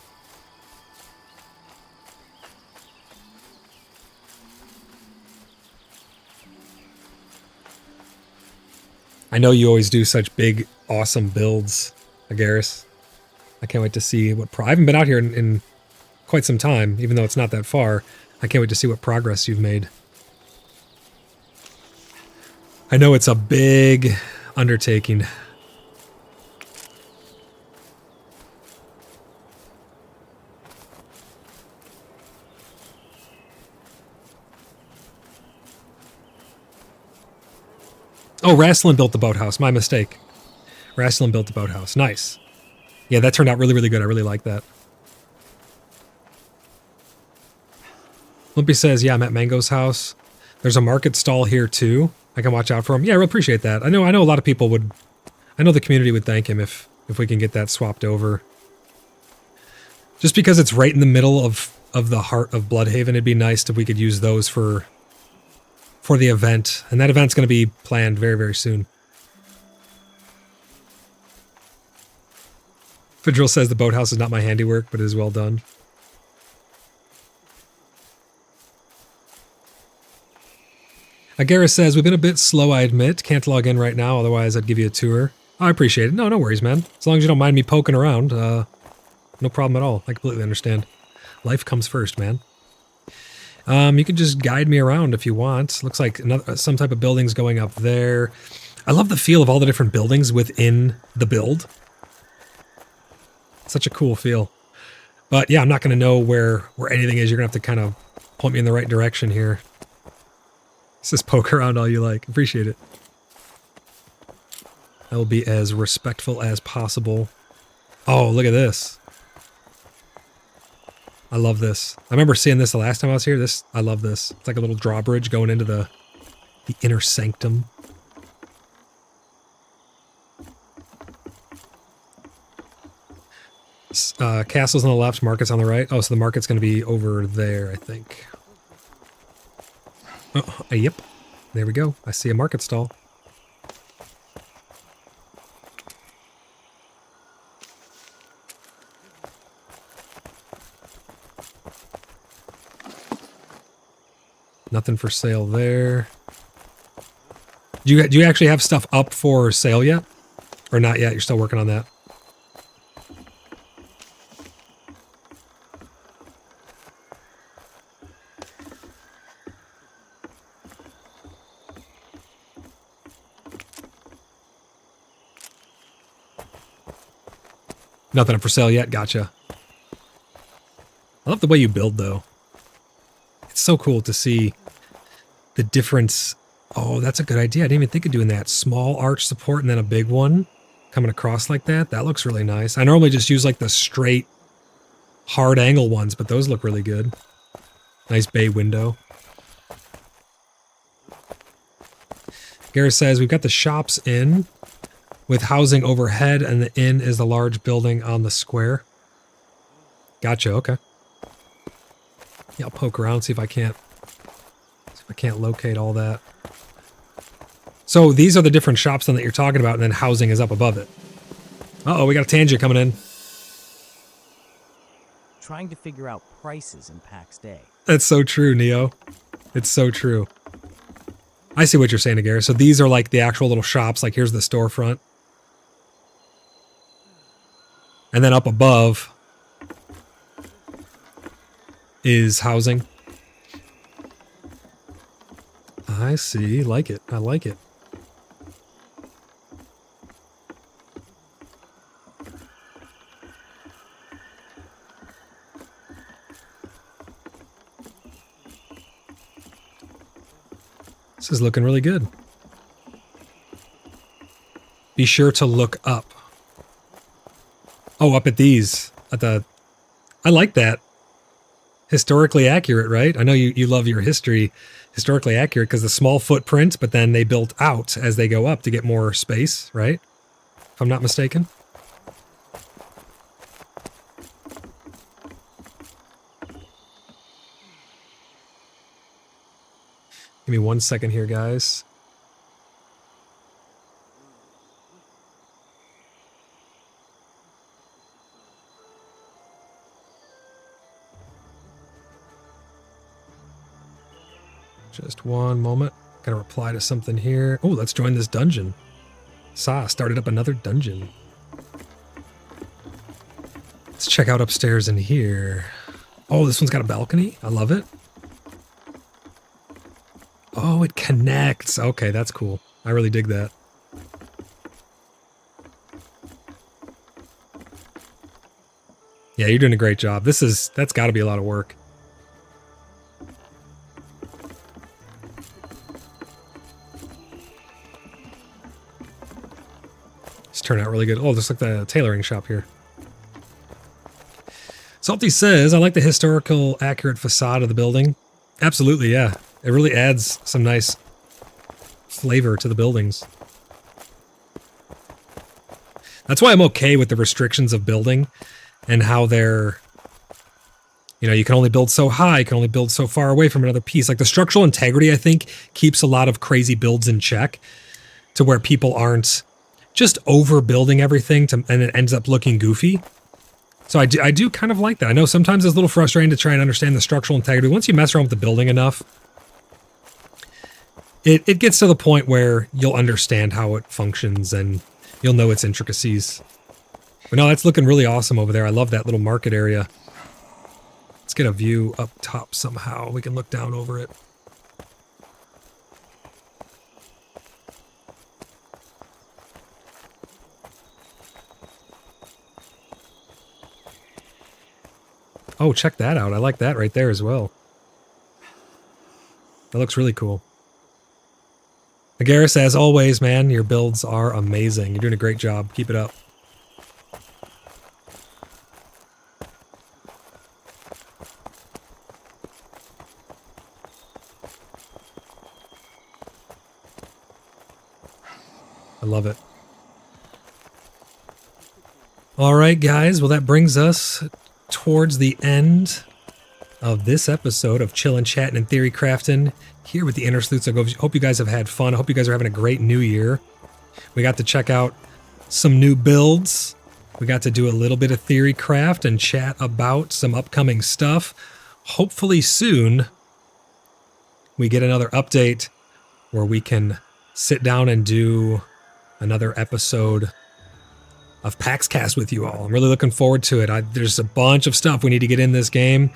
I know you always do such big, awesome builds, Agaris. I can't wait to see what... I haven't been out here in quite some time, even though it's not that far. I can't wait to see what progress you've made. I know it's a big undertaking. Oh, Rasslin built the boathouse. My mistake. Rasslin built the boathouse. Nice. Yeah, that turned out really, really good. I really like that. Limpy says, yeah, I'm at Mango's house. There's a market stall here, too. I can watch out for him. Yeah, I really appreciate that. I know a lot of people would... I know the community would thank him if we can get that swapped over. Just because it's right in the middle of the heart of Bloodhaven, it'd be nice if we could use those for the event. And that event's going to be planned very, very soon. Fidril says the boathouse is not my handiwork, but it is well done. Agaris says, we've been a bit slow, I admit. Can't log in right now, otherwise I'd give you a tour. Oh, I appreciate it. No worries, man. As long as you don't mind me poking around, no problem at all. I completely understand. Life comes first, man. You can just guide me around if you want. Looks like some type of building's going up there. I love the feel of all the different buildings within the build. Such a cool feel. But yeah, I'm not going to know where anything is. You're going to have to kind of point me in the right direction here. Just poke around all you like. Appreciate it. I will be as respectful as possible. Oh, look at this. I love this. I remember seeing this the last time I was here. I love this. It's like a little drawbridge going into the inner sanctum. Castle's on the left, market's on the right. Oh, so the market's going to be over there, I think. Oh, yep. There we go. I see a market stall. Nothing for sale there. Do you actually have stuff up for sale yet? Or not yet? You're still working on that? Nothing up for sale yet? Gotcha. I love the way you build, though. It's so cool to see the difference. Oh, that's a good idea. I didn't even think of doing that. Small arch support and then a big one coming across like that. That looks really nice. I normally just use like the straight hard angle ones, but those look really good. Nice bay window. Gareth says, we've got the shops in with housing overhead, and the inn is the large building on the square. Gotcha, okay. Yeah, I'll poke around, see if I can't locate all that. So these are the different shops then that you're talking about, and then housing is up above it. Uh-oh, we got a tangent coming in. Trying to figure out prices in PAX Day. That's so true, Neo. It's so true. I see what you're saying, Agar. So these are like the actual little shops, like here's the storefront. And then up above is housing. I see. Like it. I like it. This is looking really good. Be sure to look up. Oh, up at these. I like that. historically accurate, right? I know you love your history, historically accurate, because the small footprint, but then they built out as they go up to get more space, right? If I'm not mistaken. Give me 1 second here, guys. Just one moment. Gotta reply to something here. Oh, let's join this dungeon. Sa started up another dungeon. Let's check out upstairs in here. Oh, this one's got a balcony. I love it. Oh, it connects. Okay, that's cool. I really dig that. Yeah, you're doing a great job. That's got to be a lot of work. It's turned out really good. Oh, just like the tailoring shop here. Salty says, I like the historical accurate facade of the building. Absolutely, yeah. It really adds some nice flavor to the buildings. That's why I'm okay with the restrictions of building and how they're, you can only build so high, you can only build so far away from another piece. Like the structural integrity, I think, keeps a lot of crazy builds in check to where people aren't just overbuilding everything and it ends up looking goofy. So I do kind of like that. I know sometimes it's a little frustrating to try and understand the structural integrity. Once you mess around with the building enough, it gets to the point where you'll understand how it functions and you'll know its intricacies. But no, that's looking really awesome over there. I love that little market area. Let's get a view up top somehow. We can look down over it. Oh, check that out. I like that right there as well. That looks really cool. Agaris, as always, man, your builds are amazing. You're doing a great job. Keep it up. I love it. All right, guys. Well, that brings us towards the end of this episode of Chillin', Chattin', and Theorycrafting here with the Inner Sleuths. I hope you guys have had fun. I hope you guys are having a great new year. We got to check out some new builds. We got to do a little bit of Theorycraft and chat about some upcoming stuff. Hopefully soon we get another update where we can sit down and do another episode of PAXcast with you all. I'm really looking forward to it. There's a bunch of stuff we need to get in this game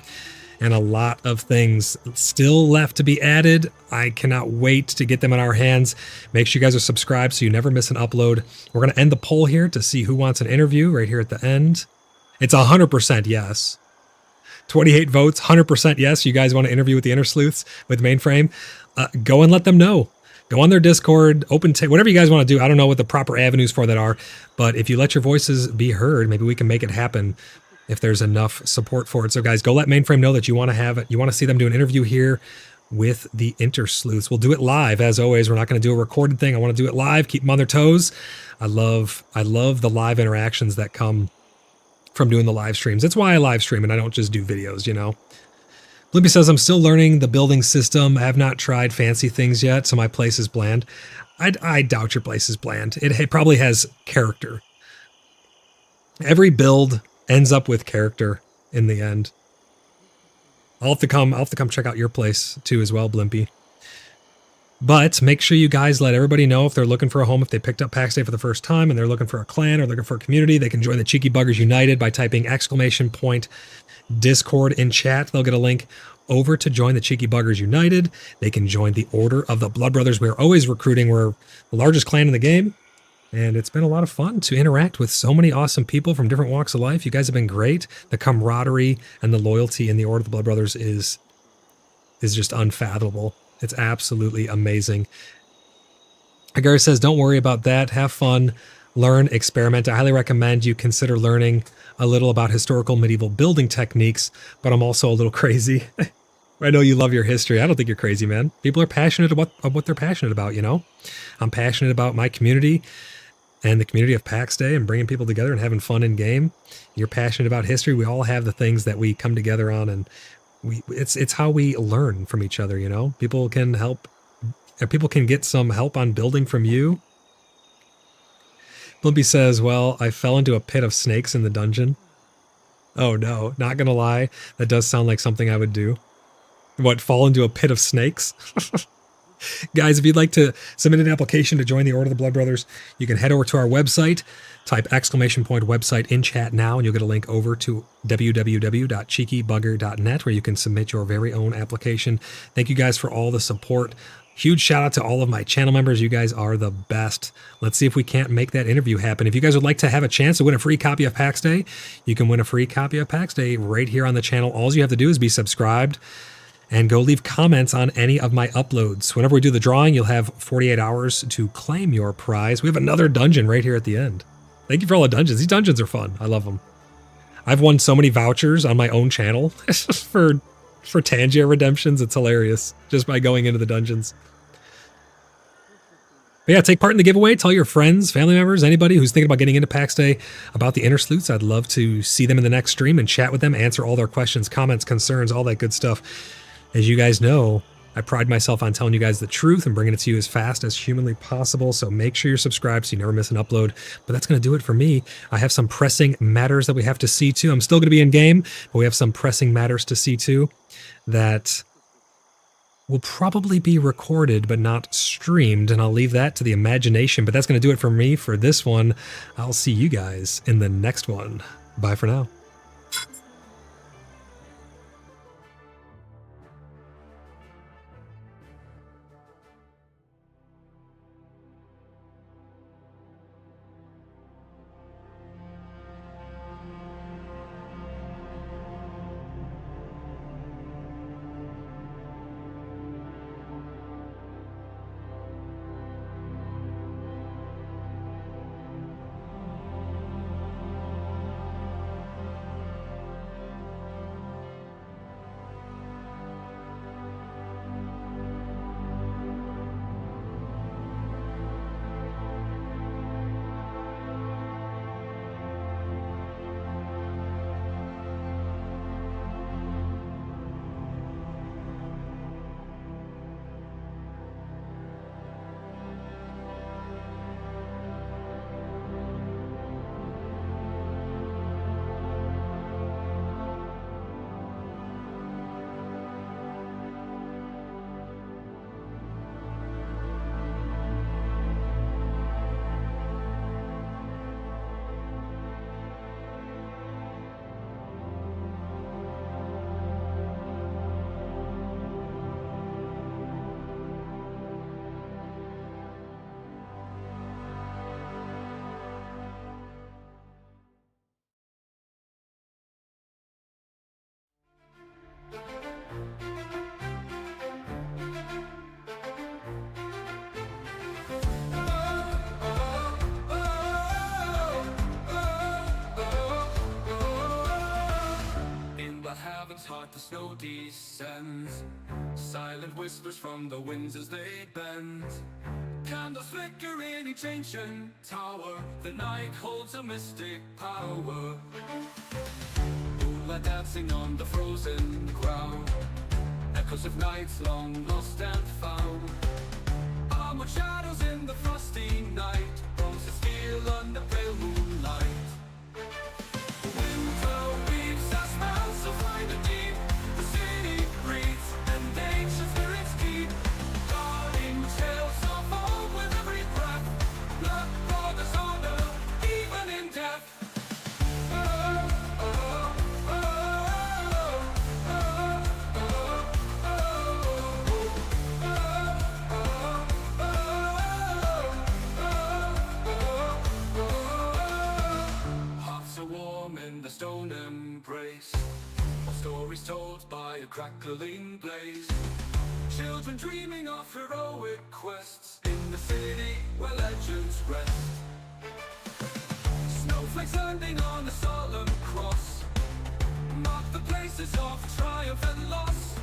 and a lot of things still left to be added. I cannot wait to get them in our hands. Make sure you guys are subscribed so you never miss an upload. We're going to end the poll here to see who wants an interview right here at the end. It's 100% yes. 28 votes, 100% yes. You guys want to interview with the Inner Sleuths with Mainframe? Go and let them know. Go on their Discord, whatever you guys want to do. I don't know what the proper avenues for that are, but if you let your voices be heard, maybe we can make it happen if there's enough support for it. So guys, go let Mainframe know that you want to have it. You want to see them do an interview here with the Inner Sleuths. We'll do it live as always. We're not going to do a recorded thing. I want to do it live, keep them on their toes. I love the live interactions that come from doing the live streams. That's why I live stream and I don't just do videos, Blimpy says, I'm still learning the building system. I have not tried fancy things yet, so my place is bland. I doubt your place is bland. It probably has character. Every build ends up with character in the end. I'll have to come check out your place too as well, Blimpy. But make sure you guys let everybody know if they're looking for a home, if they picked up PAX Day for the first time and they're looking for a clan or looking for a community, they can join the Cheeky Buggers United by typing !Discord in chat. They'll get a link over to join the Cheeky Buggers United. They can join the Order of the Blood Brothers. We're always recruiting. We're the largest clan in the game. And it's been a lot of fun to interact with so many awesome people from different walks of life. You guys have been great. The camaraderie and the loyalty in the Order of the Blood Brothers is just unfathomable. It's absolutely amazing. Agar says, don't worry about that. Have fun learn, experiment. I highly recommend you consider learning a little about historical medieval building techniques, but I'm also a little crazy. I know you love your history. I don't think you're crazy, man. People are passionate about what they're passionate about, you know? I'm passionate about my community and the community of PAX Day and bringing people together and having fun in game. You're passionate about history. We all have the things that we come together on, and it's how we learn from each other, you know? People can help, people can get some help on building from you. Blimpy says, well, I fell into a pit of snakes in the dungeon. Oh no, not gonna lie. That does sound like something I would do. What, fall into a pit of snakes? Guys, if you'd like to submit an application to join the Order of the Blood Brothers, you can head over to our website, type !website in chat now, and you'll get a link over to www.cheekybugger.net where you can submit your very own application. Thank you guys for all the support. Huge shout out to all of my channel members. You guys are the best. Let's see if we can't make that interview happen. If you guys would like to have a chance to win a free copy of PAX Day, you can win a free copy of PAX Day right here on the channel. All you have to do is be subscribed and go leave comments on any of my uploads. Whenever we do the drawing, you'll have 48 hours to claim your prize. We have another dungeon right here at the end. Thank you for all the dungeons. These dungeons are fun. I love them. I've won so many vouchers on my own channel for Tangier redemptions. It's hilarious just by going into the dungeons. But yeah, take part in the giveaway. Tell your friends, family members, anybody who's thinking about getting into PAX Day about the Inner Sleuths. I'd love to see them in the next stream and chat with them, answer all their questions, comments, concerns, all that good stuff. As you guys know, I pride myself on telling you guys the truth and bringing it to you as fast as humanly possible. So make sure you're subscribed so you never miss an upload. But that's going to do it for me. I have some pressing matters that we have to see to. I'm still going to be in game, but we have some pressing matters to see to that will probably be recorded but not streamed. And I'll leave that to the imagination. But that's going to do it for me for this one. I'll see you guys in the next one. Bye for now. Heart the snow descends, silent whispers from the winds as they bend. Candles flicker in each ancient tower, the night holds a mystic power. Moonlight dancing on the frozen ground, echoes of nights long lost and found. Armored shadows in the frosty night, bones of steel under pale moonlight. Winter weaves a smell so fine and deep, the city breathes and ancient spirits keep guarding tales of old with every breath. Blood for dishonor, even in death. In the stone embrace, stories told by a crackling blaze. Children dreaming of heroic quests in the city where legends rest. standing on a solemn cross, mark the places of triumph and loss.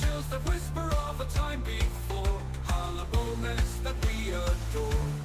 Chills that whisper of a time before, hollow moments that we adore.